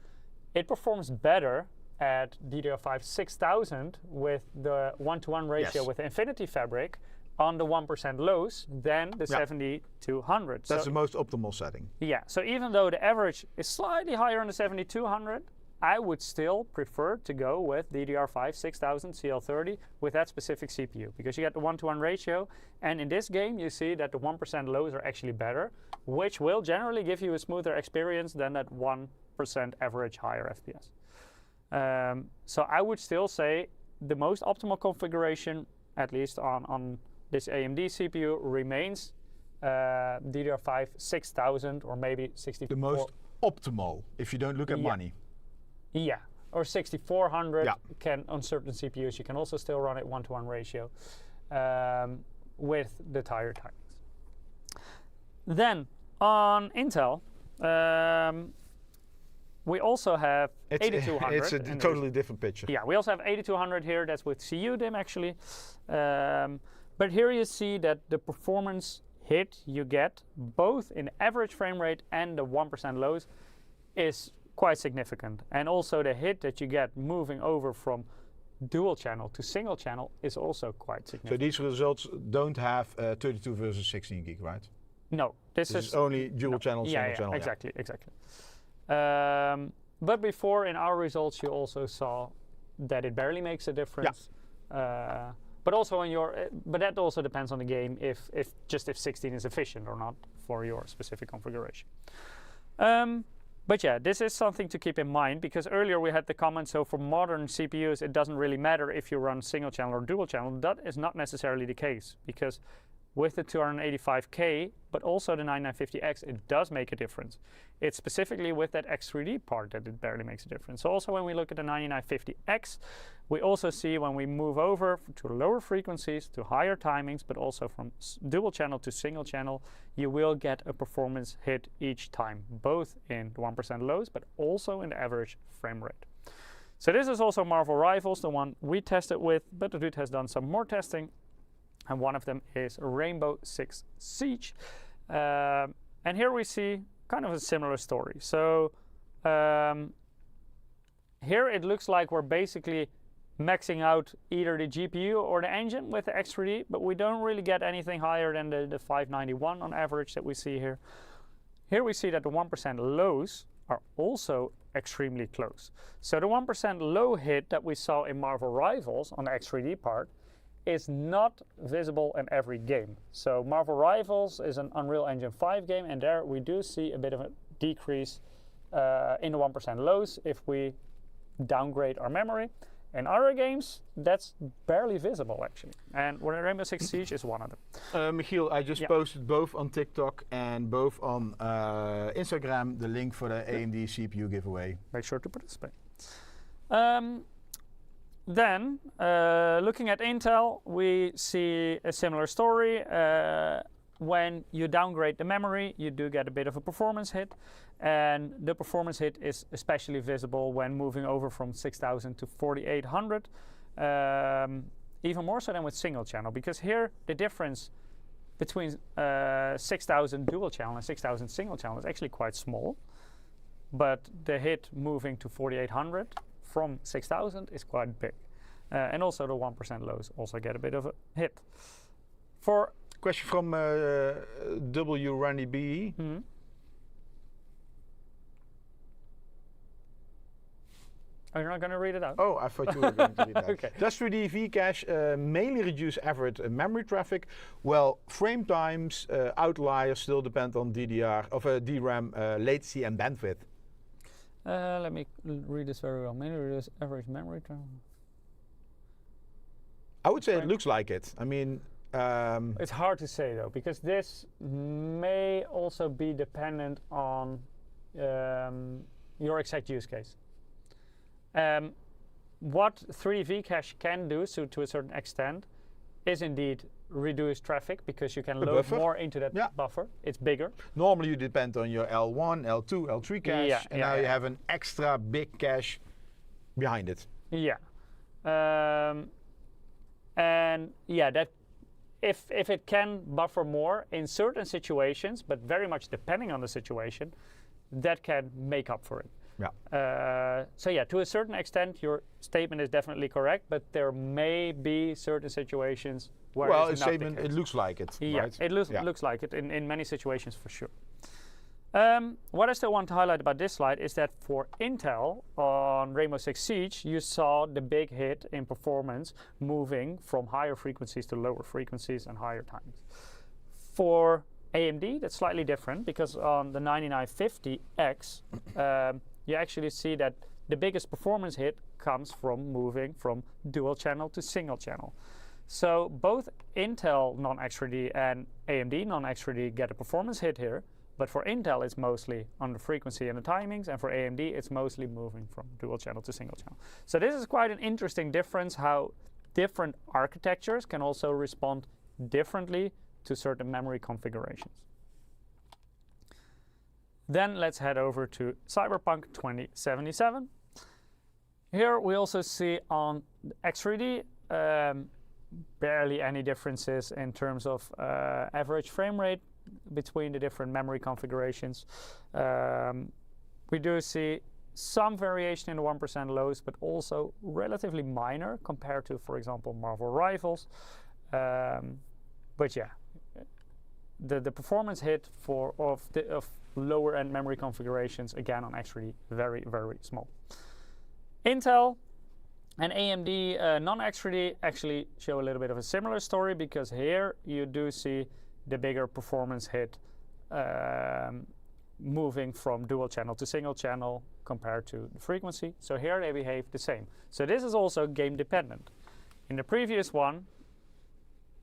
it performs better at DDR5 6000 with the 1-to-1 ratio with the Infinity Fabric on the 1% lows than the 7200. That's the most optimal setting. Yeah, so even though the average is slightly higher on the 7200, I would still prefer to go with DDR5 6000 CL30 with that specific CPU, because you get the 1-to-1 ratio, and in this game you see that the 1% lows are actually better, which will generally give you a smoother experience than that 1% average higher FPS. So I would still say the most optimal configuration, at least on this AMD CPU, remains DDR5 6000 or maybe 64. The most optimal, if you don't look at money. Yeah, or 6400 can, on certain CPUs, you can also still run it 1-to-1 ratio with the higher timings. Then on Intel, we also have 8200. It's a totally different picture. Yeah, we also have 8200 here. That's with CUDIM actually. But here you see that the performance hit you get both in average frame rate and the 1% lows is quite significant. And also the hit that you get moving over from dual channel to single channel is also quite significant. So these results don't have 32 versus 16 gig, right? No, this is only dual channel, single channel. Exactly. But before in our results you also saw that it barely makes a difference. But also but that also depends on the game if 16 is efficient or not for your specific configuration. But yeah, this is something to keep in mind, because earlier we had the comment, so for modern CPUs it doesn't really matter if you run single channel or dual channel. That is not necessarily the case, because with the 285K, but also the 9950X, it does make a difference. It's specifically with that X3D part that it barely makes a difference. So also when we look at the 9950X, we also see when we move over to lower frequencies, to higher timings, but also from dual channel to single channel, you will get a performance hit each time, both in the 1% lows, but also in the average frame rate. So this is also Marvel Rivals, the one we tested with, but Ruud has done some more testing. And one of them is Rainbow Six Siege. And here we see kind of a similar story. So here it looks like we're basically maxing out either the GPU or the engine with the X3D, but we don't really get anything higher than the 591 on average that we see here. Here we see that the 1% lows are also extremely close. So the 1% low hit that we saw in Marvel Rivals on the X3D part is not visible in every game. So Marvel Rivals is an Unreal Engine 5 game, and there we do see a bit of a decrease in the 1% lows if we downgrade our memory. In other games, that's barely visible actually. And Rainbow Six Siege is one of them. Michiel, I just posted both on TikTok and both on Instagram the link for the AMD CPU giveaway. Make sure to participate. Then, looking at Intel, we see a similar story. When you downgrade the memory, you do get a bit of a performance hit. And the performance hit is especially visible when moving over from 6000 to 4800. Even more so than with single channel, because here the difference between 6000 dual channel and 6000 single channel is actually quite small. But the hit moving to 4800 from 6000 is quite big. And also the 1% lows also get a bit of a hit. For question from W. Randy B. Oh, you're not going to read it out? Oh, I thought you were going to read that. Okay. Does 3D Vcache mainly reduce average memory traffic? Well, frame times, outliers still depend on DRAM latency and bandwidth. Let me read this very well. Mainly reduce average memory traffic. I would say it looks like it. I mean, it's hard to say though, because this may also be dependent on your exact use case. What 3D Vcache can do, so to a certain extent, is indeed reduce traffic because you can load more into that buffer. It's bigger. Normally you depend on your L1, L2, L3 cache, and now you have an extra big cache behind it. Yeah. And yeah, that if it can buffer more in certain situations, but very much depending on the situation, that can make up for it. Yeah. So yeah, to a certain extent, your statement is definitely correct, but there may be certain situations where well, it's a not statement, the case. it looks like it. Yeah, right? it looks like it in many situations for sure. What I still want to highlight about this slide is that for Intel on Rainbow Six Siege, you saw the big hit in performance moving from higher frequencies to lower frequencies and higher times. For AMD, that's slightly different because on the 9950X, you actually see that the biggest performance hit comes from moving from dual channel to single channel. So both Intel non-X3D and AMD non-X3D get a performance hit here, but for Intel it's mostly on the frequency and the timings, and for AMD it's mostly moving from dual channel to single channel. So this is quite an interesting difference, how different architectures can also respond differently to certain memory configurations. Then let's head over to Cyberpunk 2077. Here we also see on X3D barely any differences in terms of average frame rate between the different memory configurations. We do see some variation in the 1% lows, but also relatively minor compared to, for example, Marvel Rivals. But yeah, the performance hit of lower end memory configurations, again on X3D, very, very small. Intel and AMD non-X3D actually show a little bit of a similar story, because here you do see the bigger performance hit moving from dual channel to single channel compared to the frequency. So here they behave the same. So this is also game dependent. In the previous one,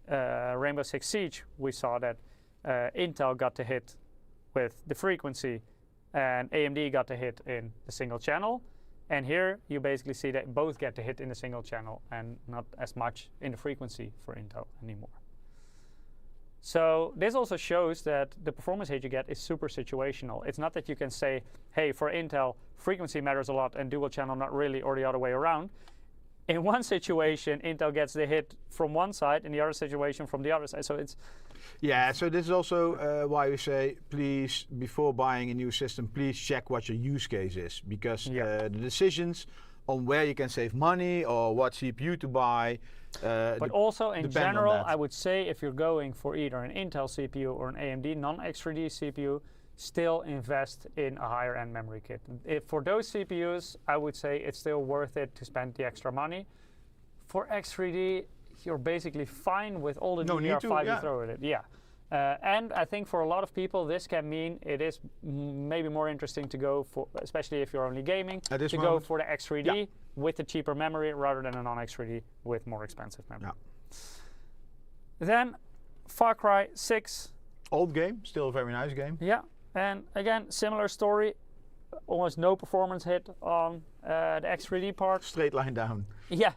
Rainbow Six Siege, we saw that Intel got the hit with the frequency and AMD got the hit in the single channel. And here you basically see that both get the hit in the single channel and not as much in the frequency for Intel anymore. So this also shows that the performance hit you get is super situational. It's not that you can say, hey, for Intel, frequency matters a lot and dual channel not really, or the other way around. In one situation, Intel gets the hit from one side, in the other situation from the other side. So it's... Yeah, so this is also why we say, please, before buying a new system, please check what your use case is. Because the decisions on where you can save money or what CPU to buy. But also in general, I would say if you're going for either an Intel CPU or an AMD non-X3D CPU, still invest in a higher end memory kit. For those CPUs, I would say it's still worth it to spend the extra money. For X3D, you're basically fine with all the No need to, DDR5 yeah. you throw at it. Yeah. And I think for a lot of people, this can mean it is maybe more interesting to go for, especially if you're only gaming, At this to moment, go for the X3D with the cheaper memory rather than a non-X3D with more expensive memory. Yeah. Then Far Cry 6. Old game, still a very nice game. Yeah, and again, similar story. Almost no performance hit on the X3D part. Straight line down. Yeah,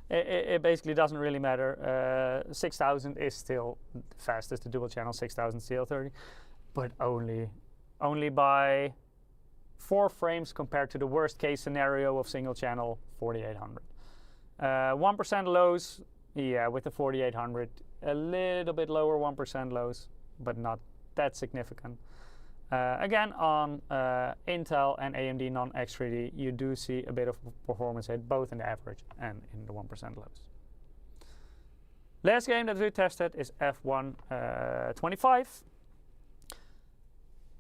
it basically doesn't really matter. 6000 is still the fastest, the dual channel 6000 CL30, but only by 4 frames compared to the worst case scenario of single channel 4800. 1% lows, yeah, with the 4800, a little bit lower 1% lows, but not that significant. Again, on Intel and AMD non-X3D, you do see a bit of performance hit, both in the average and in the 1% lows. Last game that we tested is F1 25.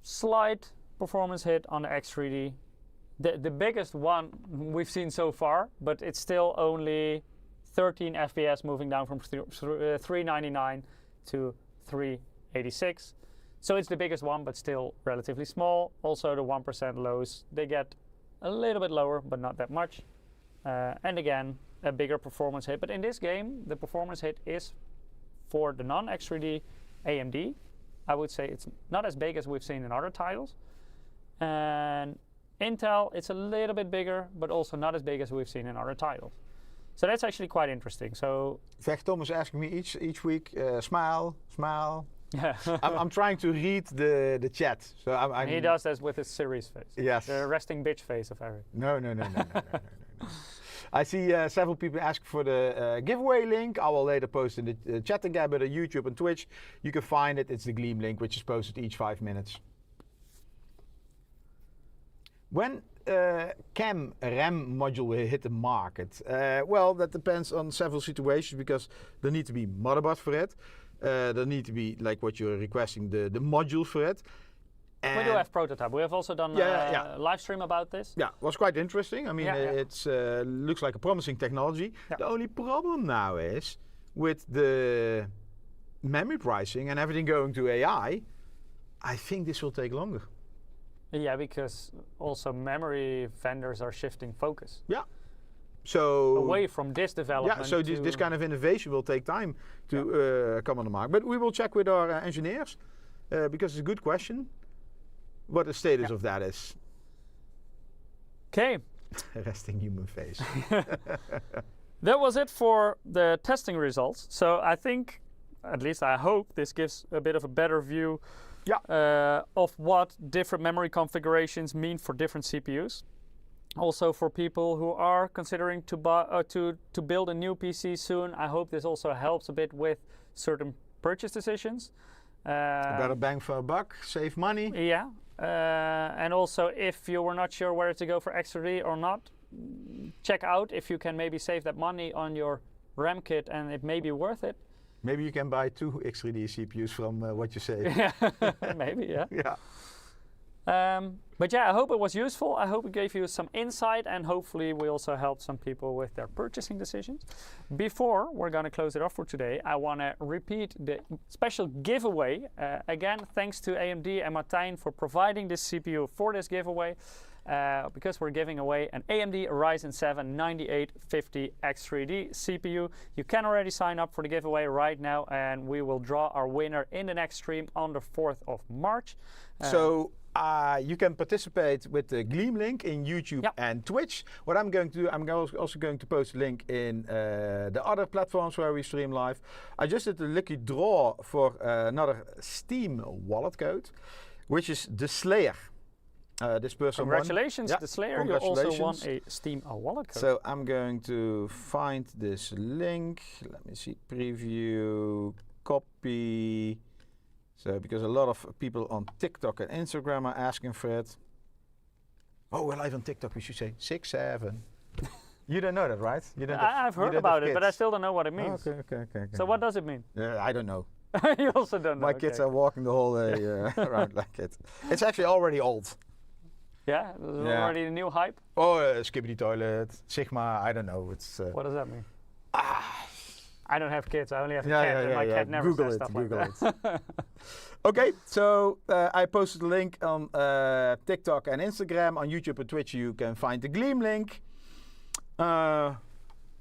Slight performance hit on the X3D. The biggest one we've seen so far, but it's still only 13 FPS moving down from 399 to 386. So it's the biggest one, but still relatively small. Also the 1% lows, they get a little bit lower, but not that much. And again, a bigger performance hit. But in this game, the performance hit is for the non-X3D AMD. I would say it's not as big as we've seen in other titles. And Intel, it's a little bit bigger, but also not as big as we've seen in other titles. So that's actually quite interesting. So Tom is asking me each week, smile. yeah, I'm trying to read the chat. So I'm he does this with his serious face. Yes. The resting bitch face of Eric. No. I see several people ask for the giveaway link. I will later post in the chat again, but on YouTube and Twitch, you can find it. It's the Gleam link, which is posted each 5 minutes. When can RAM module will hit the market? Well, that depends on several situations because there need to be motherboard for it. There need to be, like what you're requesting, the module for it. We do have prototype. We have also done a live stream about this. Yeah, was quite interesting. I mean, it's looks like a promising technology. Yeah. The only problem now is with the memory pricing and everything going to AI, I think this will take longer. Yeah, because also memory vendors are shifting focus. Yeah. So away from this development. Yeah, so this kind of innovation will take time to come on the market. But we will check with our engineers because it's a good question. What the status of that is. Okay. Resting human face. That was it for the testing results. So I think, at least I hope, this gives a bit of a better view of what different memory configurations mean for different CPUs. Also for people who are considering to buy to build a new PC soon, I hope this also helps a bit with certain purchase decisions. A better bang for a buck, save money. Yeah, and also if you were not sure whether to go for X3D or not, check out if you can maybe save that money on your RAM kit and it may be worth it. Maybe you can buy 2 X3D CPUs from what you say. Yeah, maybe, yeah. Yeah. But yeah, I hope it was useful. I hope it gave you some insight and hopefully we also helped some people with their purchasing decisions. Before we're going to close it off for today, I want to repeat the special giveaway. Again, thanks to AMD and Martijn for providing this CPU for this giveaway. Because we're giving away an AMD Ryzen 7 9850 X3D CPU. You can already sign up for the giveaway right now and we will draw our winner in the next stream on the 4th of March. So you can participate with the Gleam link in YouTube and Twitch. What I'm going to do, I'm also going to post a link in the other platforms where we stream live. I just did a lucky draw for another Steam wallet code, which is the Slayer. This person congratulations, the Slayer. You also won a Steam wallet code. So I'm going to find this link. Let me see. Preview, copy. So because a lot of people on TikTok and Instagram are asking for it. Oh, we're live on TikTok. We should say 6, 7. You don't know that, right? You don't. I've heard about it, but I still don't know what it means. Okay. So what does it mean? I don't know. You also don't know. My kids are walking the whole day around like it. It's actually already old. Yeah, already a new hype. Oh, Skibbity Toilet, Sigma. I don't know. It's. What does that mean? I don't have kids. I only have a cat, and my cat never Google says it. stuff Google like that. Okay, so I posted a link on TikTok and Instagram. On YouTube and Twitch, you can find the Gleam link.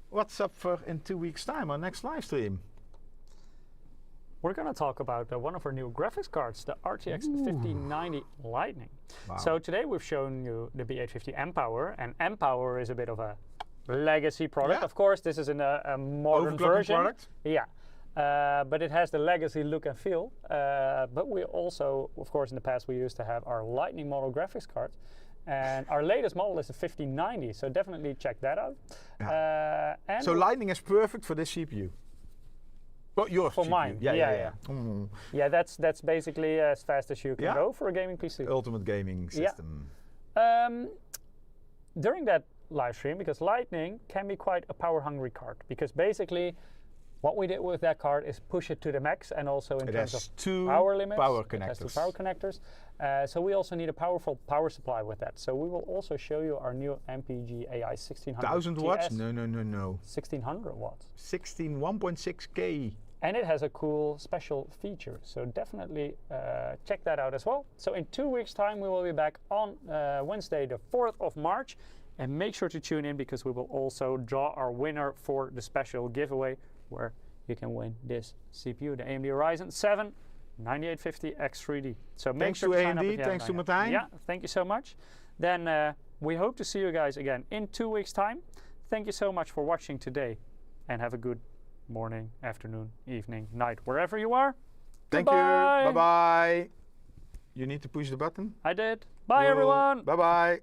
What's up for in 2 weeks' time, our next live stream? We're going to talk about one of our new graphics cards, the RTX 5090 Lightning. Wow. So today we've shown you the B850 M-Power, and M-Power is a bit of a legacy product. Yeah. Of course, this is in a modern Overclocking version. product? Yeah. But it has the legacy look and feel. But we also, of course, in the past we used to have our Lightning model graphics card. And our latest model is the 5090, so definitely check that out. Yeah. And So Lightning is perfect for this CPU. Well, yours for CPU. mine. Yeah. Yeah, that's basically as fast as you can Yeah. go for a gaming PC. Ultimate gaming system. During that live stream, because Lightning can be quite a power-hungry card, because basically what we did with that card is push it to the max, and also in It terms has of two power limits. power It has two connectors. power connectors. So we also need a powerful power supply with that. So we will also show you our new MPG AI 1600 1000 watts? TS. No. 1600 watts. 1.6K. And it has a cool special feature, so definitely check that out as well. So in 2 weeks' time, we will be back on Wednesday, the 4th of March. And make sure to tune in, because we will also draw our winner for the special giveaway, where you can win this CPU, the AMD Ryzen 7 9850X3D. So make Thanks sure to to sign up AMD, if you thanks to haven't done Martijn. yet. Yeah, thank you so much. Then we hope to see you guys again in 2 weeks' time. Thank you so much for watching today, and have a good morning, afternoon, evening, night, wherever you are. Thank Goodbye. you. Bye-bye. You need to push the button? I did. Bye, everyone. Bye-bye.